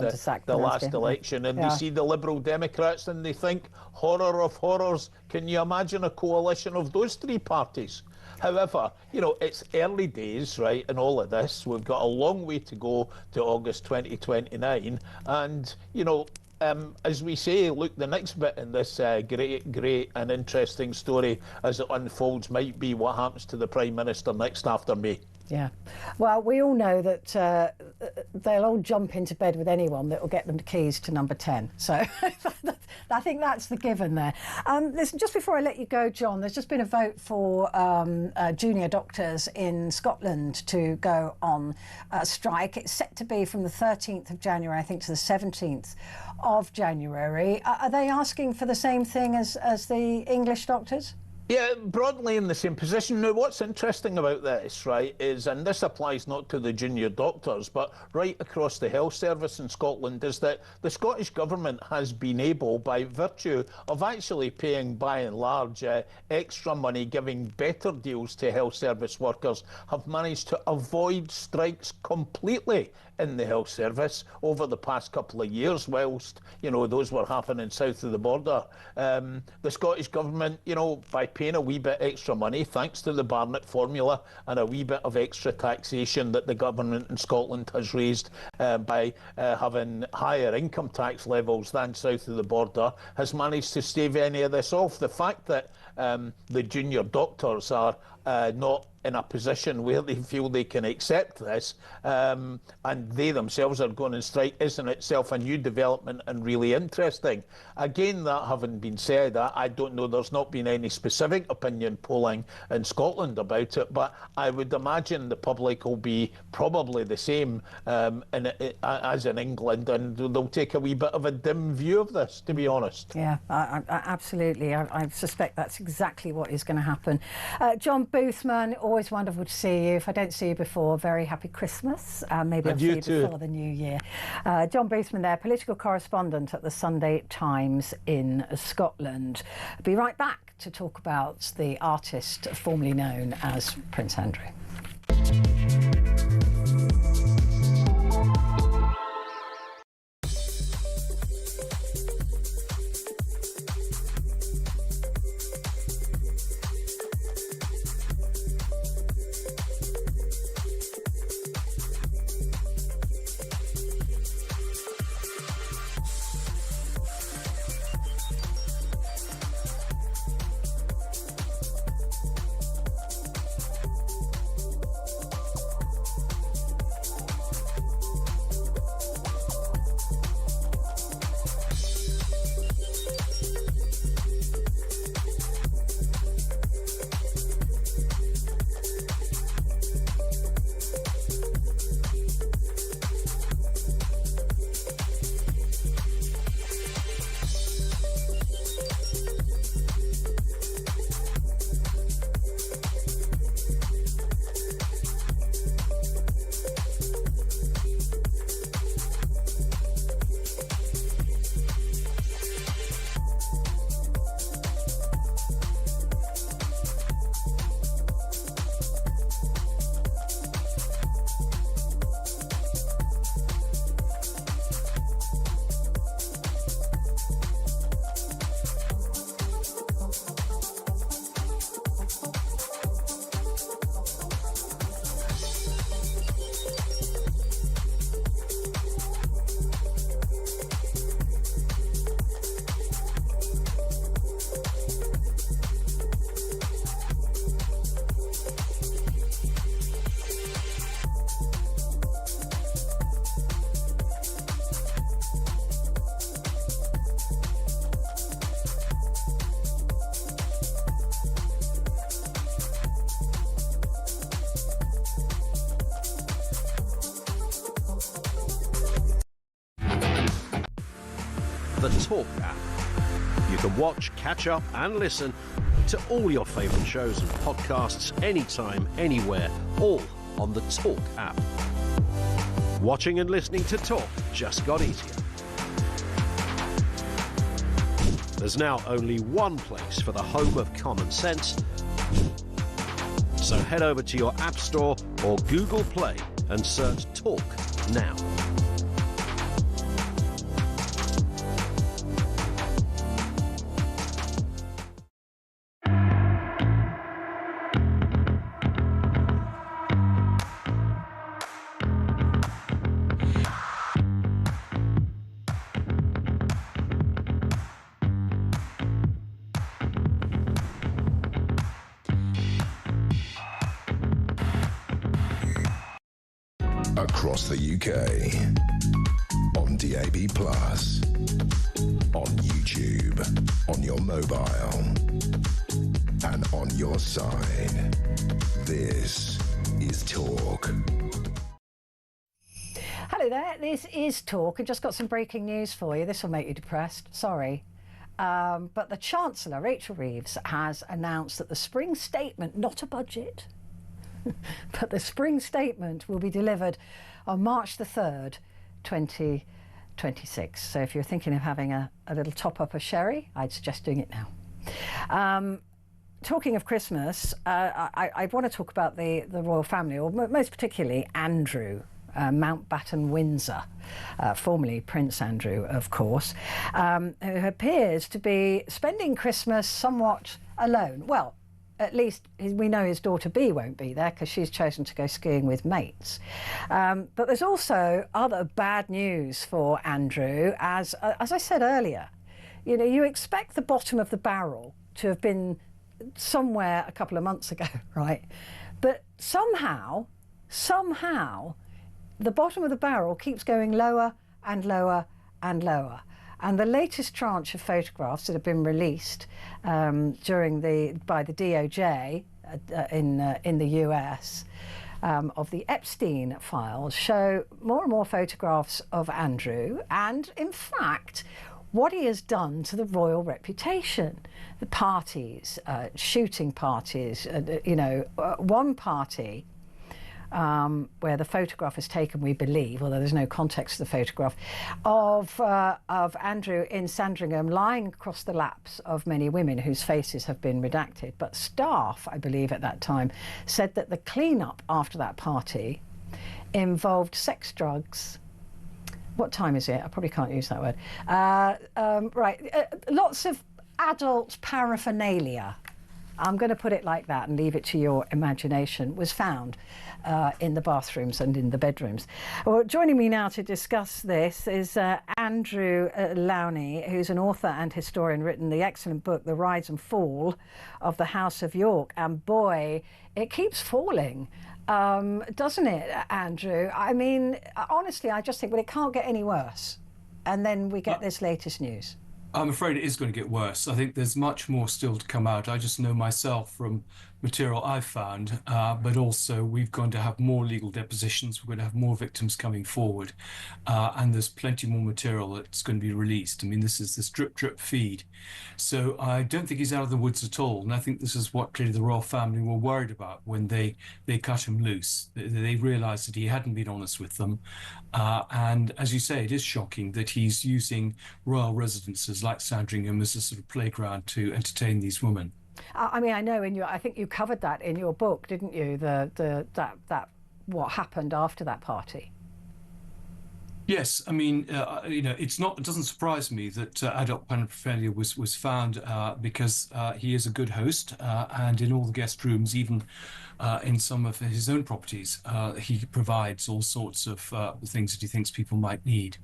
the last election, and they see the Liberal Democrats and they think, horror of horrors, can you imagine a coalition of those three parties? However, it's early days, right, in all of this. We've got a long way to go to August 2029. And, as we say, look, the next bit in this great and interesting story as it unfolds might be what happens to the Prime Minister next after May. Yeah. Well, we all know that they'll all jump into bed with anyone that will get them the keys to number 10. So I think that's the given there. Listen, just before I let you go, John, there's just been a vote for junior doctors in Scotland to go on strike. It's set to be from the 13th of January, I think, to the 17th of January. Are they asking for the same thing as the English doctors? Yeah, broadly in the same position. Now, what's interesting about this, right, is, and this applies not to the junior doctors, but right across the health service in Scotland, is that the Scottish Government has been able, by virtue of actually paying, by and large, extra money, giving better deals to health service workers, have managed to avoid strikes completely in the health service over the past couple of years, whilst, those were happening south of the border. The Scottish Government, by paying a wee bit extra money, thanks to the Barnett formula and a wee bit of extra taxation that the government in Scotland has raised by having higher income tax levels than south of the border, has managed to stave any of this off. The fact that the junior doctors are not in a position where they feel they can accept this, and they themselves are going on strike, is in itself a new development and really interesting. Again, that having been said, I don't know, there's not been any specific opinion polling in Scotland about it, but I would imagine the public will be probably the same as in England, and they'll take a wee bit of a dim view of this, to be honest. Yeah, absolutely. I suspect that's exactly what is going to happen. John Boothman, always wonderful to see you. If I don't see you before, very happy Christmas. Maybe I'll see you before the new year. John Boothman there, political correspondent at the Sunday Times in Scotland. Be right back to talk about the artist formerly known as Prince Andrew. The Talk app. You can watch, catch up and listen to all your favourite shows and podcasts anytime, anywhere, all on the Talk app. Watching and listening to Talk just got easier. There's now only one place for the home of common sense, so head over to your App Store or Google Play and search Talk now. Across the UK, on DAB+, on YouTube, on your mobile, and on your side. This is Talk. Hello there, this is Talk. I've just got some breaking news for you. This will make you depressed, sorry. But the Chancellor, Rachel Reeves, has announced that the spring statement, not a budget, but the spring statement will be delivered on March the 3rd, 2026. So if you're thinking of having a little top up of sherry, I'd suggest doing it now. Talking of Christmas, I want to talk about the royal family, or most particularly Andrew, Mountbatten Windsor, formerly Prince Andrew, of course, who appears to be spending Christmas somewhat alone. Well, at least we know his daughter Bea won't be there because she's chosen to go skiing with mates. But there's also other bad news for Andrew. As I said earlier, you know, you expect the bottom of the barrel to have been somewhere a couple of months ago, right? But somehow, the bottom of the barrel keeps going lower and lower and lower. And the latest tranche of photographs that have been released by the DOJ in the US of the Epstein files show more and more photographs of Andrew, and in fact what he has done to the royal reputation. The parties, shooting parties, one party where the photograph is taken, we believe, although there's no context to the photograph, of Andrew in Sandringham lying across the laps of many women whose faces have been redacted. But staff, I believe at that time, said that the clean-up after that party involved sex, drugs. What time is it? I probably can't use that word. Lots of adult paraphernalia. I'm going to put it like that and leave it to your imagination, was found in the bathrooms and in the bedrooms. Well, joining me now to discuss this is Andrew Lowney, who's an author and historian, written the excellent book, The Rise and Fall of the House of York. And boy, it keeps falling, doesn't it, Andrew? I mean, honestly, I just think, well, it can't get any worse. And then we get this latest news. I'm afraid it is going to get worse. I think there's much more still to come out. I just know myself from material I've found, but also we've going to have more legal depositions. We're going to have more victims coming forward, and there's plenty more material that's going to be released. I mean, this is this drip, drip feed. So I don't think he's out of the woods at all. And I think this is what clearly the royal family were worried about when they cut him loose. They realized that he hadn't been honest with them. And as you say, it is shocking that he's using royal residences like Sandringham as a sort of playground to entertain these women. I mean, I know I think you covered that in your book, didn't you? That what happened after that party. Yes, I mean, it doesn't surprise me that adult paraphernalia was found because he is a good host, and in all the guest rooms, even in some of his own properties, he provides all sorts of things that he thinks people might need.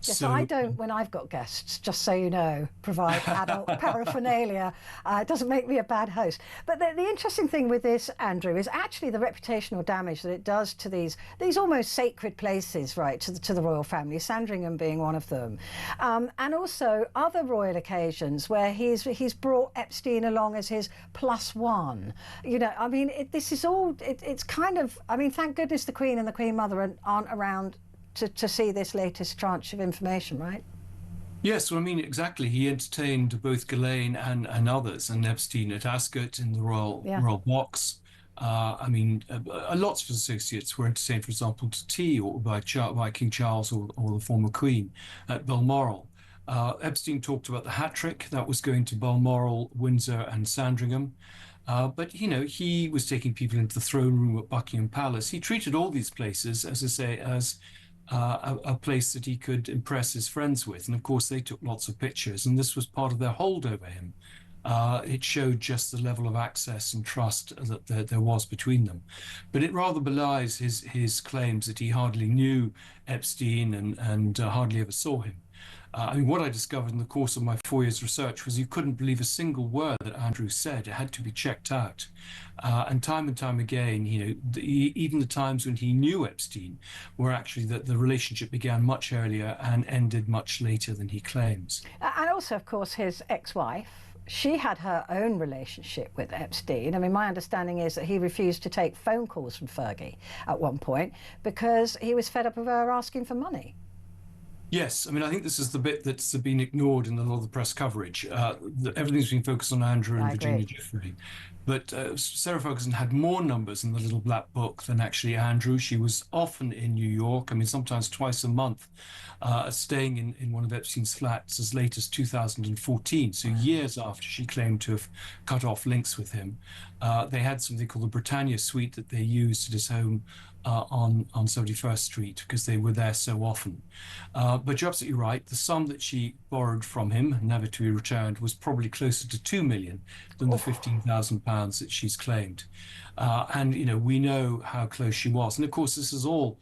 Yes, so I don't, when I've got guests, just so you know, provide adult paraphernalia. It doesn't make me a bad host. But the interesting thing with this, Andrew, is actually the reputational damage that it does to these almost sacred places, right, to the royal family, Sandringham being one of them. And also other royal occasions where he's brought Epstein along as his +1. You know, I mean, this is all, it's kind of, I mean, thank goodness the Queen and the Queen Mother aren't around to see this latest tranche of information, right? Yes, well, I mean, exactly. He entertained both Ghislaine and others, and Epstein at Ascot in the royal box. I mean, lots of associates were entertained, for example, to tea or by King Charles or the former Queen at Balmoral. Epstein talked about the hat trick that was going to Balmoral, Windsor and Sandringham. But, you know, he was taking people into the throne room at Buckingham Palace. He treated all these places, as I say, as a place that he could impress his friends with. And of course, they took lots of pictures, and this was part of their hold over him. It showed just the level of access and trust that there was between them. But it rather belies his claims that he hardly knew Epstein and hardly ever saw him. I mean, what I discovered in the course of my 4 years' research was you couldn't believe a single word that Andrew said. It had to be checked out. And time again, you know, even the times when he knew Epstein were actually that the relationship began much earlier and ended much later than he claims. And also, of course, his ex-wife, she had her own relationship with Epstein. I mean, my understanding is that he refused to take phone calls from Fergie at one point because he was fed up of her asking for money. Yes, I mean, I think this is the bit that's been ignored in a lot of the press coverage. Everything's been focused on Andrew and Virginia Giuffre. But Sarah Ferguson had more numbers in the Little Black Book than actually Andrew. She was often in New York, I mean, sometimes twice a month, staying in one of Epstein's flats as late as 2014, so years after she claimed to have cut off links with him. They had something called the Britannia Suite that they used at his home on 71st Street because they were there so often. But you're absolutely right. The sum that she borrowed from him, never to be returned, was probably closer to 2 million than the £15,000 that she's claimed. And, you know, we know how close she was. And of course, this is all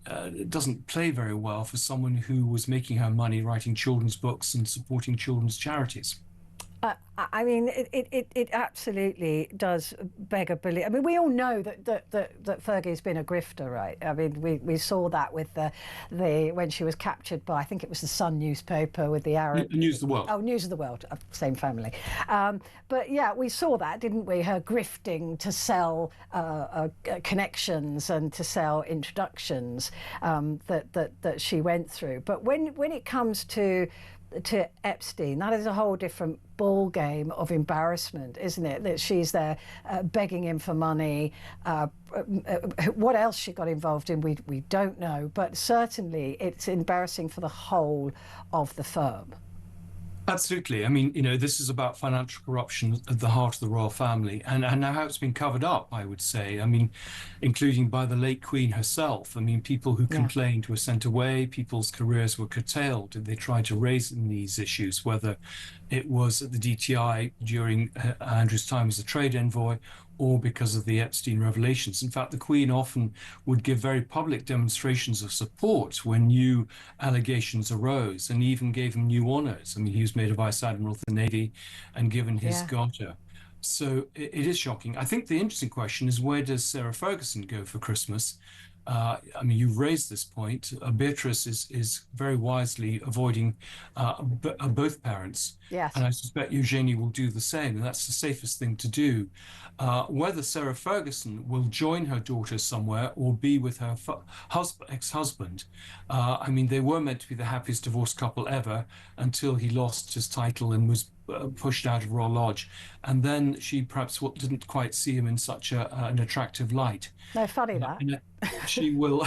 it doesn't play very well for someone who was making her money writing children's books and supporting children's charities. I mean, it absolutely does beg a belief. I mean, we all know that Fergie's been a grifter, right? I mean, we saw that with the when she was captured by, I think it was the Sun newspaper with the Arab... News of the World. Oh, News of the World, same family. But yeah, we saw that, didn't we? Her grifting to sell connections and to sell introductions that she went through. But when it comes to Epstein, that is a whole different ball game of embarrassment, isn't it? That she's there begging him for money. What else she got involved in, we don't know, but certainly it's embarrassing for the whole of the firm. Absolutely. I mean, this is about financial corruption at the heart of the royal family, and how it's been covered up, I would say. I mean, including by the late Queen herself. I mean, people who complained were sent away, people's careers were curtailed. They tried to raise these issues, whether it was at the DTI during Andrew's time as a trade envoy, or because of the Epstein revelations. In fact, the Queen often would give very public demonstrations of support when new allegations arose, and even gave him new honours. I mean, he was made a Vice Admiral of the Navy and given his Garter. So it is shocking. I think the interesting question is, where does Sarah Ferguson go for Christmas? I mean, you've raised this point. Beatrice is very wisely avoiding both parents. Yes. And I suspect Eugenie will do the same, and that's the safest thing to do. Whether Sarah Ferguson will join her daughter somewhere or be with her ex-husband, I mean, they were meant to be the happiest divorced couple ever until he lost his title and was pushed out of Royal Lodge, and then she perhaps didn't quite see him in such an attractive light. No, funny that. She will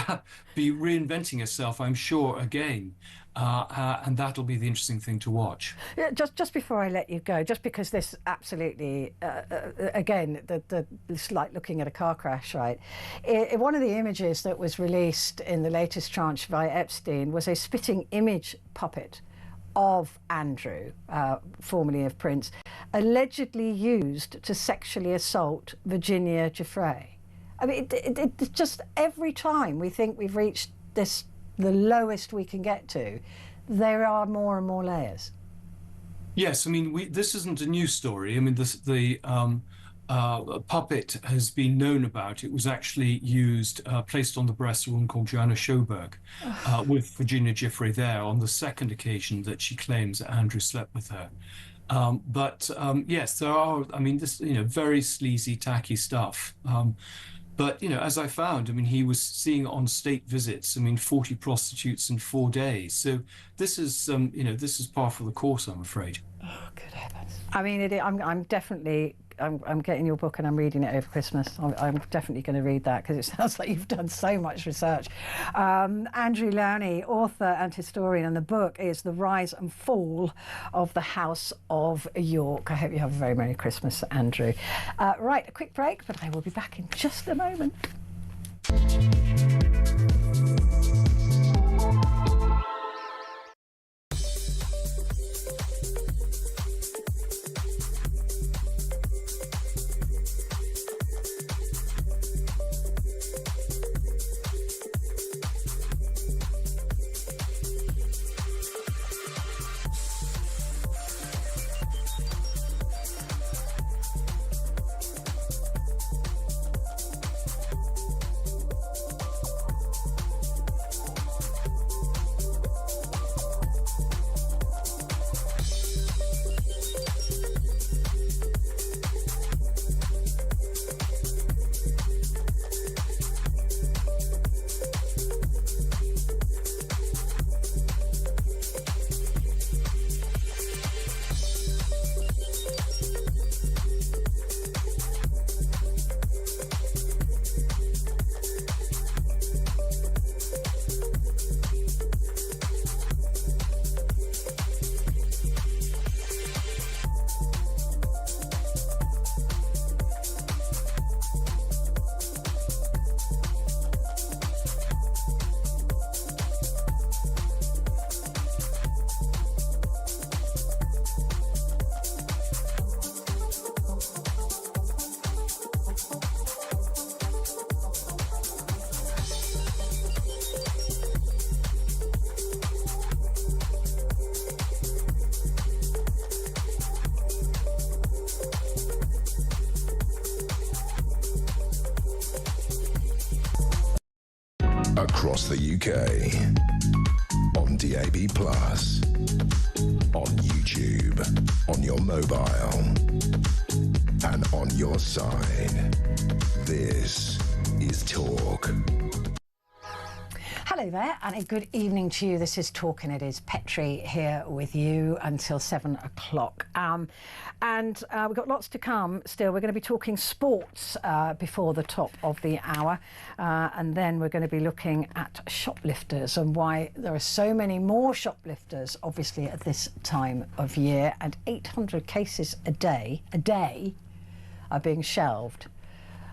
be reinventing herself, I'm sure, again, and that'll be the interesting thing to watch. Yeah, just before I let you go, just because this absolutely, again, it's like looking at a car crash, right? One of the images that was released in the latest tranche by Epstein was a spitting image puppet of Andrew, formerly of Prince, allegedly used to sexually assault Virginia Giuffre. I mean, it just every time we think we've reached the lowest we can get to, there are more and more layers. Yes, I mean, this isn't a new story. I mean, the puppet has been known about. It was actually used, placed on the breast of a woman called Joanna Schoberg, with Virginia Giuffre there on the second occasion that she claims that Andrew slept with her. Yes, there are, I mean, this, very sleazy, tacky stuff. But, as I found, I mean, he was seeing on state visits, 40 prostitutes in 4 days. So this is, this is par for the course, I'm afraid. Oh, good heavens. I mean, I'm definitely... I'm getting your book and I'm reading it over Christmas. I'm definitely going to read that because it sounds like you've done so much research. Andrew Lowney, author and historian, and the book is The Rise and Fall of the House of York. I hope you have a very Merry Christmas, Andrew. Right, a quick break, but I will be back in just a moment. across the UK, on DAB+, on YouTube, on your mobile, and on your side. This is Talk. Hello there, and a good evening to you. This is Talk, and it is Petrie here with you until 7 o'clock. And we've got lots to come still. We're going to be talking sports before the top of the hour, and then we're going to be looking at shoplifters and why there are so many more shoplifters, obviously, at this time of year, and 800 cases a day are being shelved.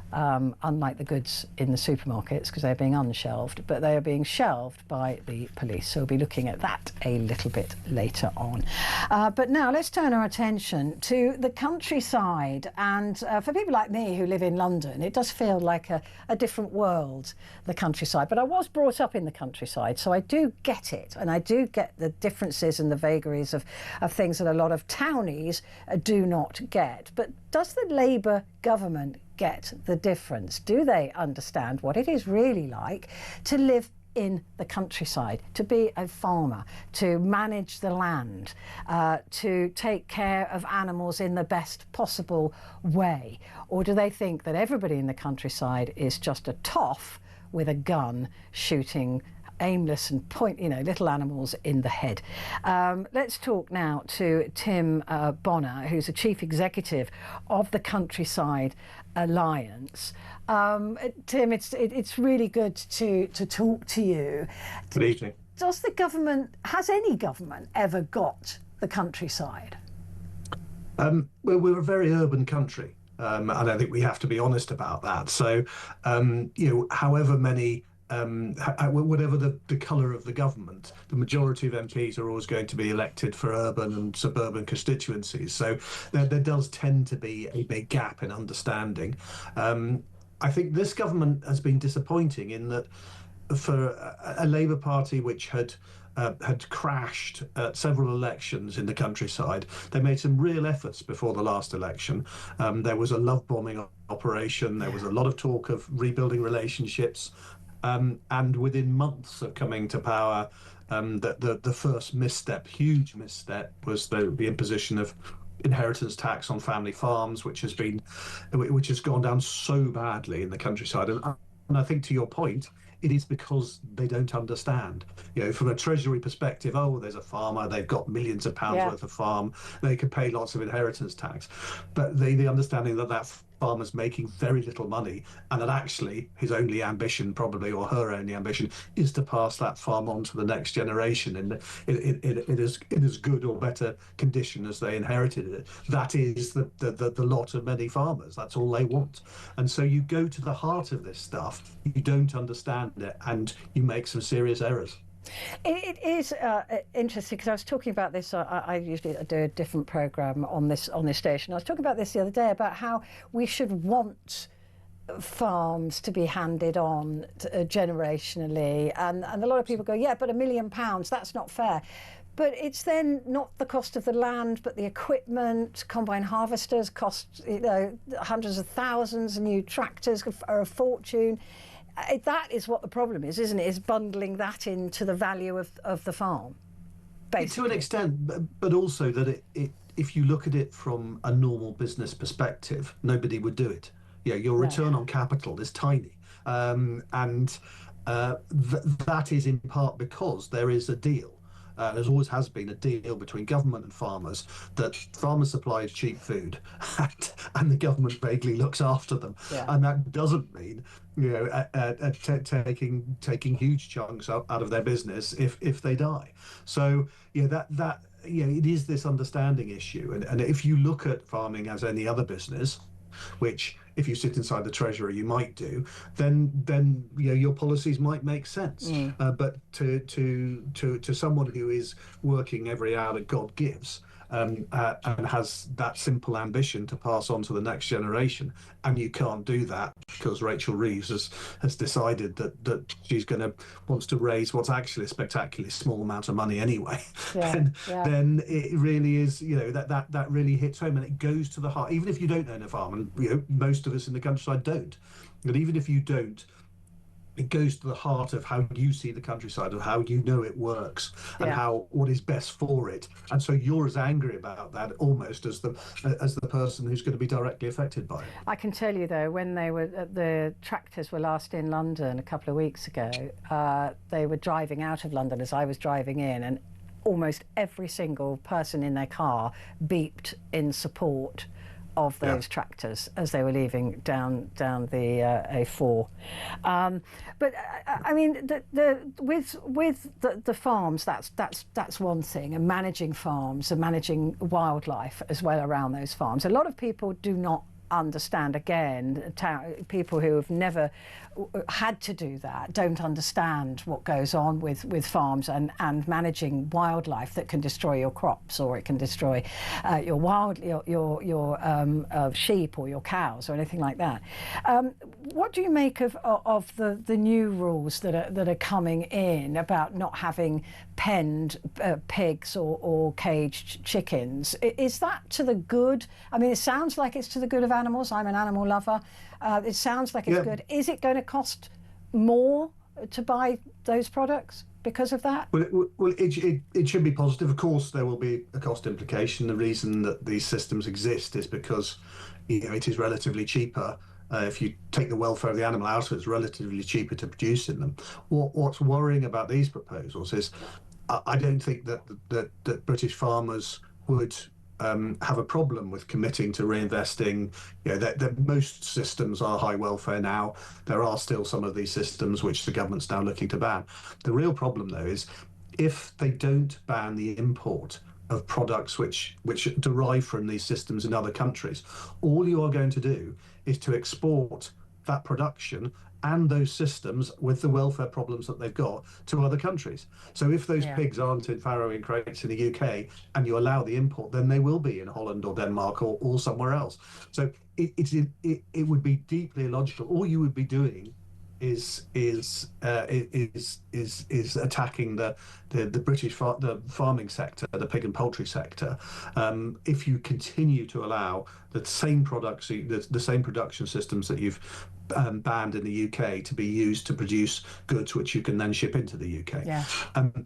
Unlike the goods in the supermarkets, because they're being unshelved, but they are being shelved by the police. So we'll be looking at that a little bit later on. But now let's turn our attention to the countryside. And for people like me who live in London, it does feel like a different world, the countryside. But I was brought up in the countryside, so I do get it. And I do get the differences and the vagaries of things that a lot of townies do not get. But does the Labour government get the difference? Do they understand what it is really like to live in the countryside, to be a farmer, to manage the land, to take care of animals in the best possible way? Or do they think that everybody in the countryside is just a toff with a gun shooting aimless and little animals in the head? Let's talk now to Tim Bonner, who's the Chief Executive of the Countryside Alliance. Tim, it's really good to talk to you. Good evening. Has any government ever got the countryside? Well, we're a very urban country, and I think we have to be honest about that. So, however many whatever the colour of the government, the majority of MPs are always going to be elected for urban and suburban constituencies. So there does tend to be a big gap in understanding. I think this government has been disappointing in that for a Labour Party which had crashed at several elections in the countryside, they made some real efforts before the last election. There was a love bombing operation. There was a lot of talk of rebuilding relationships. And within months of coming to power, the first huge misstep, was the imposition of inheritance tax on family farms, which has gone down so badly in the countryside. And I think, to your point, it is because they don't understand. From a Treasury perspective, there's a farmer, they've got millions of pounds worth of farm, they can pay lots of inheritance tax. But the understanding that farmer's making very little money, and that actually his only ambition, probably, or her only ambition, is to pass that farm on to the next generation in as good or better condition as they inherited it. That is the lot of many farmers. That's all they want. And so you go to the heart of this stuff, you don't understand it, and you make some serious errors. It is interesting, because I was talking about this. I usually do a different programme on this station. I was talking about this the other day, about how we should want farms to be handed on generationally, and a lot of people go, yeah, but £1 million, that's not fair. But it's then not the cost of the land, but the equipment. Combine harvesters cost hundreds of thousands, and new tractors are a fortune. That is what the problem is, isn't it? Is bundling that into the value of the farm, basically. To an extent, but also that if you look at it from a normal business perspective, nobody would do it. Your return on capital is tiny, and that is in part because there is a deal. There always has been a deal between government and farmers that farmers supply cheap food, and the government vaguely looks after them. And that doesn't mean taking huge chunks out of their business if they die. So it is this understanding issue, and if you look at farming as any other business, which if you sit inside the Treasury you might do, then your policies might make sense. But to someone who is working every hour that God gives, and has that simple ambition to pass on to the next generation, and you can't do that because Rachel Reeves has decided that she's wants to raise what's actually a spectacularly small amount of money anyway, then it really is, that really hits home, and it goes to the heart. Even if you don't own a farm, and most of us in the countryside don't, but even if you don't, it goes to the heart of how you see the countryside, of how you know it works, and what is best for it. And so you're as angry about that almost as the person who's going to be directly affected by it. I can tell you though, when the tractors were last in London a couple of weeks ago, they were driving out of London as I was driving in, and almost every single person in their car beeped in support of those tractors as they were leaving down the A4. But I mean, with the farms, that's one thing, and managing farms and managing wildlife as well around those farms. A lot of people do not understand, again, people who have never had to do that don't understand what goes on with farms and managing wildlife that can destroy your crops, or it can destroy your sheep or your cows or anything like that. What do you make of the new rules that are coming in about not having penned pigs or caged chickens? Is that to the good? I mean, it sounds like it's to the good of animals. I'm an animal lover. It sounds like it's good. Is it going to cost more to buy those products because of that? Well, it should be positive. Of course, there will be a cost implication. The reason that these systems exist is because it is relatively cheaper. If you take the welfare of the animal out of it, it's relatively cheaper to produce in them. What's worrying about these proposals is I don't think that British farmers would have a problem with committing to reinvesting. That most systems are high welfare now. There are still some of these systems which the government's now looking to ban. The real problem, though, is if they don't ban the import of products which derive from these systems in other countries, all you are going to do is to export that production and those systems with the welfare problems that they've got to other countries. So if those pigs aren't in farrowing crates in the UK and you allow the import, then they will be in Holland or Denmark or somewhere else. So it would be deeply illogical. All you would be doing is attacking the British the farming sector, the pig and poultry sector, if you continue to allow the same products, the same production systems that you've banned in the UK to be used to produce goods which you can then ship into the UK. And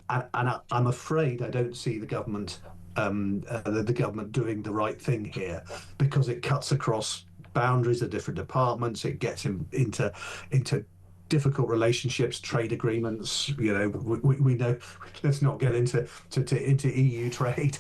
I'm afraid I don't see the government doing the right thing here, because it cuts across boundaries of different departments. It gets into difficult relationships, trade agreements. We know. Let's not get into EU trade,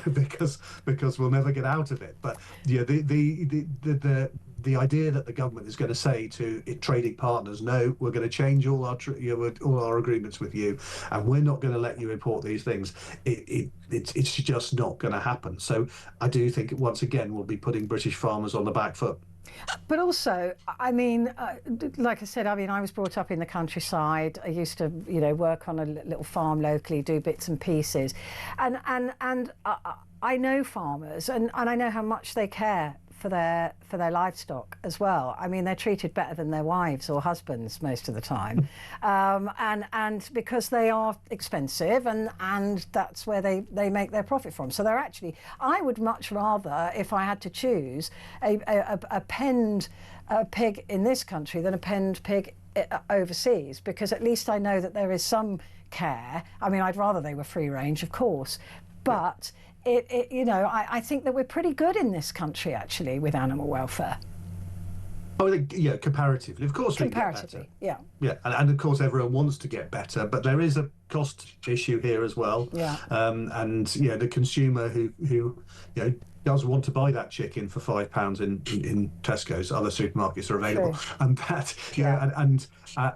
because we'll never get out of it. But the idea that the government is going to say to trading partners, no, we're going to change all our agreements with you, and we're not going to let you import these things. It's just not going to happen. So I do think once again we'll be putting British farmers on the back foot. But also, I mean, like I said, I was brought up in the countryside. I used to, work on a little farm locally, do bits and pieces, and I know farmers, and I know how much they care for their livestock as well. I mean, they're treated better than their wives or husbands most of the time, and because they are expensive, and that's where they make their profit from. So they're actually, I would much rather, if I had to choose, a penned pig in this country than a penned pig overseas, because at least I know that there is some care. I mean, I'd rather they were free range, of course, but I think that we're pretty good in this country, actually, with animal welfare. Oh, yeah, comparatively. Of course we get better. Yeah. Yeah, and of course everyone wants to get better, but there is a cost issue here as well. Yeah. And the consumer who does want to buy that chicken for £5 in Tesco's, other supermarkets are available, and that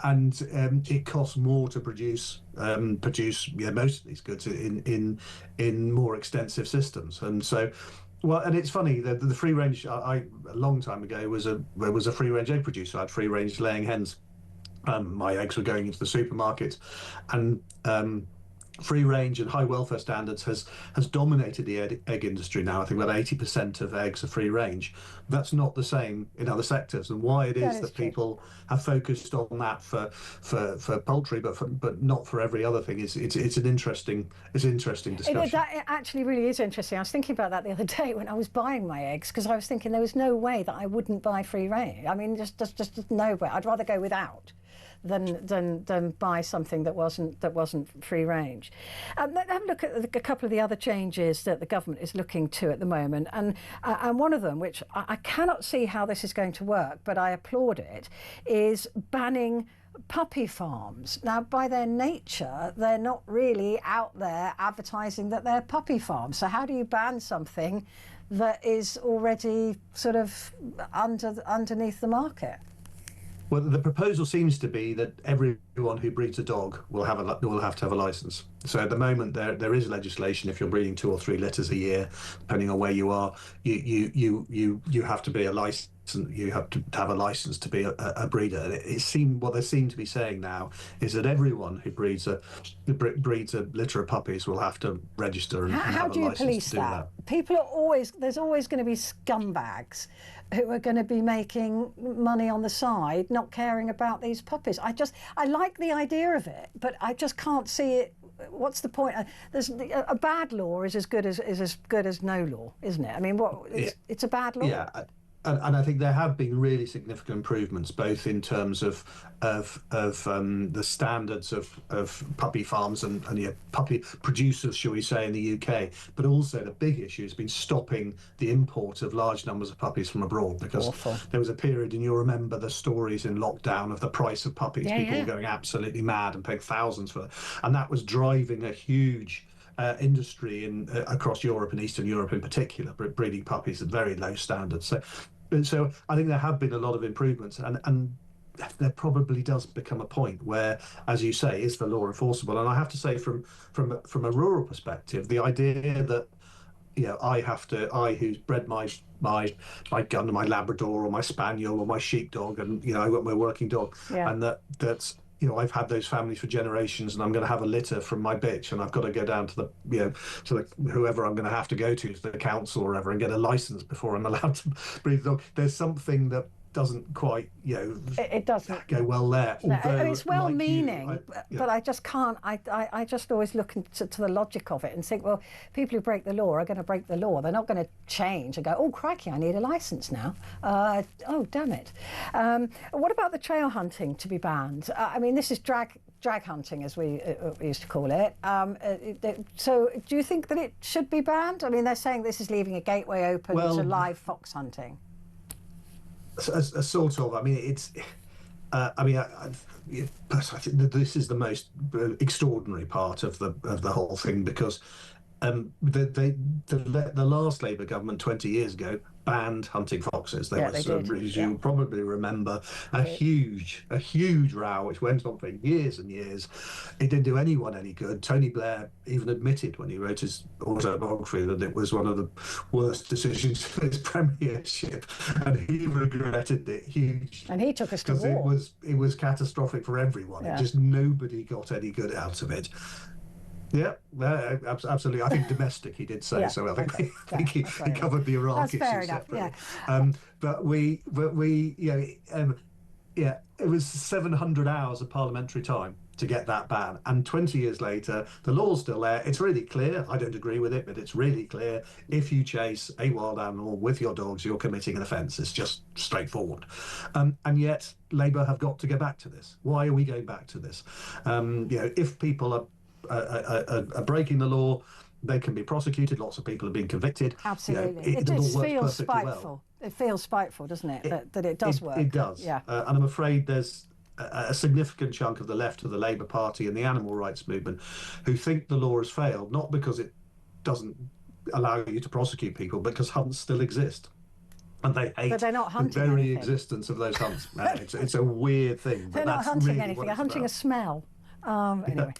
and it costs more to produce most of these goods in more extensive systems, and so. Well, and it's funny, the free range, a long time ago was a free range egg producer. I had free range laying hens. My eggs were going into the supermarket, and free range and high welfare standards has dominated the egg industry now. I think about 80% of eggs are free range. That's not the same in other sectors, and why it is that people have focused on that for poultry, but not for every other thing. It's an interesting discussion. It actually really is interesting. I was thinking about that the other day when I was buying my eggs, because I was thinking there was no way that I wouldn't buy free range. I mean, just no way. I'd rather go without than buy something that wasn't free range. Let's have a look at a couple of the other changes that the government is looking to at the moment, and one of them, which I cannot see how this is going to work, but I applaud it, is banning puppy farms. Now, by their nature, they're not really out there advertising that they're puppy farms. So how do you ban something that is already sort of underneath the market? Well, the proposal seems to be that everyone who breeds a dog will have to have a license. So at the moment, there is legislation. If you're breeding 2 or 3 litters a year, depending on where you are, you have to be a license. You have to have a license to be a breeder. And what they seem to be saying now is that everyone who breeds a litter of puppies will have to register and have a license to do that. How do you police that? People are there's always going to be scumbags who are going to be making money on the side, not caring about these puppies. I like the idea of it, but I just can't see it. What's the point? There's a bad law is as good as no law, isn't it? I mean, it's a bad law. Yeah. And I think there have been really significant improvements, both in terms of the standards of puppy farms and puppy producers, shall we say, in the UK. But also the big issue has been stopping the import of large numbers of puppies from abroad, because there was a period, and you'll remember the stories in lockdown of the price of puppies, people going absolutely mad and paying thousands for it, and that was driving a huge industry across Europe and Eastern Europe in particular, breeding puppies at very low standards. So I think there have been a lot of improvements, and there probably does become a point where, as you say, is the law enforceable? And I have to say, from a rural perspective, the idea that I who's bred my gun, my Labrador or my Spaniel or my sheepdog, and I've got my working dog, and that's I've had those families for generations, and I'm going to have a litter from my bitch, and I've got to go down to the whoever I'm going to have to go to the council or whatever, and get a license before I'm allowed to breed the dog. There's something that doesn't quite, it doesn't go well there. No, it's well-meaning, but I just can't. I just always look into the logic of it and think, well, people who break the law are going to break the law. They're not going to change and go, oh crikey, I need a license now. Oh damn it. What about the trail hunting to be banned? I mean, this is drag hunting, as we used to call it. So do you think that it should be banned? I mean, they're saying this is leaving a gateway open to live fox hunting. A sort of. I mean, it's. I think that this is the most extraordinary part of the whole thing, because the last Labour government 20 years ago banned hunting foxes. There was, as you probably remember, a huge row which went on for years and years. It didn't do anyone any good. Tony Blair even admitted when he wrote his autobiography that it was one of the worst decisions of his premiership, and he regretted it hugely. And he took us to war. Because it was catastrophic for everyone. Yeah. Just nobody got any good out of it. Yeah, absolutely. I think domestic, he did say so. I think he covered the Iraq issue separately. But it was 700 hours of parliamentary time to get that ban, and 20 years later, the law's still there. It's really clear. I don't agree with it, but it's really clear. If you chase a wild animal with your dogs, you're committing an offence. It's just straightforward. And yet, Labour have got to go back to this. Why are we going back to this? If people are breaking the law, they can be prosecuted. Lots of people have been convicted. Absolutely. It feels spiteful. Well. It feels spiteful, doesn't it? That it does work. It does. Yeah. And I'm afraid there's a significant chunk of the left of the Labour Party and the animal rights movement who think the law has failed, not because it doesn't allow you to prosecute people, but because hunts still exist. And they hate the very existence of those hunts. It's a weird thing. They're not hunting anything. They're hunting a smell. Anyway,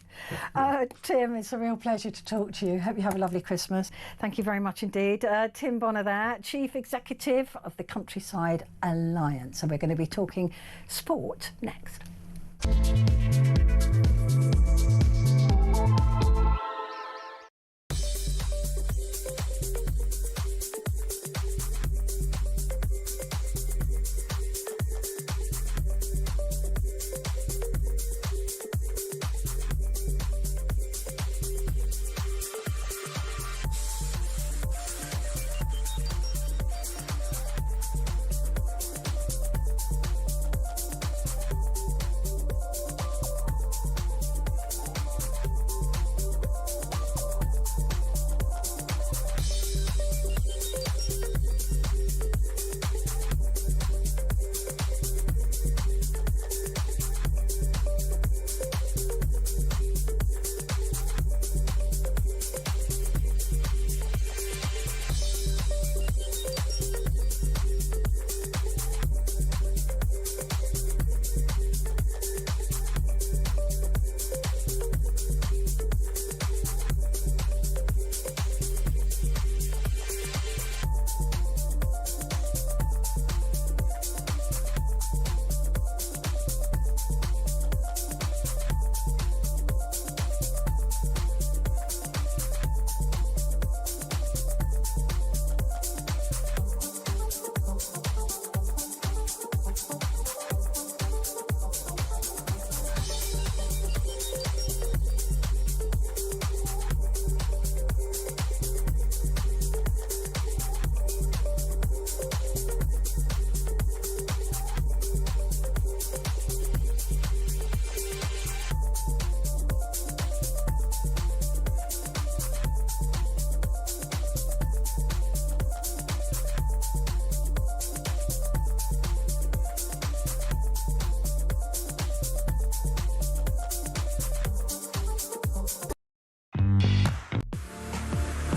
Tim, it's a real pleasure to talk to you. Hope you have a lovely Christmas. Thank you very much indeed. Tim Bonner there, Chief Executive of the Countryside Alliance. And we're going to be talking sport next.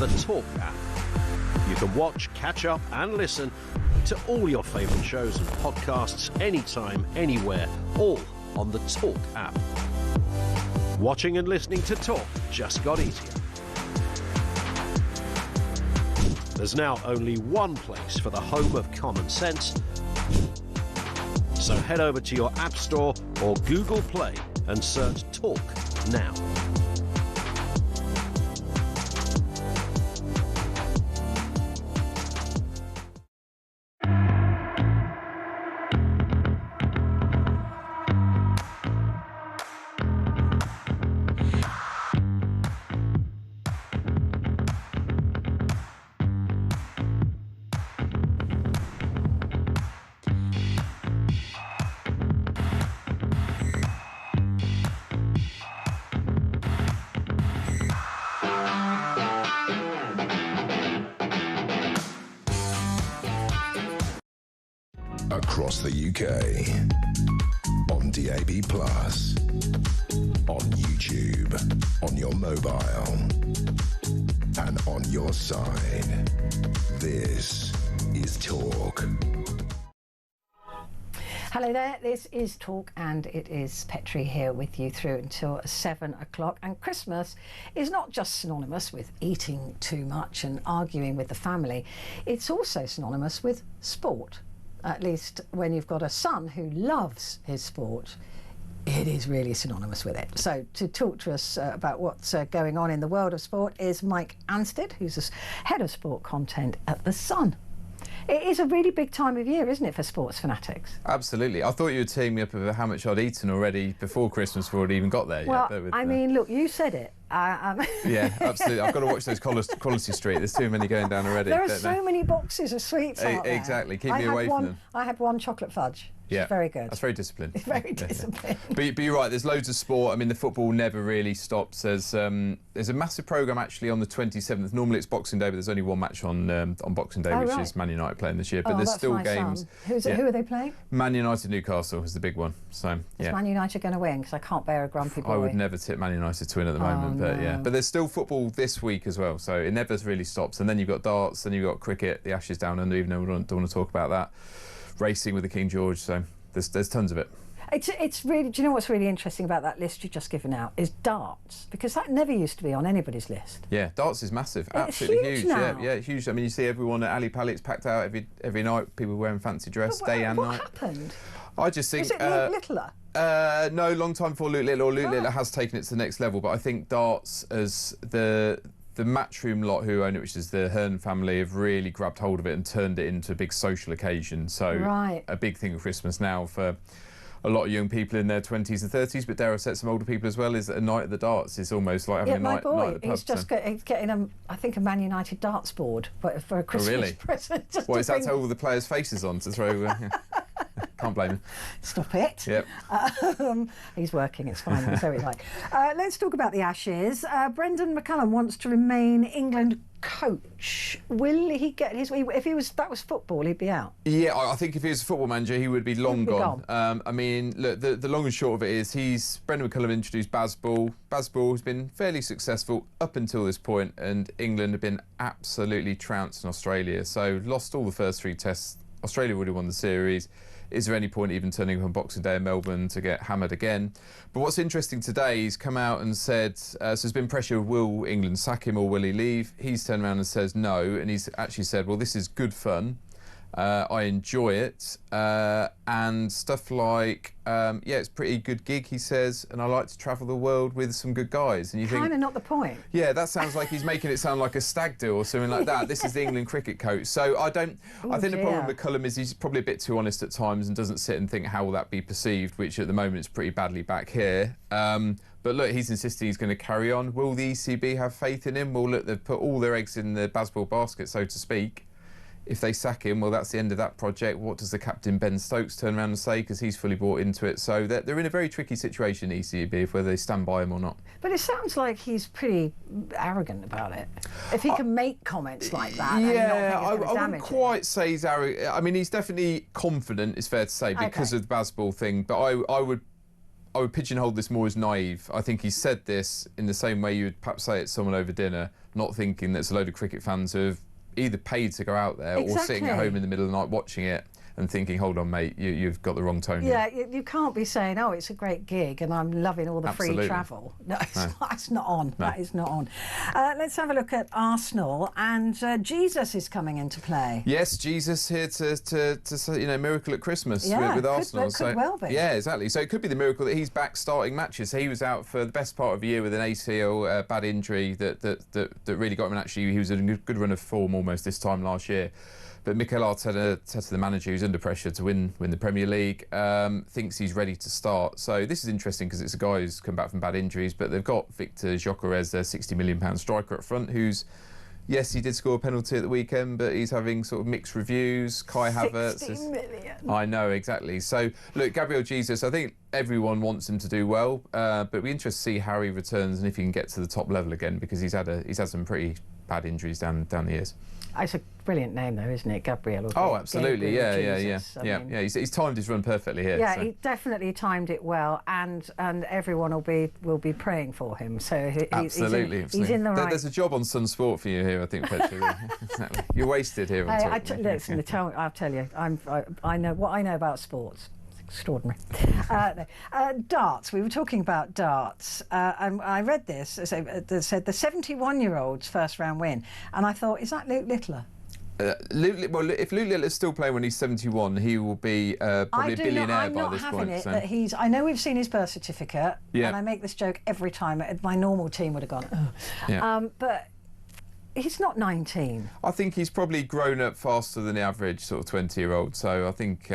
the Talk app. You can watch, catch up and listen to all your favourite shows and podcasts anytime, anywhere, all on the Talk app. Watching and listening to Talk just got easier. There's now only one place for the home of common sense. So head over to your App Store or Google Play and search Talk now. Across the UK, on DAB+, on YouTube, on your mobile, and on your side. This is Talk. Hello there, this is Talk and it is Petrie here with you through until 7 o'clock. And Christmas is not just synonymous with eating too much and arguing with the family, it's also synonymous with sport. At least when you've got a son who loves his sport, it is really synonymous with it. So to talk to us about what's going on in the world of sport is Mike Anstead, who's the head of sport content at The Sun. It is a really big time of year, isn't it, for sports fanatics? Absolutely. I thought you were teeing me up about how much I'd eaten already before Christmas before it even got there. Well, yet, I mean, look, you said it. Yeah, absolutely. I've got to watch those Quality Street. There's too many going down already. There are so many boxes of sweets out there. Exactly. Keep me away from them. I had one chocolate fudge. Yeah, very good. That's very disciplined. Very disciplined. But you're right. There's loads of sport. I mean, the football never really stops. There's a massive programme actually on the 27th. Normally it's Boxing Day, but there's only one match on Boxing Day, which is Man United playing this year. But there's still games. Who are they playing? Man United Newcastle is the big one. So Is Man United going to win? Because I can't bear a grumpy boy. I would never tip Man United to win at the moment. But yeah, but there's still football this week as well. So it never really stops. And then you've got darts, then you've got cricket, the Ashes down under. Even though we don't want to talk about that, racing with the King George. So there's tons of it. It's really. Do you know what's really interesting about that list you've just given out is darts, because that never used to be on anybody's list. Yeah, darts is massive, it's absolutely huge. Now. Yeah, huge. I mean, you see everyone at Ali Pali, it's packed out every night. People wearing fancy dress, day and night. What happened? I just think. Is it Luke Littler? No, long time before Luke Littler. Luke Littler has taken it to the next level, but I think darts as the Matchroom lot who own it, which is the Hearn family, have really grabbed hold of it and turned it into a big social occasion. So a big thing at Christmas now for a lot of young people in their 20s and 30s, but dare I say some older people as well, is that a night at the darts is almost like having a night at the pub. He's just getting I think a Man United darts board for a Christmas present. Is that to all the players' faces on to throw? Can't blame him. Stop it. Yep. He's working, it's fine. So it's like. Let's talk about the Ashes. Brendan McCullum wants to remain England coach. Will he get his? If that was football, he'd be out. Yeah, I think if he was a football manager, he would be long gone. I mean, look, the long and short of it is Brendan McCullum introduced Bazball. Bazball has been fairly successful up until this point, and England have been absolutely trounced in Australia. So lost all the first 3 tests. Australia would have won the series. Is there any point even turning up on Boxing Day in Melbourne to get hammered again? But what's interesting today, he's come out and said, so there's been pressure, will England sack him or will he leave? He's turned around and says no, and he's actually said, well, this is good fun. I enjoy it, and stuff like, yeah, it's a pretty good gig, he says, and I like to travel the world with some good guys. And you think, kind of not the point. Yeah, that sounds like he's making it sound like a stag do or something like that. This is the England cricket coach. So I think the problem with McCullum is he's probably a bit too honest at times and doesn't sit and think how will that be perceived, which at the moment is pretty badly back here. But look, he's insisting he's going to carry on. Will the ECB have faith in him? Well, look, they've put all their eggs in the Bazball basket, so to speak. If they sack him, well, that's the end of that project. What does the captain, Ben Stokes, turn around and say? Because he's fully bought into it. So they're in a very tricky situation, ECB, whether they stand by him or not. But it sounds like he's pretty arrogant about it. If he can make comments like that, yeah, I wouldn't quite say he's arrogant. I mean, he's definitely confident, it's fair to say, because of the Bazball thing. But I would pigeonhole this more as naive. I think he said this in the same way you would perhaps say it to someone over dinner, not thinking that it's a load of cricket fans who have either paid to go out there or sitting at home in the middle of the night watching it and thinking, hold on, mate, you've got the wrong tone here. Yeah, you can't be saying, oh, it's a great gig and I'm loving all the free travel. No, it's not on. No. That is not on. Let's have a look at Arsenal, and Jesus is coming into play. Yes, Jesus here to miracle at Christmas with Arsenal. Could well be. Yeah, exactly. So it could be the miracle that he's back starting matches. He was out for the best part of the year with an ACL, bad injury that really got him. And actually, he was in a good run of form almost this time last year. But Mikel Arteta, the manager who's under pressure to win the Premier League, thinks he's ready to start. So this is interesting because it's a guy who's come back from bad injuries, but they've got Victor Gyökeres, their £60 million striker up front, who's, yes, he did score a penalty at the weekend, but he's having sort of mixed reviews. Kai Havertz 60 million. I know, exactly. So, look, Gabriel Jesus, I think everyone wants him to do well, but we're interested to see how he returns and if he can get to the top level again, because he's had some pretty bad injuries down the years. It's a brilliant name, though, isn't it, Gabriel? Oh, absolutely, yeah. He's timed his run perfectly here. Yeah, so. He definitely timed it well, and everyone will be praying for him. So he's in the right. There's a job on Sun Sport for you here, I think, Petrie. Exactly. You're wasted here. Listen, I'll tell you, I know what I know about sports. Extraordinary. Darts. We were talking about darts, and I read this. It said the 71-year-old's first round win, and I thought, is that Luke Littler? If Luke Littler's still playing when he's 71, he will be probably a billionaire by this point. I know we've seen his birth certificate, and I make this joke every time. My normal team would have gone, but he's not 19. I think he's probably grown up faster than the average sort of 20-year-old. So I think,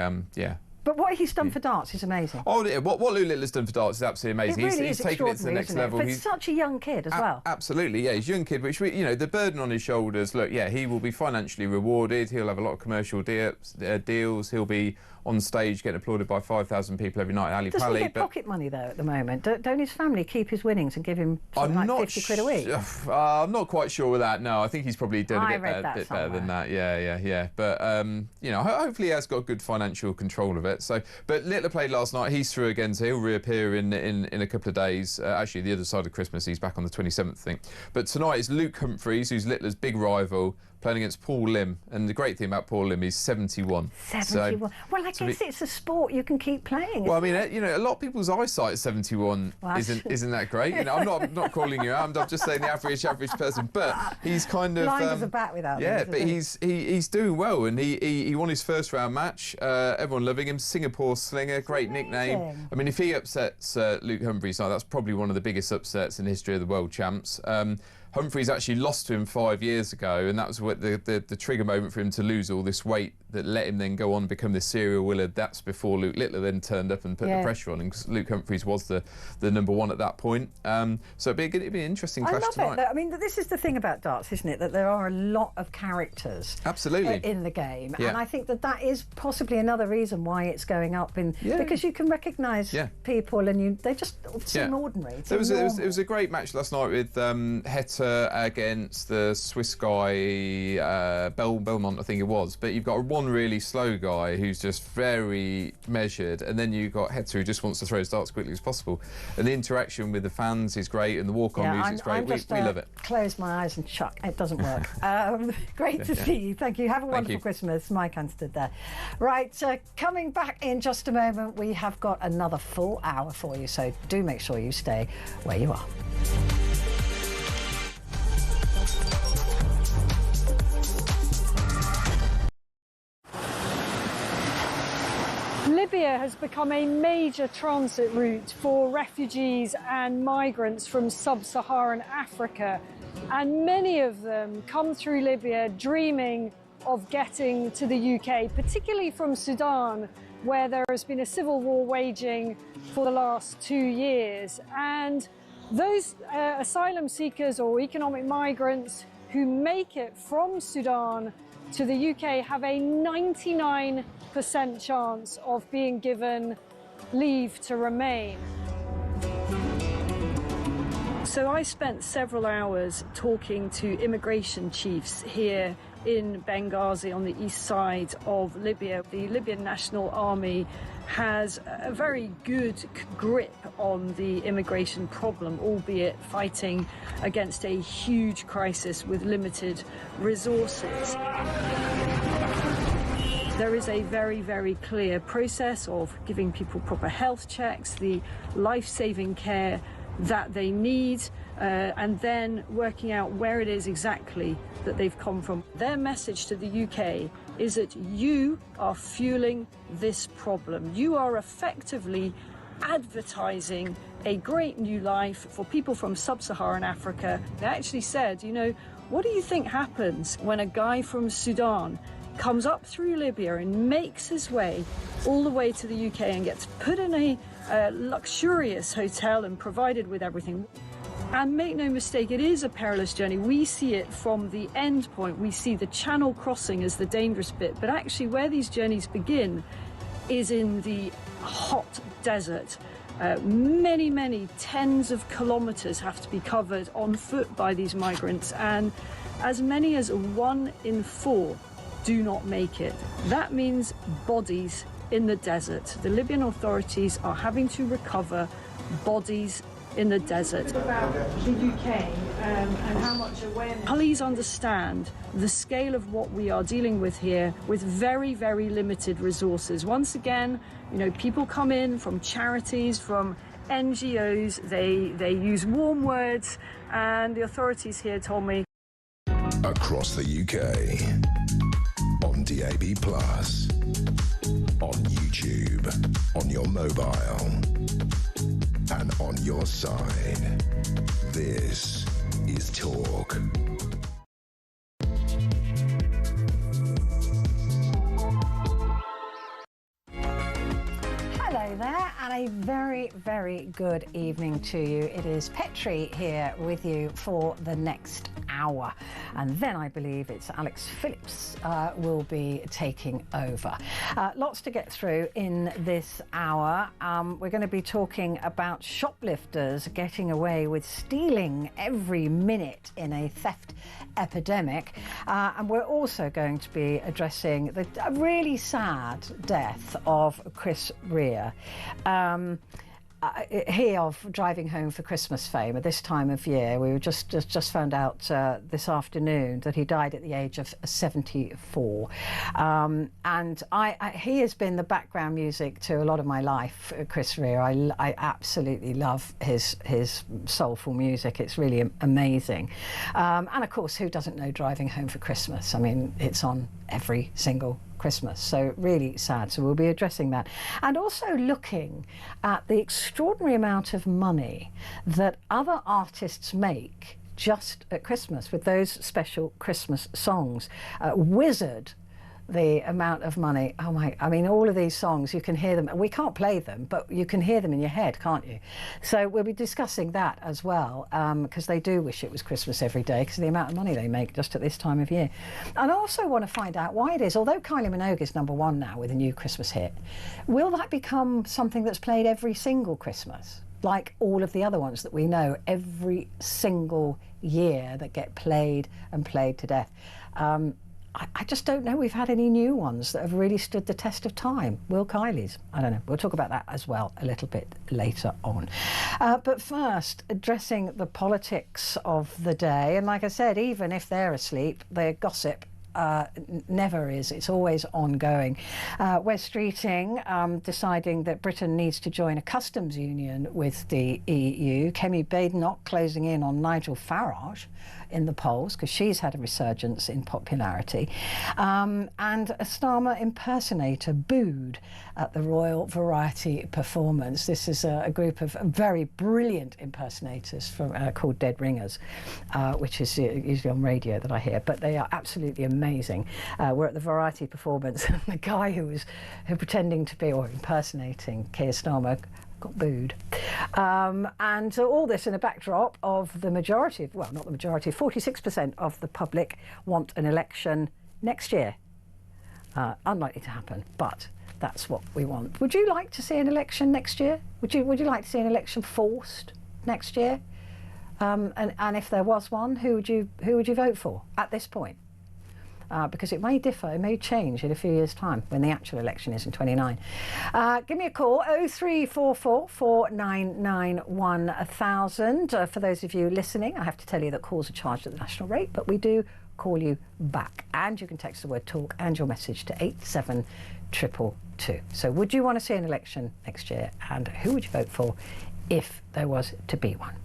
But what he's done for darts is amazing. Oh, yeah, what Luke Littler's done for darts is absolutely amazing. It really he's taken it to the next level. But he's such a young kid as well. Absolutely, yeah. He's a young kid, which the burden on his shoulders. Look, yeah, he will be financially rewarded. He'll have a lot of commercial deals. He'll be on stage getting applauded by 5,000 people every night at Ali Pali. Does he get pocket money though at the moment? Don't his family keep his winnings and give him like 50 quid a week? I'm not quite sure with that. No, I think he's probably done a bit better than that. Yeah. But hopefully he has got good financial control of it. So, but Littler played last night. He's through again, so he'll reappear in a couple of days. Actually, the other side of Christmas, he's back on the 27th, I think. But tonight is Luke Humphries, who's Littler's big rival, playing against Paul Lim. And the great thing about Paul Lim is 71. 71. So, well, I guess it's a sport you can keep playing. Well, I mean, a lot of people's eyesight at 71 isn't that great. I'm not calling you out. I'm just saying the average person. But he's kind of blind as a bat without yeah. But he's doing well, and he won his first round match. Everyone loving him. Singapore Slinger, great nickname. I mean, if he upsets Luke Humphries, that's probably one of the biggest upsets in the history of the world champs. Humphries actually lost to him 5 years ago, and that was what the trigger moment for him to lose all this weight that let him then go on and become this serial winner. That's before Luke Littler then turned up and put the pressure on him, because Luke Humphries was the number one at that point. So it'd be an interesting clash tonight. I love it. I mean, this is the thing about darts, isn't it? That there are a lot of characters in the game, and I think that is possibly another reason why it's going up because you can recognise people and they just seem ordinary. It was a great match last night with Heta against the Swiss guy Belmont, I think it was. But you've got one really slow guy who's just very measured, and then you've got Heta who just wants to throw his darts as quickly as possible. And the interaction with the fans is great, and the walk-on music's great. We love it. Close my eyes and chuck. It doesn't work. Great to see you. Thank you. Have a wonderful Christmas. Mike Anstead there. Right, coming back in just a moment, we have got another full hour for you, so do make sure you stay where you are. Libya has become a major transit route for refugees and migrants from sub-Saharan Africa, and many of them come through Libya dreaming of getting to the UK, particularly from Sudan, where there has been a civil war waging for the last 2 years. And those asylum seekers or economic migrants who make it from Sudan to the UK have a 99% chance of being given leave to remain. So I spent several hours talking to immigration chiefs here in Benghazi on the east side of Libya. The Libyan National Army has a very good grip on the immigration problem, albeit fighting against a huge crisis with limited resources. There is a very, very clear process of giving people proper health checks, the life-saving care that they need, and then working out where it is exactly that they've come from. Their message to the UK is that you are fueling this problem. You are effectively advertising a great new life for people from sub-Saharan Africa. They actually said, you know, what do you think happens when a guy from Sudan comes up through Libya and makes his way all the way to the UK and gets put in a luxurious hotel and provided with everything? And make no mistake, it is a perilous journey. We see it from the end point. We see the channel crossing as the dangerous bit. But actually where these journeys begin is in the hot desert. Many, many tens of kilometres have to be covered on foot by these migrants. And as many as 1 in 4 do not make it. That means bodies in the desert. The Libyan authorities are having to recover bodies in the desert. About the UK and how much awareness. Please understand the scale of what we are dealing with here with very, very limited resources. Once again, you know, people come in from charities, from NGOs, they use warm words, and the authorities here told me. Across the UK, on DAB+, on YouTube, on your mobile, and on your side. This is Talk. Hello there, and a very, very good evening to you. It is Petrie here with you for the next hour, and then I believe it's Alex Phillips will be taking over. Lots to get through in this hour. We're going to be talking about shoplifters getting away with stealing every minute in a theft epidemic, and we're also going to be addressing the really sad death of Chris Rea. He of Driving Home for Christmas fame at this time of year. We were just found out this afternoon that he died at the age of 74. And he has been the background music to a lot of my life, Chris Rea. I absolutely love his soulful music. It's really amazing. And of course, who doesn't know Driving Home for Christmas? I mean, it's on every single Christmas, so really sad. So we'll be addressing that, and also looking at the extraordinary amount of money that other artists make just at Christmas with those special Christmas songs. Wizard the amount of money. Oh my, I mean, all of these songs, you can hear them. We can't play them, but you can hear them in your head, can't you? So we'll be discussing that as well, because they do wish it was Christmas every day because of the amount of money they make just at this time of year. And I also want to find out why it is, although Kylie Minogue is #1 now with a new Christmas hit, will that become something that's played every single Christmas? Like all of the other ones that we know every single year that get played and played to death. I just don't know we've had any new ones that have really stood the test of time. Will Kylie's? I don't know. We'll talk about that as well a little bit later on. But first, addressing the politics of the day. And like I said, even if they're asleep, their gossip never is. It's always ongoing. Wes Streeting deciding that Britain needs to join a customs union with the EU. Kemi Badenoch closing in on Nigel Farage in the polls because she's had a resurgence in popularity. And a Starmer impersonator booed at the Royal Variety performance. This is a group of very brilliant impersonators from called Dead Ringers, which is usually on radio that I hear, but they are absolutely amazing. We're at the Variety performance, and the guy who pretending to be or impersonating Keir Starmer got booed. And all this in a backdrop of the majority, well, not the majority, 46% of the public want an election next year. Unlikely to happen, but that's what we want. Would you like to see an election next year? Would you like to see an election forced next year? And if there was one, who would you vote for at this point? because it may differ, it may change in a few years' time when the actual election is in 29. Give me a call, 0344 499 1000. For those of you listening, I have to tell you that calls are charged at the national rate, but we do call you back. And you can text the word talk and your message to 87222. So would you want to see an election next year, and who would you vote for if there was to be one?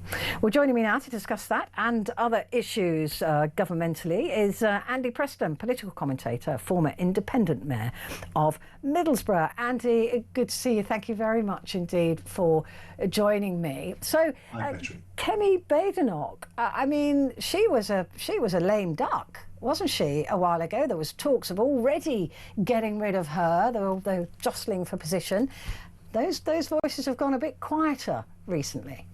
Well, joining me now to discuss that and other issues governmentally is Andy Preston, political commentator, former independent mayor of Middlesbrough. Andy, good to see you. Thank you very much indeed for joining me. So, Kemi Badenoch, I mean, she was a lame duck, wasn't she, a while ago? There was talks of already getting rid of her. They were jostling for position. Those voices have gone a bit quieter recently.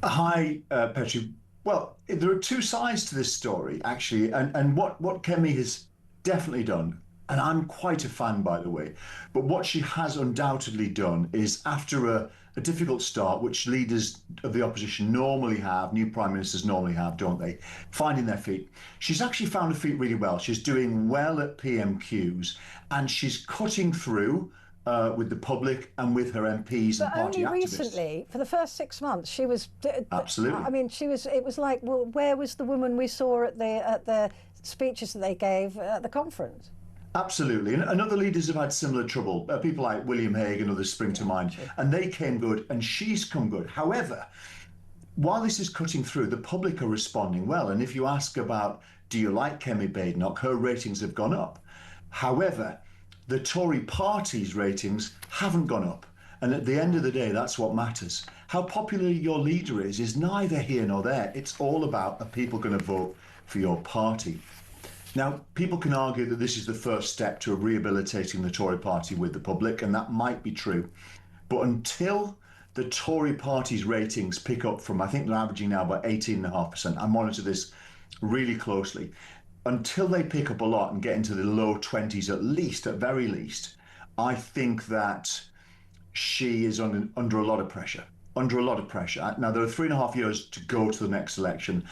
Hi, Petrie. Well, there are two sides to this story, actually, and what Kemi has definitely done, and I'm quite a fan, by the way, but what she has undoubtedly done is, after a difficult start, which leaders of the opposition normally have, new prime ministers normally have, don't they, finding their feet, she's actually found her feet really well. She's doing well at PMQs, and she's cutting through with the public and with her MPs and party activists. But only recently, for the first 6 months, she was... Absolutely. I mean, it was like, well, where was the woman we saw at the speeches that they gave at the conference? Absolutely. And other leaders have had similar trouble. People like William Hague and others spring to mind. And they came good, and she's come good. However, while this is cutting through, the public are responding well. And if you ask about, do you like Kemi Badenoch, her ratings have gone up. However, the Tory party's ratings haven't gone up. And at the end of the day, that's what matters. How popular your leader is neither here nor there. It's all about, are people going to vote for your party? Now, people can argue that this is the first step to rehabilitating the Tory party with the public, and that might be true. But until the Tory party's ratings pick up from, I think they're averaging now about 18.5%, I monitor this really closely, until they pick up a lot and get into the low 20s at least, at very least, I think that she is under a lot of pressure. Under a lot of pressure. Now, there are 3.5 years to go to the next election,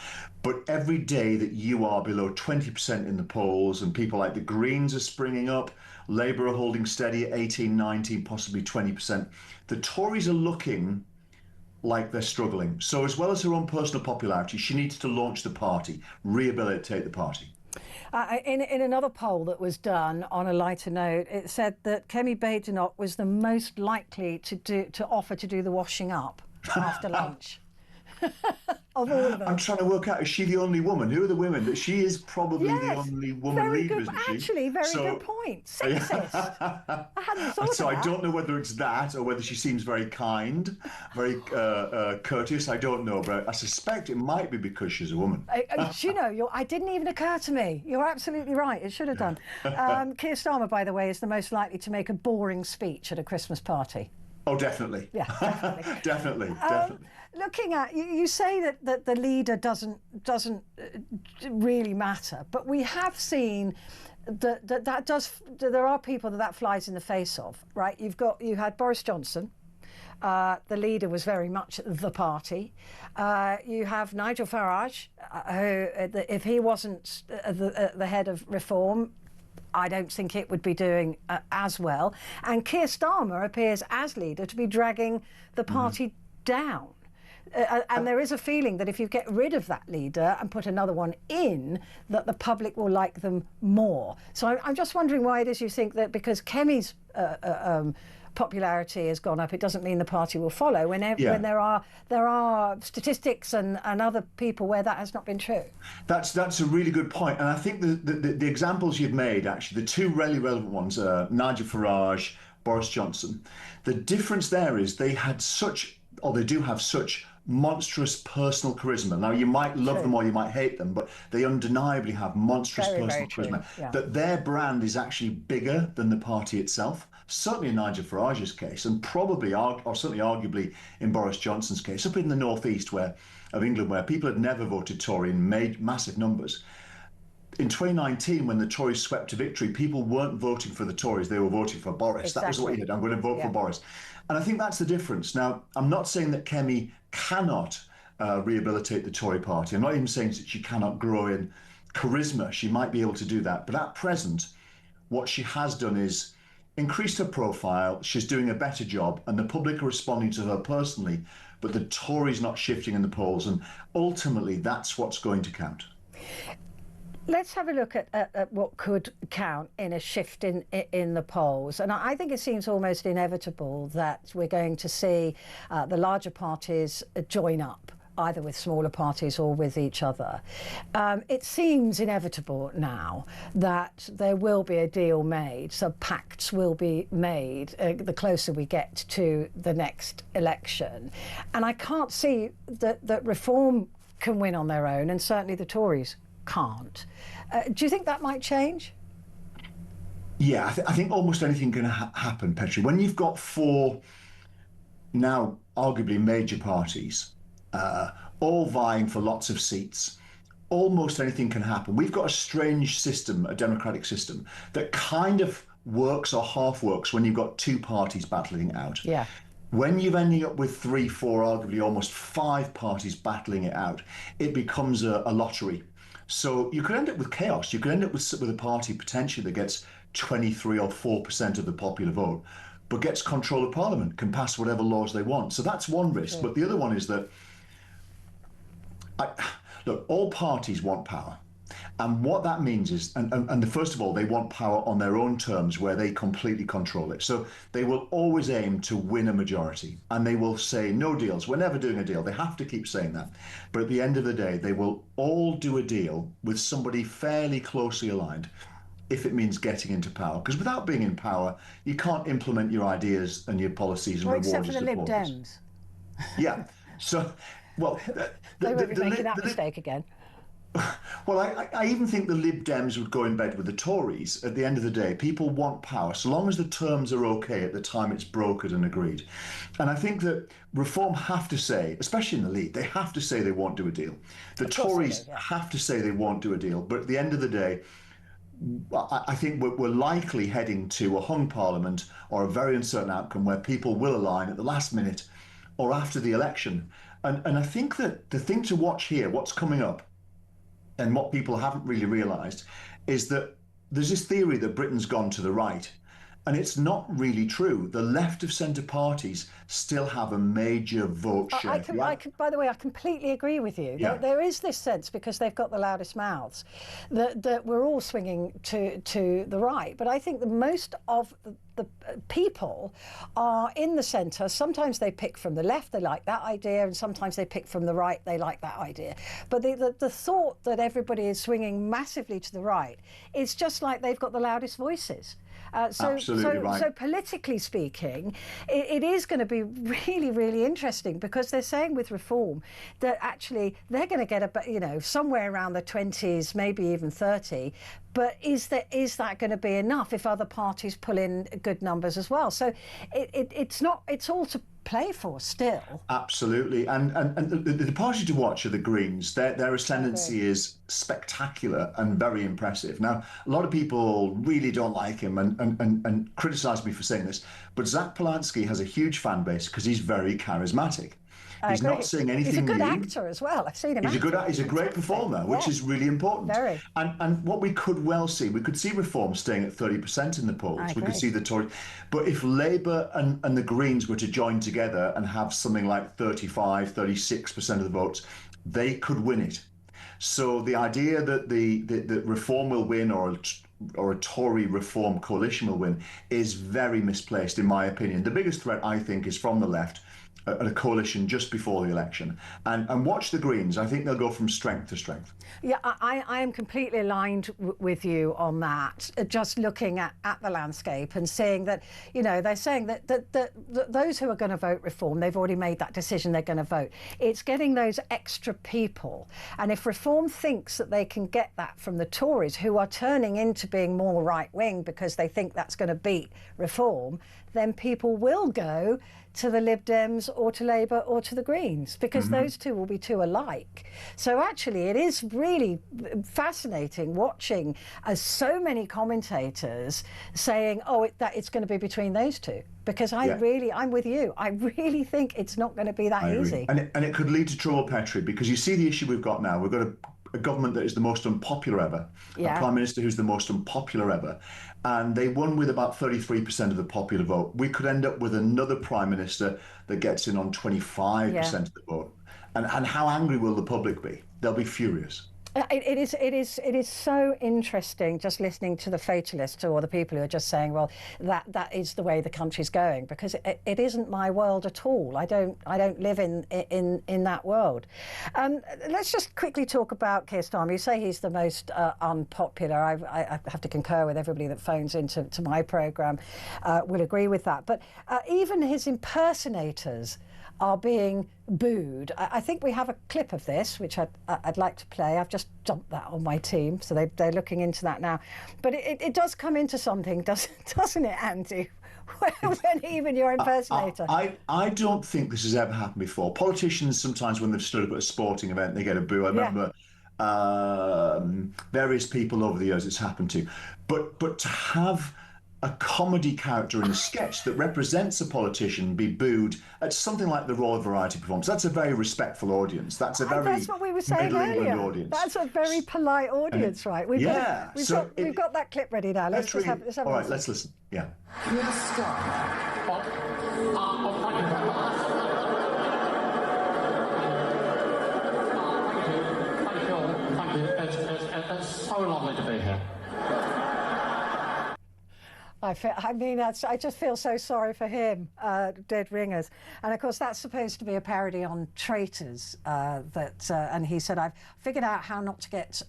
but every day that you are below 20% in the polls, and people like the Greens are springing up, Labour are holding steady at 18, 19, possibly 20%, the Tories are looking like they're struggling. So as well as her own personal popularity, she needs to launch the party, rehabilitate the party. In another poll that was done on a lighter note, it said that Kemi Badenoch was the most likely to offer to do the washing up after lunch. Of all of them. I'm trying to work out, is she the only woman? Who are the women? That she is probably the only woman leader, isn't she? Actually, very good point. Sexist. I hadn't thought of that. So I don't know whether it's that or whether she seems very kind, very courteous. I don't know, but I suspect it might be because she's a woman. You know, it didn't even occur to me. You're absolutely right. It should have done. Keir Starmer, by the way, is the most likely to make a boring speech at a Christmas party. Oh, definitely. Yeah, definitely. definitely. Looking at you say that the leader doesn't really matter, but we have seen that there are people that flies in the face of, right? You had Boris Johnson. The leader was very much the party. You have Nigel Farage, who, if he wasn't the head of Reform, I don't think it would be doing as well. And Keir Starmer appears as leader to be dragging the party down. And there is a feeling that if you get rid of that leader and put another one in, that the public will like them more. So I'm just wondering why it is you think that because Kemi's popularity has gone up, it doesn't mean the party will follow when there are statistics and other people where that has not been true. That's a really good point, and I think the examples you've made, actually, the two really relevant ones are Nigel Farage, Boris Johnson. The difference there is they do have such monstrous personal charisma. Now, you might love them or you might hate them, but they undeniably have monstrous personal charisma. Yeah. That their brand is actually bigger than the party itself. Certainly in Nigel Farage's case, and probably, or certainly arguably in Boris Johnson's case, up in the northeast of England, where people had never voted Tory in massive numbers. In 2019, when the Tories swept to victory, people weren't voting for the Tories, they were voting for Boris. Exactly. That was what he did. I'm going to vote for Boris. And I think that's the difference. Now, I'm not saying that Kemi cannot rehabilitate the Tory party. I'm not even saying that she cannot grow in charisma, she might be able to do that. But at present, what she has done is increased her profile. She's doing a better job, and the public are responding to her personally. But the Tories not shifting in the polls, and ultimately that's what's going to count. Let's have a look at what could count in a shift in the polls. And I think it seems almost inevitable that we're going to see the larger parties join up, either with smaller parties or with each other. It seems inevitable now that there will be a deal made, so pacts will be made the closer we get to the next election. And I can't see that Reform can win on their own, and certainly the Tories can't. Do you think that might change? Yeah, I think almost anything can happen, Petrie. When you've got four now arguably major parties, all vying for lots of seats, almost anything can happen. We've got a strange system, a democratic system, that kind of works or half works when you've got two parties battling it out. Yeah. When you're ending up with 3, 4, arguably almost 5 parties battling it out, it becomes a lottery. So you could end up with chaos. You could end up with a party potentially that gets 23 or 4% of the popular vote, but gets control of Parliament, can pass whatever laws they want. So that's one risk. But the other one is that, look, all parties want power. And what that means is, and first of all, they want power on their own terms where they completely control it. So they will always aim to win a majority, and they will say no deals. We're never doing a deal. They have to keep saying that. But at the end of the day, they will all do a deal with somebody fairly closely aligned if it means getting into power. Because without being in power, you can't implement your ideas and your policies and rewards. Except for the Lib Dems. Yeah. So, well, they won't be making that mistake again. Well, I even think the Lib Dems would go in bed with the Tories. At the end of the day, people want power, so long as the terms are okay at the time it's brokered and agreed. And I think that Reform have to say, especially in the lead, they have to say they won't do a deal. The Tories have to say they won't do a deal. But at the end of the day, I think we're likely heading to a hung parliament or a very uncertain outcome where people will align at the last minute or after the election. And I think that the thing to watch here, what's coming up, and what people haven't really realised, is that there's this theory that Britain's gone to the right, and it's not really true. The left of centre parties still have a major vote share. By the way, I completely agree with you. Yeah. There is this sense, because they've got the loudest mouths, that we're all swinging to the right. But I think the most of the people are in the centre. Sometimes they pick from the left, they like that idea, and sometimes they pick from the right, they like that idea. But the thought that everybody is swinging massively to the right, it's just like they've got the loudest voices. Absolutely right. So politically speaking, it is going to be really, really interesting, because they're saying with Reform that actually they're going to get somewhere around the 20s, maybe even 30. But is that going to be enough if other parties pull in good numbers as well? So it's all to play for still. Absolutely, and the party to watch are the Greens. Their ascendancy is spectacular and very impressive. Now, a lot of people really don't like him and criticise me for saying this, but Zach Polanski has a huge fan base because he's very charismatic. He's not saying anything new. He's a good actor as well. I've seen him. He's a great performer, which is really important. Very. And what we could well see, we could see Reform staying at 30% in the polls. We could see the Tories. But if Labour and the Greens were to join together and have something like 35, 36% of the votes, they could win it. So the idea that the Reform will win or a Tory Reform coalition will win is very misplaced, in my opinion. The biggest threat, I think, is from the left, a coalition just before the election. And watch the Greens. I think they'll go from strength to strength. Yeah, I am completely aligned with you on that. Just looking at the landscape and seeing that, they're saying that those who are going to vote Reform, they've already made that decision, they're going to vote. It's getting those extra people. And if Reform thinks that they can get that from the Tories, who are turning into being more right-wing because they think that's going to beat Reform, then people will go to the Lib Dems or to Labour or to the Greens, because those two will be too alike. So actually it is really fascinating watching as so many commentators saying, it's going to be between those two, because I'm with you. I really think it's not going to be that easy. And it could lead to trouble, Petrie, because you see the issue we've got now. We've got a government that is the most unpopular ever, a Prime Minister who's the most unpopular ever, and they won with about 33% of the popular vote. We could end up with another Prime Minister that gets in on 25% of the vote. And how angry will the public be? They'll be furious. It is so interesting just listening to the fatalists or the people who are just saying, well, that is the way the country's going, because it isn't my world at all. I don't live in that world. Let's just quickly talk about Keir Starmer. You say he's the most unpopular. I have to concur with everybody that phones into my programme will agree with that. But even his impersonators are being booed. I think we have a clip of this, which I'd like to play. I've just dumped that on my team, so they're looking into that now. But it does come into something, doesn't it, Andy? When even your impersonator. I don't think this has ever happened before. Politicians, sometimes when they've stood up at a sporting event, they get a boo. I remember various people over the years it's happened to. But to have a comedy character in a sketch that represents a politician be booed at something like the Royal Variety Performance, that's a very respectful audience. That's a very that's what we were saying Middle England earlier. audience. That's a very polite audience, right? We've got that clip ready now. Let's have all right, let's listen. Yeah. Keir Starmer. Thank you very much. Thank you. It's so lovely to be here. I just feel so sorry for him, Dead Ringers. And of course, that's supposed to be a parody on traitors. And he said, I've figured out how not to get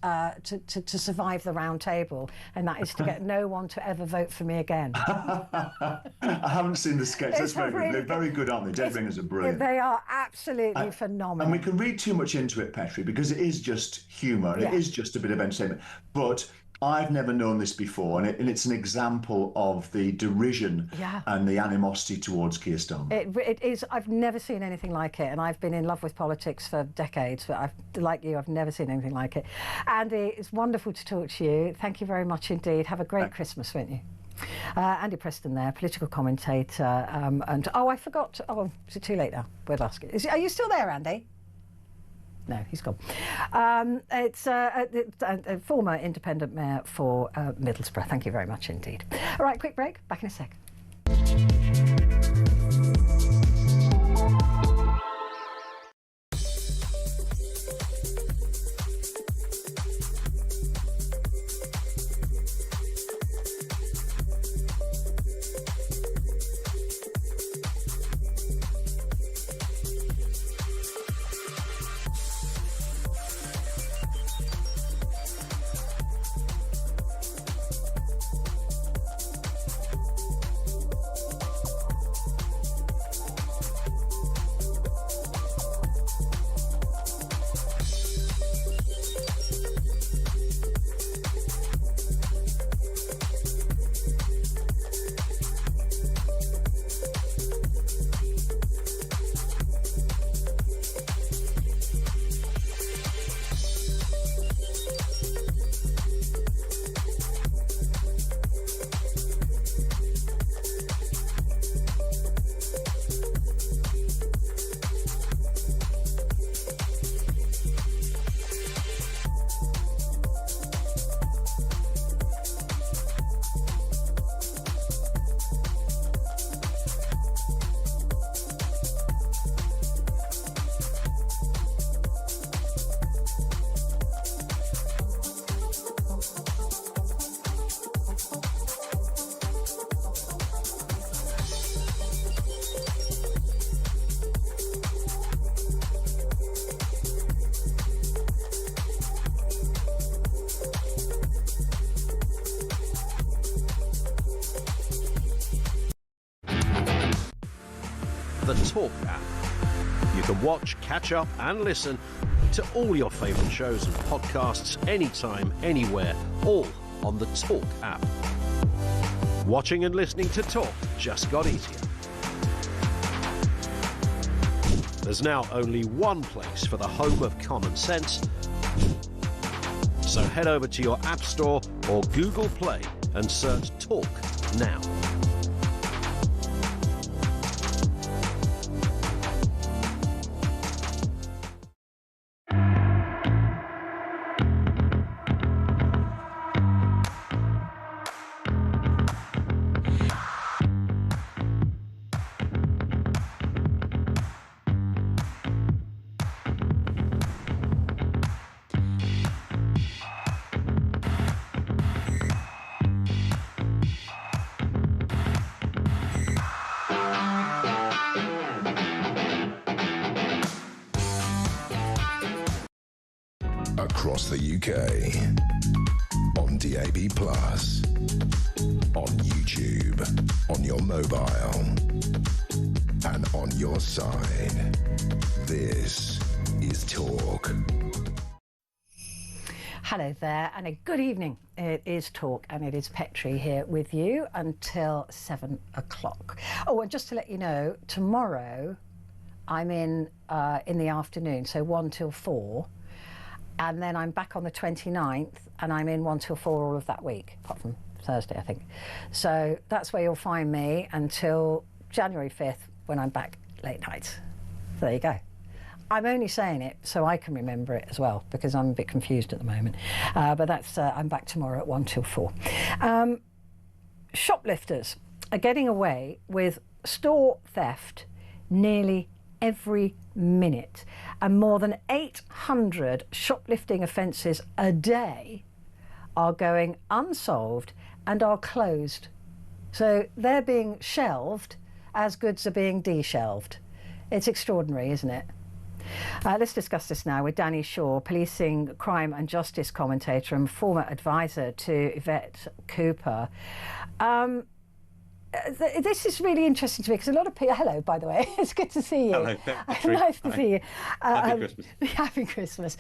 to survive the round table, and that is to get no one to ever vote for me again. I haven't seen the sketch. That's very good. They're very good, aren't they? Dead Ringers are brilliant. They are absolutely phenomenal. And we can read too much into it, Petrie, because it is just humour, and it is just a bit of entertainment. But I've never known this before, and it's an example of the derision and the animosity towards Keir Starmer. It is. I've never seen anything like it, and I've been in love with politics for decades, but like you, I've never seen anything like it. Andy, it's wonderful to talk to you. Thank you very much indeed. Have a great Christmas, won't you? Andy Preston there, political commentator. And I forgot. Is it too late now? We'll ask it. Are you still there, Andy? No, he's gone. It's a former independent mayor for Middlesbrough. Thank you very much indeed. All right, quick break. Back in a sec. The Talk app. You can watch, catch up and listen to all your favourite shows and podcasts anytime, anywhere, all on the Talk app. Watching and listening to Talk just got easier. There's now only one place for the home of common sense. So head over to your App Store or Google Play and search Talk now. across the UK, on DAB+, on YouTube, on your mobile, and on your side. This is Talk. Hello there, and a good evening. It is Talk, and it is Petrie here with you until 7 o'clock. Oh, and just to let you know, tomorrow I'm in the afternoon, so 1 till 4, and then I'm back on the 29th, and I'm in 1 till 4 all of that week, apart from Thursday, I think. So that's where you'll find me until January 5th, when I'm back late nights. So there you go. I'm only saying it so I can remember it as well, because I'm a bit confused at the moment. But that's I'm back tomorrow at 1 till 4. Shoplifters are getting away with store theft nearly every minute, and more than 800 shoplifting offences a day are going unsolved and are closed. So they're being shelved as goods are being de-shelved. It's extraordinary, isn't it? Let's discuss this now with Danny Shaw, policing crime and justice commentator and former advisor to Yvette Cooper. This is really interesting to me because a lot of people... Hello, by the way. It's good to see you. Hello. Nice to see you. Happy Christmas. Happy Christmas.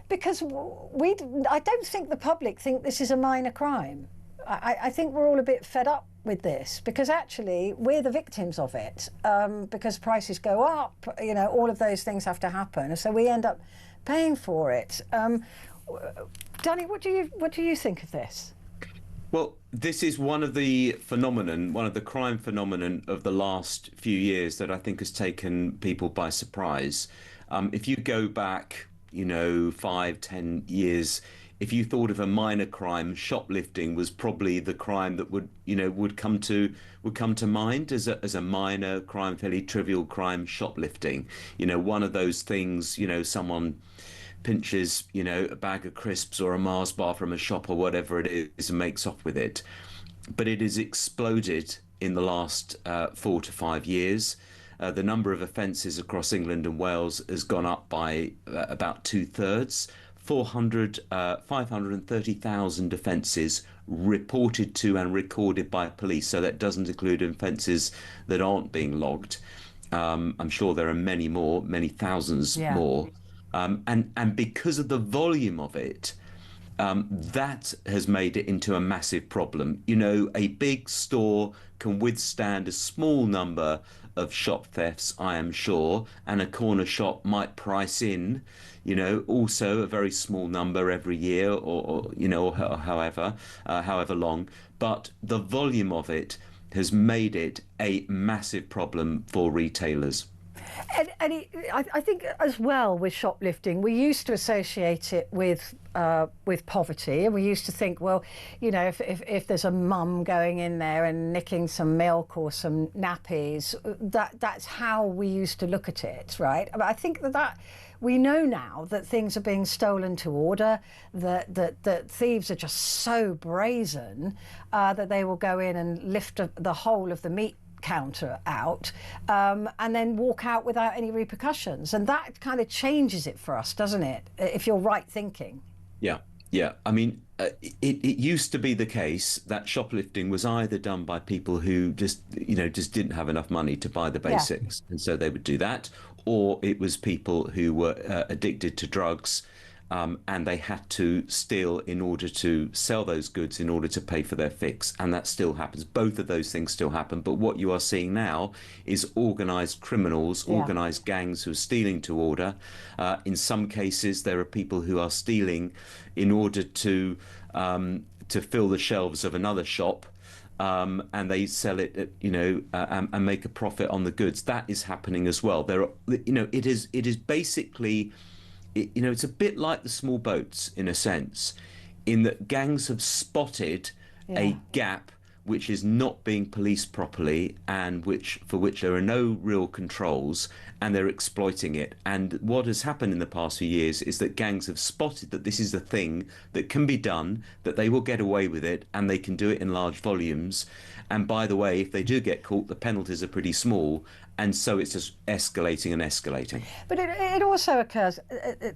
Because I don't think the public think this is a minor crime. I think we're all a bit fed up with this, because actually we're the victims of it, because prices go up, you know, all of those things have to happen, so we end up paying for it. Danny, what do you think of this? Well, this is one of the crime phenomenon of the last few years that I think has taken people by surprise. If you go back, 5-10 years, if you thought of a minor crime, shoplifting was probably the crime that would come to mind as a minor crime, fairly trivial crime, shoplifting. One of those things, someone pinches, a bag of crisps or a Mars bar from a shop or whatever it is and makes off with it. But it has exploded in the last 4 to 5 years. The number of offences across England and Wales has gone up by about 2/3. 530,000 offences reported to and recorded by police. So that doesn't include offences that aren't being logged. I'm sure there are many more, many thousands more. And because of the volume of it, that has made it into a massive problem. A big store can withstand a small number of shop thefts, I am sure, and a corner shop might price in, also a very small number every year or however long. But the volume of it has made it a massive problem for retailers. And I think as well with shoplifting, we used to associate it with poverty, and we used to think, well, if there's a mum going in there and nicking some milk or some nappies, that's how we used to look at it, right? But I think that we know now that things are being stolen to order, that thieves are just so brazen that they will go in and lift the whole of the meat counter out and then walk out without any repercussions, and that kind of changes it for us, doesn't it, if you're right thinking? Yeah. I mean, it used to be the case that shoplifting was either done by people who just didn't have enough money to buy the basics, and so they would do that, or it was people who were addicted to drugs, and they had to steal in order to sell those goods in order to pay for their fix. And that still happens. Both of those things still happen. But what you are seeing now is organised criminals, organised gangs who are stealing to order. In some cases, there are people who are stealing in order to fill the shelves of another shop. And they sell it, and make a profit on the goods. That is happening as well. It is basically... it's a bit like the small boats in a sense, in that gangs have spotted a gap which is not being policed properly and for which there are no real controls, and they're exploiting it. And what has happened in the past few years is that gangs have spotted that this is a thing that can be done, that they will get away with it, and they can do it in large volumes. And by the way, if they do get caught, the penalties are pretty small, and so it's just escalating and escalating. But it also occurs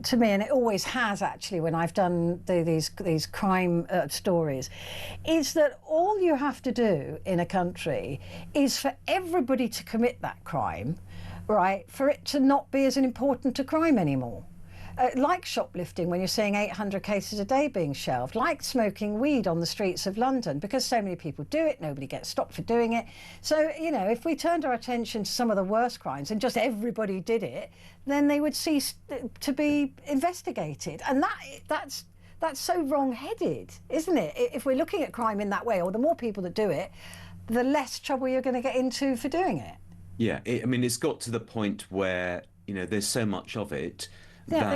to me, and it always has actually when I've done these crime stories, is that all you have to do in a country is for everybody to commit that crime, right, for it to not be as important a crime anymore. Like shoplifting, when you're seeing 800 cases a day being shelved, like smoking weed on the streets of London, because so many people do it, nobody gets stopped for doing it. So, you know, if we turned our attention to some of the worst crimes and just everybody did it, then they would cease to be investigated. And that's so wrong-headed, isn't it? If we're looking at crime in that way, or the more people that do it, the less trouble you're going to get into for doing it. Yeah, I mean, it's got to the point where, you know, there's so much of it. Yeah,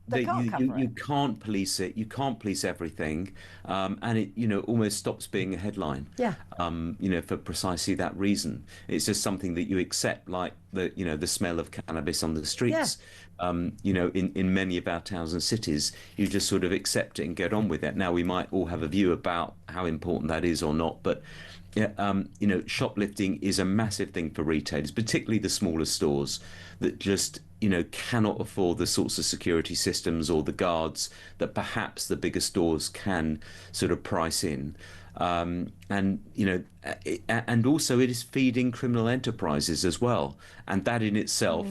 they can't cover it. You can't police it. You can't police everything, and it, you know, almost stops being a headline. Yeah. You know, for precisely that reason. It's just something that you accept, like the smell of cannabis on the streets. Yeah. You know, in many of our towns and cities, you just sort of accept it and get on with it. Now, we might all have a view about how important that is or not, but you know, shoplifting is a massive thing for retailers, particularly the smaller stores that just, you know, cannot afford the sorts of security systems or the guards that perhaps the bigger stores can sort of price in. And, you know, and also it is feeding criminal enterprises as well. And that in itself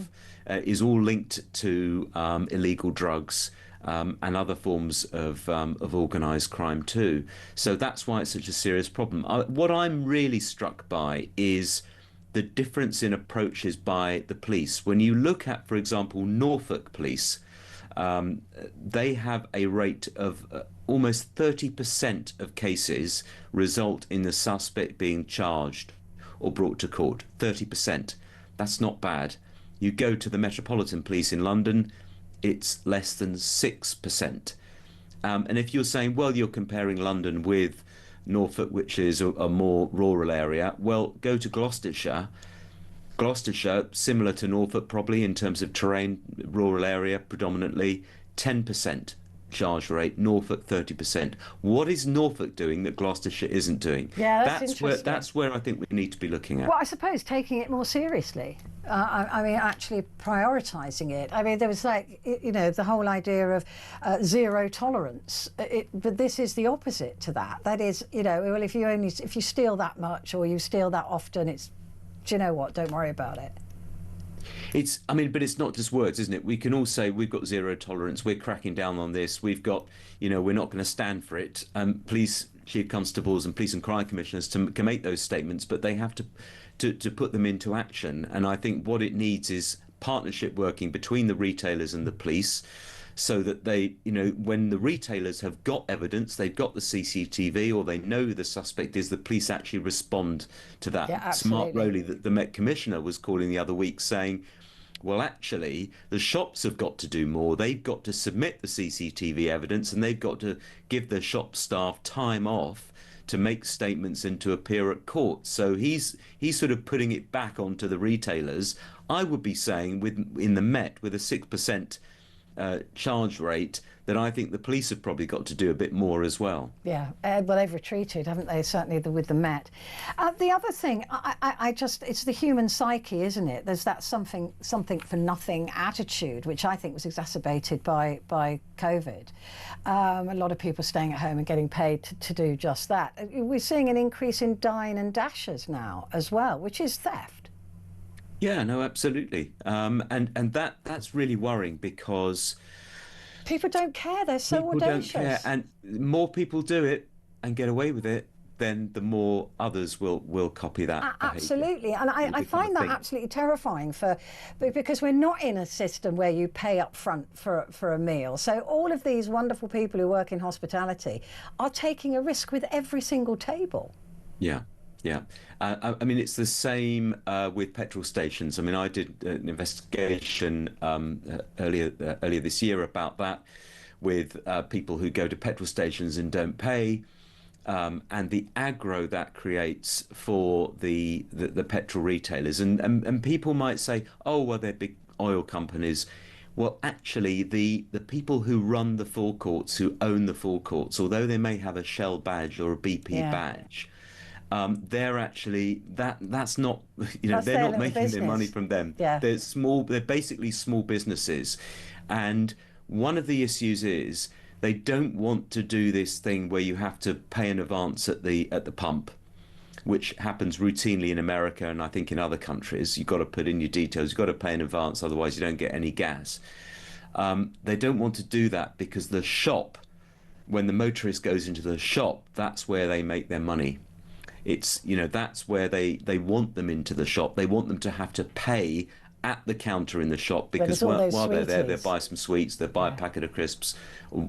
is all linked to illegal drugs and other forms of organised crime too. So that's why it's such a serious problem. What I'm really struck by is the difference in approaches by the police. When you look at, for example, Norfolk police, they have a rate of almost 30% of cases result in the suspect being charged or brought to court. 30%. That's not bad. You go to the Metropolitan Police in London, it's less than 6%. And if you're saying, well, you're comparing London with Norfolk, which is a more rural area, well, go to Gloucestershire. Gloucestershire, similar to Norfolk probably in terms of terrain, rural area predominantly, 10% charge rate, Norfolk 30%. What is Norfolk doing that Gloucestershire isn't doing? Yeah, that's where I think we need to be looking at. Well, I suppose taking it more seriously. I mean, actually prioritising it. I mean, there was like, you know, the whole idea of zero tolerance. But this is the opposite to that. That is, you know, well, if you steal that much or you steal that often, it's, do you know what? Don't worry about it. I mean, but it's not just words, isn't it? We can all say we've got zero tolerance, we're cracking down on this, we've got, you know, we're not going to stand for it. Police chief constables and police and crime commissioners can make those statements, but they have to put them into action. And I think what it needs is partnership working between the retailers and the police, so that they, you know, when the retailers have got evidence, they've got the CCTV or they know who the suspect is, the police actually respond to that. Yeah, Smart Rowley, the Met Commissioner, was calling the other week saying, well, actually, the shops have got to do more. They've got to submit the CCTV evidence and they've got to give the shop staff time off to make statements and to appear at court. So he's sort of putting it back onto the retailers. I would be saying in the Met with a 6% charge rate that I think the police have probably got to do a bit more as well. Yeah, well, they've retreated, haven't they? Certainly with the Met. The other thing, I just, it's the human psyche, isn't it? There's that something for nothing attitude, which I think was exacerbated by COVID. A lot of people staying at home and getting paid to do just that. We're seeing an increase in dine and dashes now as well, which is theft. Yeah, no, absolutely. And that's really worrying because people don't care. They're so audacious. People don't care, and more people do it and get away with it, then the more others will copy that behaviour. Absolutely, and I find that absolutely terrifying because we're not in a system where you pay up front for a meal. So all of these wonderful people who work in hospitality are taking a risk with every single table. Yeah. Yeah, I mean, it's the same with petrol stations. I mean, I did an investigation earlier this year about that with people who go to petrol stations and don't pay, and the aggro that creates for the petrol retailers. And people might say, oh, well, they're big oil companies. Well, actually, the people who run the forecourts, who own the forecourts, although they may have a Shell badge or a BP badge, they're actually that's not, you know, That's they're their not little making their money business. from them. Yeah. They're basically small businesses, and one of the issues is they don't want to do this thing where you have to pay in advance at the pump, which happens routinely in America and I think in other countries. You've got to put in your details, you've got to pay in advance, otherwise you don't get any gas. They don't want to do that because the shop, when the motorist goes into the shop, that's where they make their money. It's, you know, that's where they want them into the shop. They want them to have to pay at the counter in the shop, because while they're there, they'll buy some sweets, they'll buy a packet of crisps,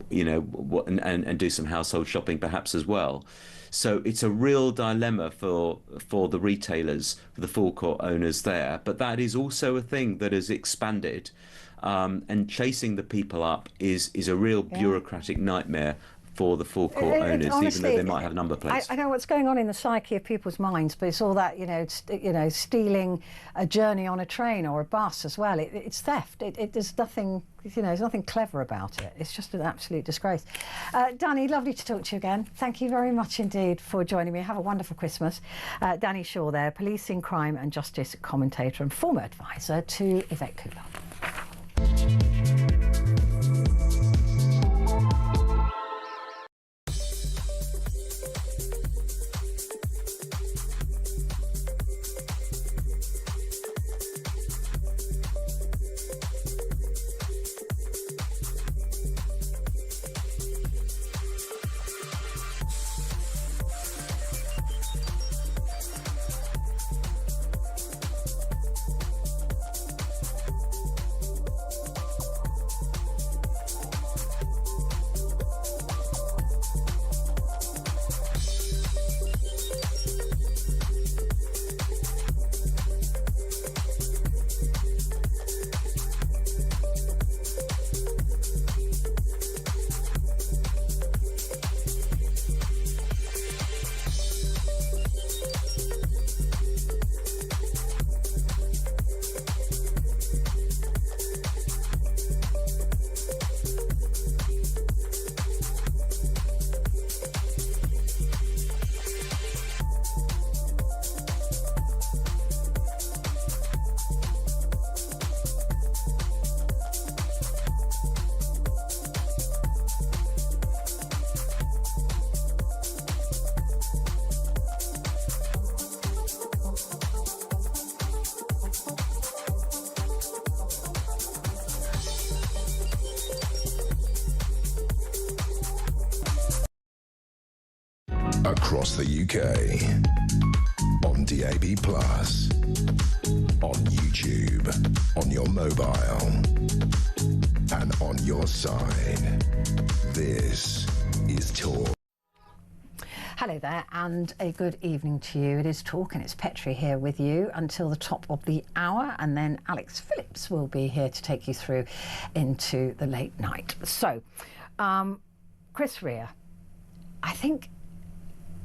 you know, and do some household shopping perhaps as well. So it's a real dilemma for the retailers, for the forecourt owners there. But that is also a thing that has expanded, and chasing the people up is a real bureaucratic nightmare for the forecourt owners, honestly, even though they might have number plates. I know what's going on in the psyche of people's minds, but it's all that, you know, stealing a journey on a train or a bus as well. It's theft. There's nothing, you know, there's nothing clever about it. It's just an absolute disgrace. Danny, lovely to talk to you again. Thank you very much indeed for joining me. Have a wonderful Christmas. Danny Shaw there, policing, crime and justice commentator and former advisor to Yvette Cooper. Across the UK, on DAB+, on YouTube, on your mobile, and on your side. This is Talk. Hello there and a good evening to you. It is Talk and it's Petrie here with you until the top of the hour, and then Alex Phillips will be here to take you through into the late night. So, Chris Rea, I think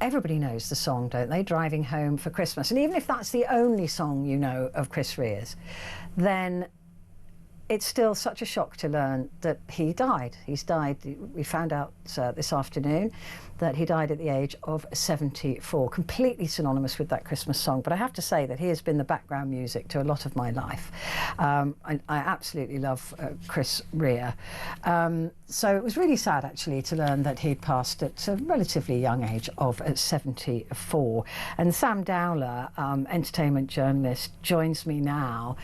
everybody knows the song, don't they? Driving Home for Christmas. And even if that's the only song you know of Chris Rea's, then it's still such a shock to learn that he died. He's died, we found out this afternoon, that he died at the age of 74, completely synonymous with that Christmas song. But I have to say that he has been the background music to a lot of my life. I absolutely love Chris Rea. So it was really sad, actually, to learn that he'd passed at a relatively young age of 74. And Sam Dowler, entertainment journalist, joins me now.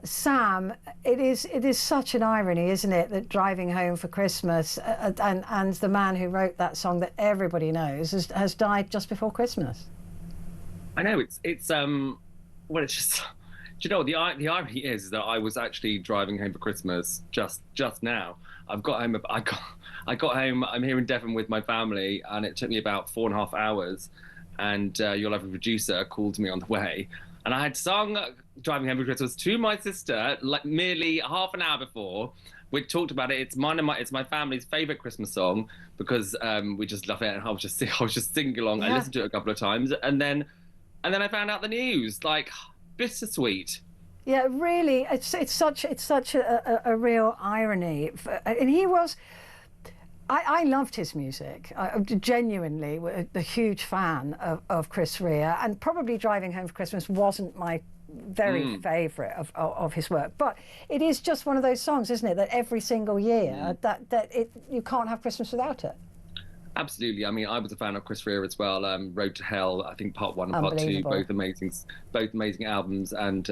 Sam, it is such an irony, isn't it, that Driving Home for Christmas and the man who wrote that song that everybody knows has died just before Christmas. I know, it's well, it's just, do you know what the irony is that I was actually driving home for Christmas just now. I got home. I'm here in Devon with my family, and it took me about 4.5 hours. And your lovely producer called me on the way, and I had sung Driving Home for Christmas to my sister like merely half an hour before. We talked about it. It's my family's favourite Christmas song because we just love it, and I was just singing along. Yeah. I listened to it a couple of times, and then I found out the news. Like, bittersweet. Yeah, really, it's such a real irony, and he was. I loved his music. I'm genuinely a huge fan of Chris Rea, and probably Driving Home for Christmas wasn't my very favourite of his work. But it is just one of those songs, isn't it, that every single year you can't have Christmas without it. Absolutely. I mean, I was a fan of Chris Rea as well. Road to Hell, I think Part 1 and Part 2, both amazing albums. And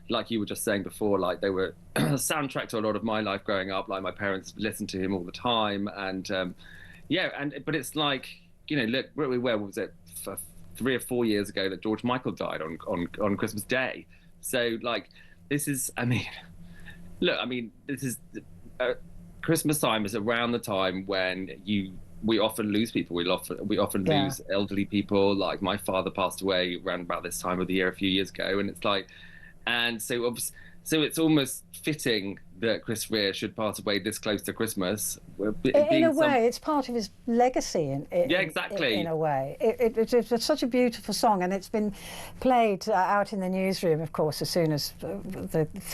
like you were just saying before, like they were a soundtrack to a lot of my life growing up. Like my parents listened to him all the time. And but it's like, you know, look, where was it? 3 or 4 years ago that George Michael died on Christmas Day. So like, this is, I mean, look, I mean, this is Christmas time is around the time when we often lose people. We often lose elderly people. Like my father passed away around about this time of the year a few years ago, and it's like, and so it's almost fitting that Chris Rea should pass away this close to Christmas. In a way, it's part of his legacy. Exactly. In a way, it's such a beautiful song, and it's been played out in the newsroom, of course, as soon as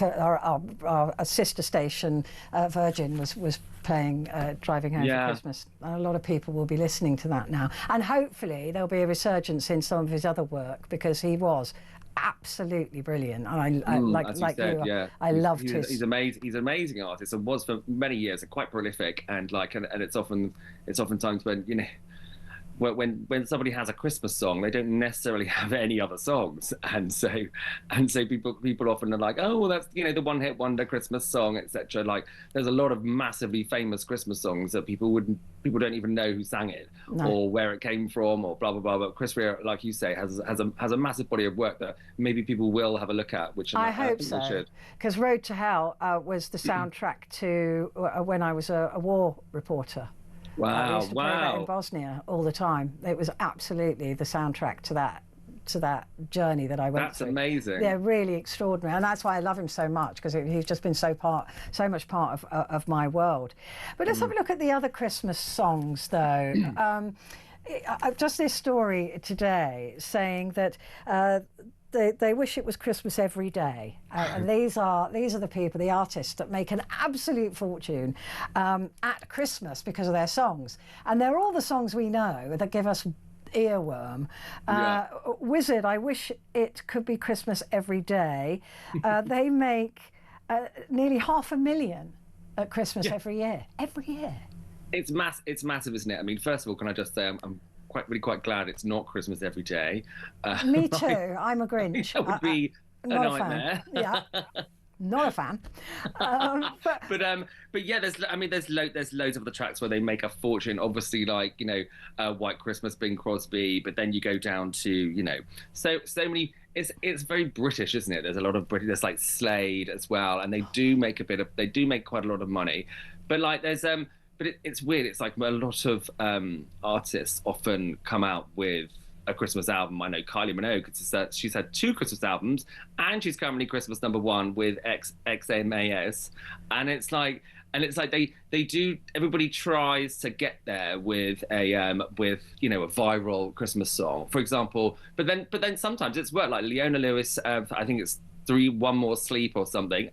our sister station, Virgin, was playing Driving Home for Christmas. A lot of people will be listening to that now, and hopefully there'll be a resurgence in some of his other work, because he was absolutely brilliant. And I loved his. He's amazing. He's an amazing artist, and was for many years, and quite prolific. And like, and it's oftentimes when, you know, when somebody has a Christmas song, they don't necessarily have any other songs, and so people often are like, oh, well, that's, you know, the one-hit wonder Christmas song, etc. Like, there's a lot of massively famous Christmas songs that people don't even know who sang it or where it came from or blah blah blah. But Chris Rea, like you say, has a massive body of work that maybe people will have a look at. Which I hope so, because Road to Hell was the soundtrack to when I was a war reporter. Wow! I used to play that in Bosnia all the time. It was absolutely the soundtrack to that journey that I went through. That's amazing. Yeah, really extraordinary, and that's why I love him so much, because he's just been so much part of my world. But let's have a look at the other Christmas songs, though. Just this story today saying that. They wish it was Christmas every day, and these are the people, the artists, that make an absolute fortune at Christmas because of their songs, and they're all the songs we know that give us earworm. Wizard, I wish it could be Christmas every day. They make nearly 500,000 at Christmas every year. Every year. It's massive, isn't it? I mean, first of all, can I just say I'm really quite glad it's not Christmas every day. Me too. I'm a Grinch. That would be a nightmare. Yeah, not a fan. But yeah, there's loads of other tracks where they make a fortune. Obviously, like, you know, White Christmas, Bing Crosby. But then you go down to, you know, so many. It's very British, isn't it? There's a lot of British. There's like Slade as well, and they do make quite a lot of money. But like but it's weird. It's like a lot of artists often come out with a Christmas album. I know Kylie Minogue, she's had 2 Christmas albums, and she's currently Christmas #1 with XMAS. And it's like they do. Everybody tries to get there with a you know, a viral Christmas song, for example. But then sometimes it's worked. Like Leona Lewis, I think it's One More Sleep or something,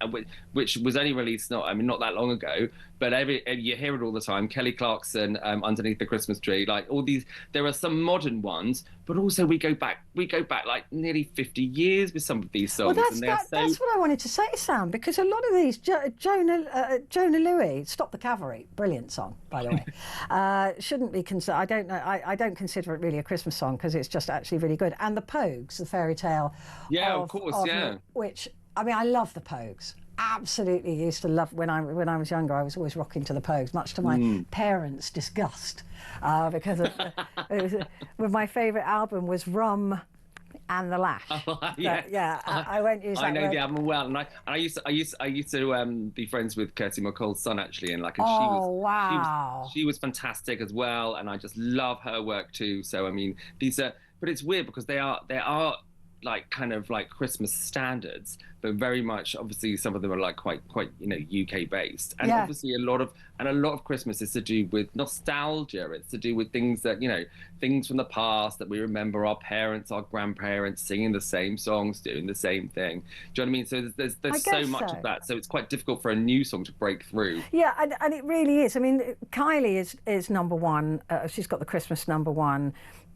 which was only released not that long ago, but you hear it all the time. Kelly Clarkson, Underneath the Christmas Tree, like all these. There are some modern ones, but also we go back like nearly 50 years with some of these songs. Well, that's what I wanted to say, Sam, because a lot of these, Jonah Louis, Stop the Cavalry, brilliant song, by the way, shouldn't be considered. I don't know. I don't consider it really a Christmas song, because it's just actually really good. And the Pogues, the fairy tale. Yeah, of course, yeah. Which, I mean, I love the Pogues. Absolutely used to love. When I was younger, I was always rocking to the Pogues, much to my parents' disgust, because with my favourite album was Rum and the Lash. I won't use that. I know word. the album well, and I used to be friends with Kirsty MacColl's son, actually, and she was fantastic as well, and I just love her work too. So I mean, but it's weird because they are like kind of like Christmas standards, but very much obviously some of them are like quite UK based, and obviously a lot of Christmas is to do with nostalgia. It's to do with things that things from the past that we remember our parents, our grandparents singing the same songs, doing the same thing. Do you know what I mean? So there's so much of that. So it's quite difficult for a new song to break through. Yeah, and it really is. I mean, Kylie is number one. She's got the Christmas number one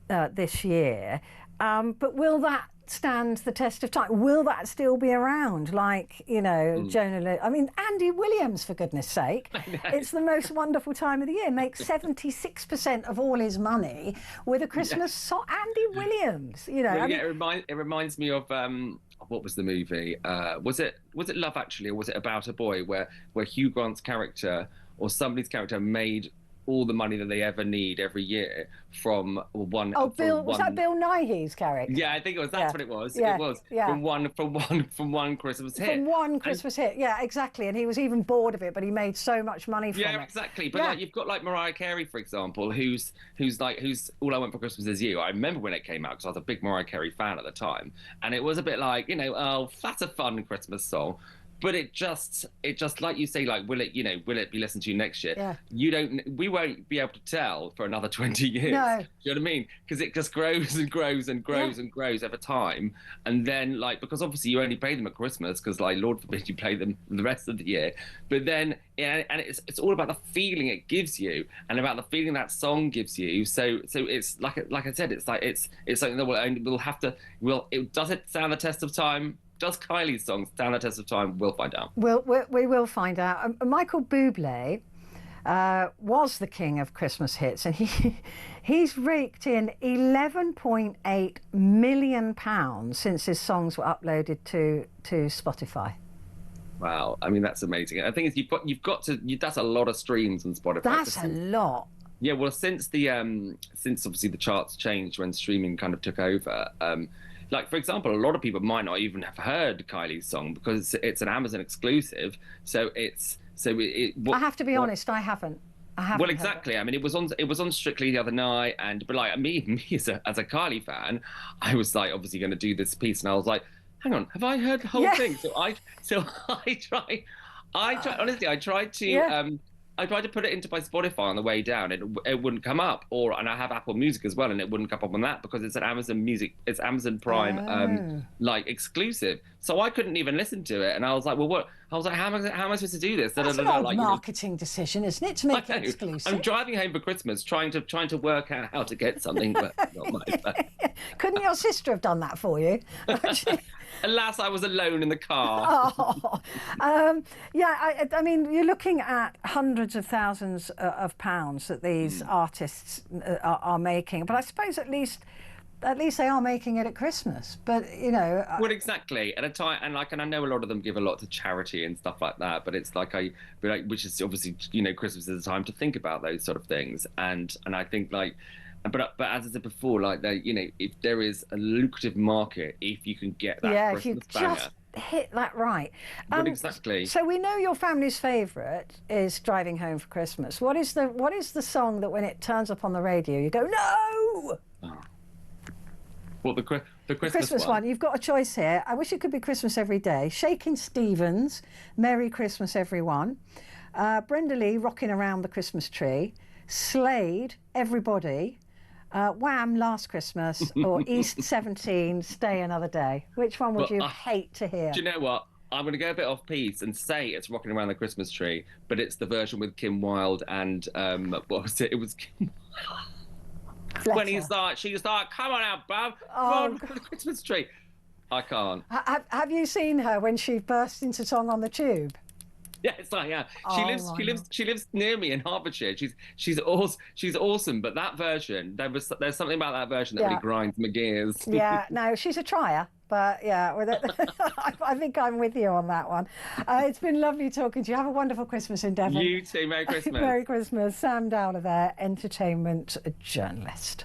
this year. But will that stand the test of time? Will that still be around? Like, Jonah, I mean, Andy Williams, for goodness sake. It's the most wonderful time of the year. Makes 76% of all his money with a Christmas song. Andy Williams, Well, it reminds me of what was the movie? Was it Love Actually, or was it About a Boy, where Hugh Grant's character or somebody's character made all the money that they ever need every year from one. Oh, was that Bill Nighy's character? Yeah, I think it was. That's what it was. Yeah, it was yeah. from one Christmas hit. From one Christmas hit, yeah, exactly. And he was even bored of it, but he made so much money from it. Yeah, exactly. But like, you've got like Mariah Carey, for example, who's All I Want for Christmas Is You. I remember when it came out because I was a big Mariah Carey fan at the time, and it was a bit like, that's a fun Christmas song. But it just like you say, like, will it be listened to next year? Yeah. We won't be able to tell for another 20 years. No. Do you know what I mean? Because it just grows and grows and grows and grows over time. And then, like, because obviously you only play them at Christmas, because, like, Lord forbid you play them the rest of the year. But then, and it's all about the feeling it gives you and about the feeling that song gives you. So it's like I said, it's like it's something that we'll have to. Does it stand the test of time? Does Kylie's songs stand the test of time? We'll find out. We will find out. Michael Bublé was the king of Christmas hits, and he's raked in £11.8 million since his songs were uploaded to Spotify. Wow, I mean, that's amazing. And the thing is, you've got to. That's a lot of streams on Spotify. That's a lot. Yeah, well, since obviously the charts changed when streaming kind of took over. Like, for example, a lot of people might not even have heard Kylie's song because it's an Amazon exclusive. So I have to be honest, I haven't. Well, exactly. I mean, it was on Strictly the other night, but like me as a Kylie fan, I was like obviously going to do this piece, and I was like, hang on, have I heard the whole thing? So I tried. Honestly, I tried to. Yeah. I tried to put it into my Spotify on the way down. It wouldn't come up, and I have Apple Music as well, and it wouldn't come up on that because it's an Amazon Music, it's Amazon Prime, like exclusive. So I couldn't even listen to it, and I was like, well, what? I was like, how am I supposed to do this? That's an old marketing decision, isn't it, to make it exclusive? I'm driving home for Christmas, trying to work out how to get something, but not my. Couldn't your sister have done that for you? Alas, I was alone in the car. I mean, you're looking at hundreds of thousands of pounds that these artists are making, but I suppose at least they are making it at Christmas. But well, exactly at a time, and I know a lot of them give a lot to charity and stuff like that. But it's which is obviously Christmas is a time to think about those sort of things, and I think like. But as I said before, like if there is a lucrative market, if you can get that Christmas banger, just hit that right. Well, exactly. So we know your family's favourite is Driving Home for Christmas. What is the song that when it turns up on the radio you go no? Oh. Well, the Christmas one. You've got a choice here. I wish it could be Christmas Every Day. Shakin' Stevens, Merry Christmas Everyone. Brenda Lee, Rocking Around the Christmas Tree. Slade, Everybody. Wham! Last Christmas, or East 17, Stay Another Day. Which one would you hate to hear? Do you know what? I'm going to go a bit off piece and say it's Rocking Around the Christmas Tree, but it's the version with Kim Wilde and what was it? It was Kim Wilde. When she's like, come on out, bruv, on the Christmas tree. I can't. Have you seen her when she burst into song on the tube? Yes, I am. She lives near me in Hertfordshire. She's awesome. But that version, there's something about that version that really grinds my gears. Yeah, no, she's a trier. But yeah, I think I'm with you on that one. It's been lovely talking to you. Have a wonderful Christmas in Devon. You too. Merry Christmas. Merry Christmas. Sam Dowler there, entertainment journalist.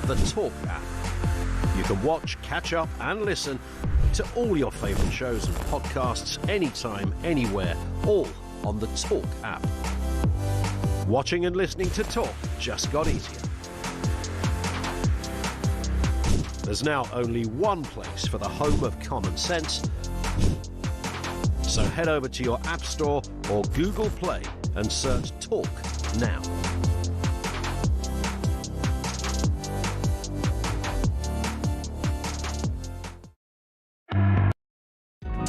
the Talk app. You can watch, catch up and listen to all your favourite shows and podcasts anytime, anywhere, all on the Talk app. Watching and listening to Talk just got easier. There's now only one place for the home of common sense. So head over to your App Store or Google Play and search Talk now.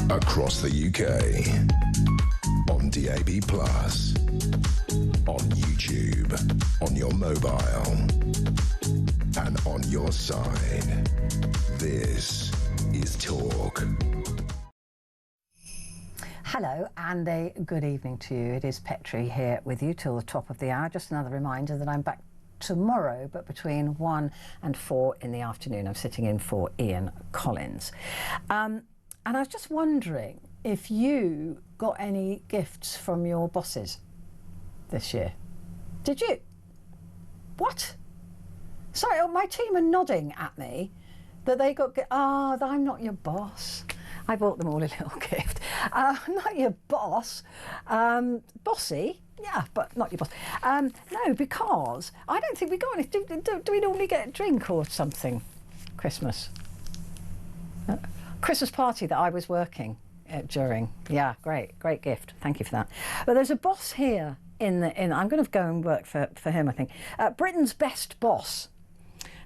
Across the UK, on DAB+, on YouTube, on your mobile, and on your side. This is Talk. Hello and a good evening to you. It is Petrie here with you till the top of the hour. Just another reminder that I'm back tomorrow, but between 1 and 4 in the afternoon. I'm sitting in for Ian Collins. And I was just wondering if you got any gifts from your bosses this year. Did you? What? Sorry, my team are nodding at me that they got... I'm not your boss. I bought them all a little gift. Not your boss. Bossy, yeah, but not your boss. No, because I don't think we got any. Do we normally get a drink or something? Christmas. Christmas party that I was working during. Yeah, great gift. Thank you for that. But there's a boss here I'm going to go and work for him, I think. Britain's best boss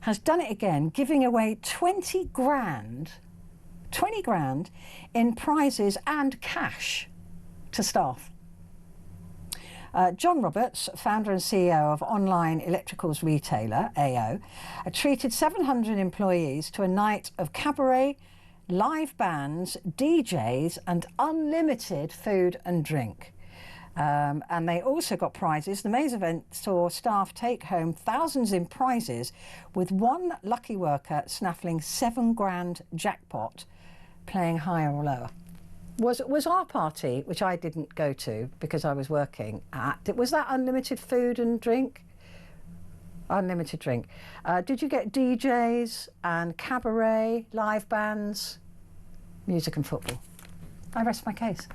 has done it again, giving away 20 grand in prizes and cash to staff. John Roberts, founder and CEO of online electricals retailer AO, treated 700 employees to a night of cabaret, live bands, DJs and unlimited food and drink. And they also got prizes. The Maze event saw staff take home thousands in prizes, with one lucky worker snaffling 7 grand jackpot, playing higher or lower. Was our party, which I didn't go to because I was working at, was that unlimited food and drink? Unlimited drink. Did you get DJs and cabaret, live bands, music and football? I rest my case.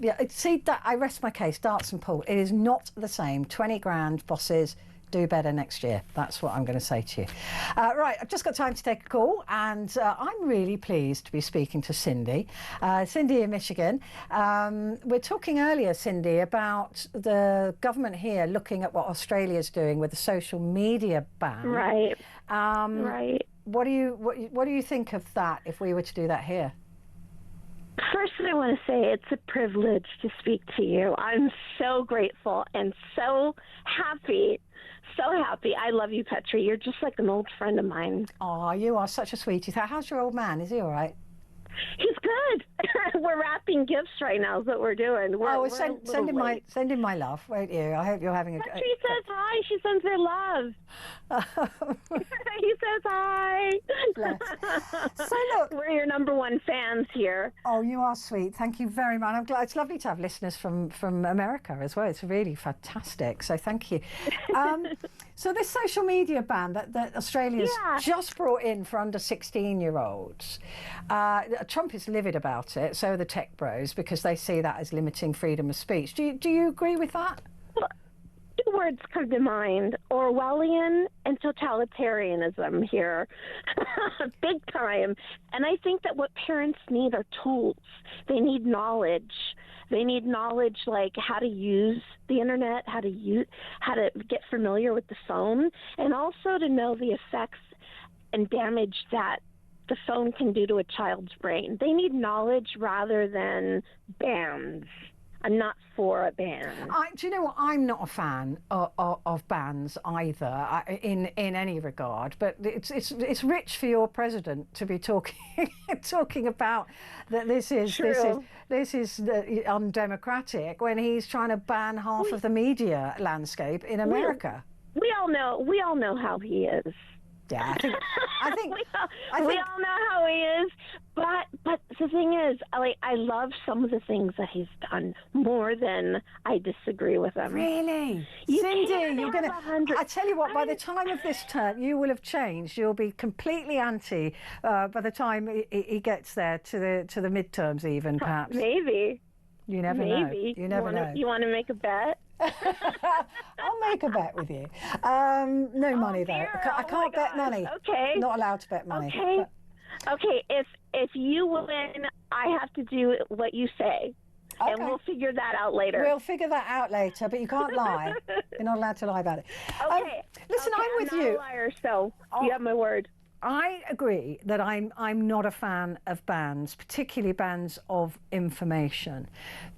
Yeah, see, that I rest my case. Darts and pool. It is not the same. 20 grand, bosses. Do better next year. That's what I'm going to say to you. Right, I've just got time to take a call, and I'm really pleased to be speaking to Cindy. Cindy in Michigan. We're talking earlier, Cindy, about the government here looking at what Australia's doing with the social media ban. Right. Right. What do you think of that if we were to do that here? First, I want to say it's a privilege to speak to you. I'm so grateful and so happy. So happy. I love you, Petrie. You're just like an old friend of mine. Oh, you are such a sweetie. How's your old man? Is he all right? He's good. We're wrapping gifts right now. Is what we're doing. Send him my love, won't you? I hope you're having a good... She says hi. She sends her love. He says hi. Bless. So look, we're your #1 fans here. Oh, you are sweet. Thank you very much. I'm glad. It's lovely to have listeners from America as well. It's really fantastic. So thank you. So this social media ban that Australia's just brought in for under 16-year-olds, Trump is livid about it. So are the tech bros, because they see that as limiting freedom of speech. Do you agree with that? Well, 2 words come to mind: Orwellian and totalitarianism here. Big time. And I think that what parents need are tools. They need knowledge. They need knowledge like how to use the internet, how to get familiar with the phone, and also to know the effects and damage that the phone can do to a child's brain. They need knowledge rather than bans. I'm not for a ban. Do you know what? I'm not a fan of bans either, in any regard. But it's rich for your president to be talking about that this is undemocratic when he's trying to ban half of the media landscape in America. We all know how he is. Yeah, I think we all know how he is. But the thing is, I love some of the things that he's done more than I disagree with him. Really? Cindy, you're going to... I tell you what, by the time of this term, you will have changed. You'll be completely anti by the time he gets there to the midterms even, perhaps. Maybe. You never know. You never know. You want to make a bet? I'll make a bet with you. No money, though. I can't bet money. Okay. Not allowed to bet money. Okay. Okay, if you win, I have to do what you say. Okay. And we'll figure that out later. We'll figure that out later, but you can't lie. You're not allowed to lie about it. Okay. Listen, I'm with you. I'm not a liar, so you have my word. I agree that I'm not a fan of bans, particularly bans of information.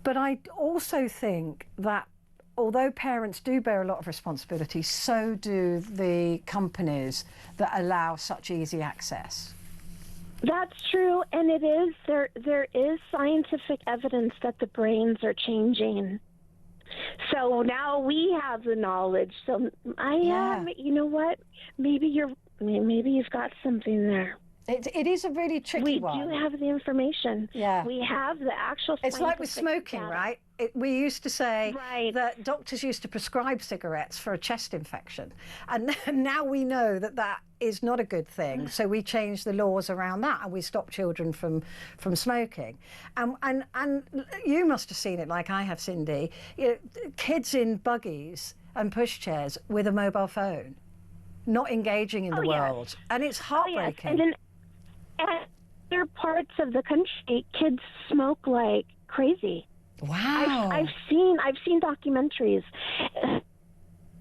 But I also think that although parents do bear a lot of responsibility, so do the companies that allow such easy access. That's true, and it is. There is scientific evidence that the brains are changing. So now we have the knowledge. So you know what? Maybe you've got something there. It is a really tricky one. We do have the information. Yeah. We have the actual It's like with smoking, data. right? We used to say that doctors used to prescribe cigarettes for a chest infection. And now we know that that is not a good thing. So we changed the laws around that and we stopped children from smoking. And you must have seen it like I have, Cindy. You know, kids in buggies and pushchairs with a mobile phone, not engaging in the world. And it's heartbreaking. And other parts of the country, kids smoke like crazy. Wow! I've seen documentaries.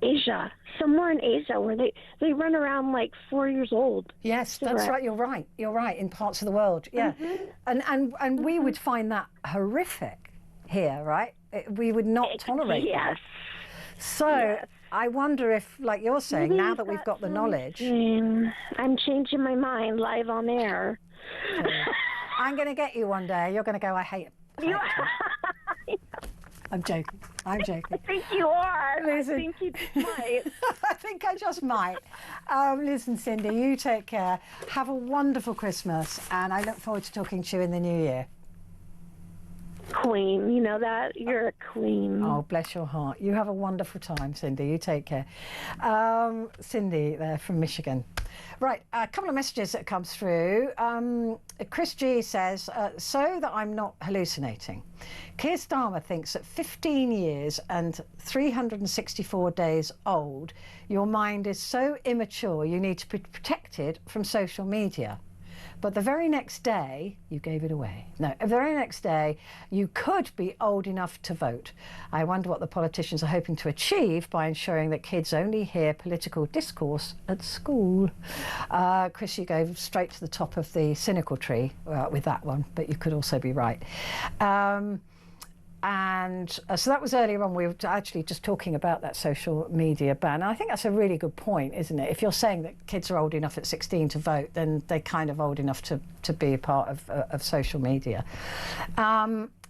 Asia, somewhere in Asia, where they run around like 4 years old. Yes, that's right. You're right. You're right. In parts of the world, yeah. And we would find that horrific here, right? We would not tolerate that. So I wonder if, like you're saying, now that we've got the knowledge, I'm changing my mind live on air. I'm going to get you one day. You're going to go, I hate it. I'm joking. I'm joking. I think you are. Listen. I think you might. I think I just might. Listen, Cindy, you take care. Have a wonderful Christmas, and I look forward to talking to you in the new year. Queen, you know that? You're a queen. Oh, bless your heart. You have a wonderful time, Cindy. You take care. Cindy there from Michigan. Right, a couple of messages that comes through. Chris G says, so that I'm not hallucinating. Keir Starmer thinks at 15 years and 364 days old, your mind is so immature you need to be protected from social media. But the very next day, you gave it away. No, the very next day, you could be old enough to vote. I wonder what the politicians are hoping to achieve by ensuring that kids only hear political discourse at school. Chris, you go straight to the top of the cynical tree with that one, but you could also be right. So that was earlier on. We were actually just talking about that social media ban. And I think that's a really good point, isn't it? If you're saying that kids are old enough at 16 to vote, then they're kind of old enough to be a part of social media.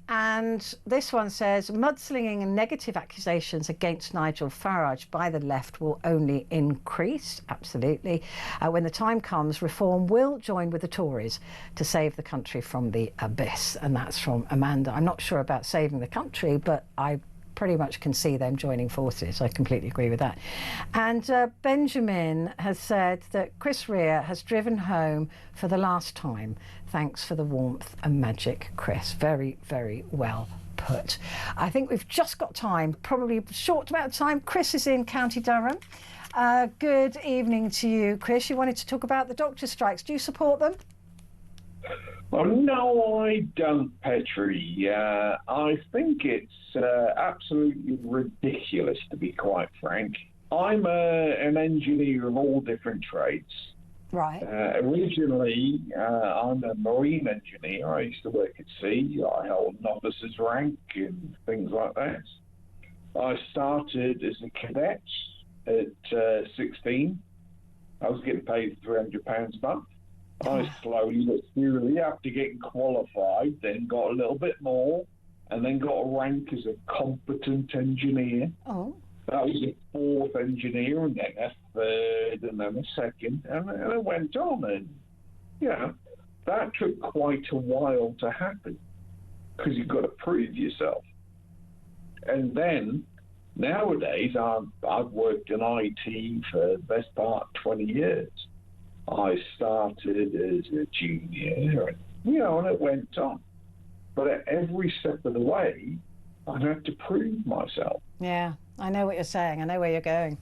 And this one says, mudslinging and negative accusations against Nigel Farage by the left will only increase. Absolutely. When the time comes, Reform will join with the Tories to save the country from the abyss. And that's from Amanda. I'm not sure about saving the country, but I pretty much can see them joining forces. I completely agree with that. And Benjamin has said that Chris Rea has driven home for the last time. Thanks for the warmth and magic, Chris. Very, very well put. I think we've just got time, probably a short amount of time. Chris is in County Durham. Good evening to you, Chris. You wanted to talk about the doctor strikes. Do you support them? Oh, no, I don't, Petrie. I think it's absolutely ridiculous, to be quite frank. I'm an engineer of all different trades. Right. Originally, I'm a marine engineer. I used to work at sea. I held an officer's rank and things like that. I started as a cadet at 16. I was getting paid £300 a month. I slowly but surely, after getting qualified, then got a little bit more, and then got a rank as a competent engineer. Oh. That was a fourth engineer, and then a third, and then a second, and it went on. And, you know, that took quite a while to happen because you've got to prove yourself. And then, nowadays, I've worked in IT for the best part of 20 years. I started as a junior, and, you know, and it went on. But at every step of the way, I had to prove myself. Yeah, I know what you're saying. I know where you're going.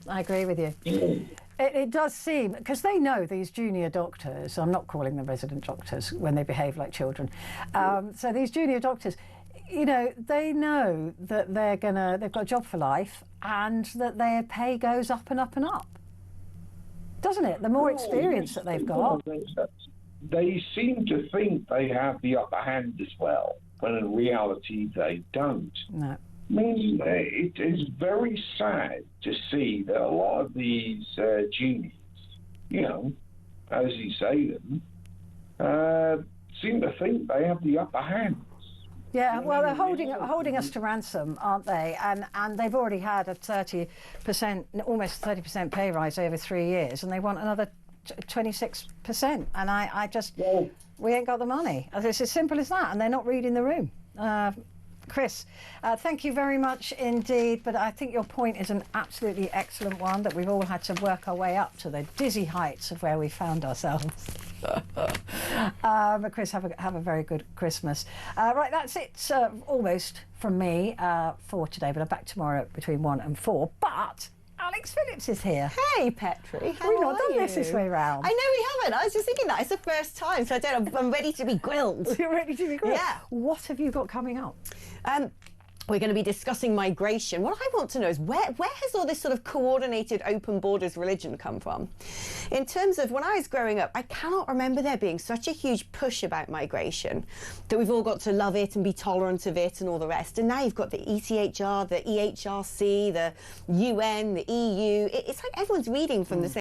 I agree with you. It does seem, because they know these junior doctors, I'm not calling them resident doctors when they behave like children. So these junior doctors, you know, they know that they've got a job for life and that their pay goes up and up and up. Doesn't it? The more experience that they've got. They seem to think they have the upper hand as well, when in reality they don't. No. I mean, it is very sad to see that a lot of these juniors, you know, as you say them, seem to think they have the upper hand. Yeah, well, they're holding us to ransom, aren't they? And they've already had a 30%, almost 30% pay rise over 3 years, and they want another 26%. And I just, we ain't got the money. It's as simple as that, and they're not reading the room. Chris, thank you very much indeed, but I think your point is an absolutely excellent one, that we've all had to work our way up to the dizzy heights of where we found ourselves. But Chris, have a very good Christmas. Right, that's it almost from me for today, but I'm back tomorrow between 1 and 4. But Alex Phillips is here. Hey, Petrie. We've not done this way round. I know we haven't. I was just thinking that. It's the first time, so I'm ready to be grilled. You're ready to be grilled? Yeah. What have you got coming up? We're going to be discussing migration. What I want to know is where has all this sort of coordinated open borders religion come from? In terms of when I was growing up, I cannot remember there being such a huge push about migration, that we've all got to love it and be tolerant of it and all the rest. And now you've got the ECHR, the EHRC, the UN, the EU. It's like everyone's reading from the same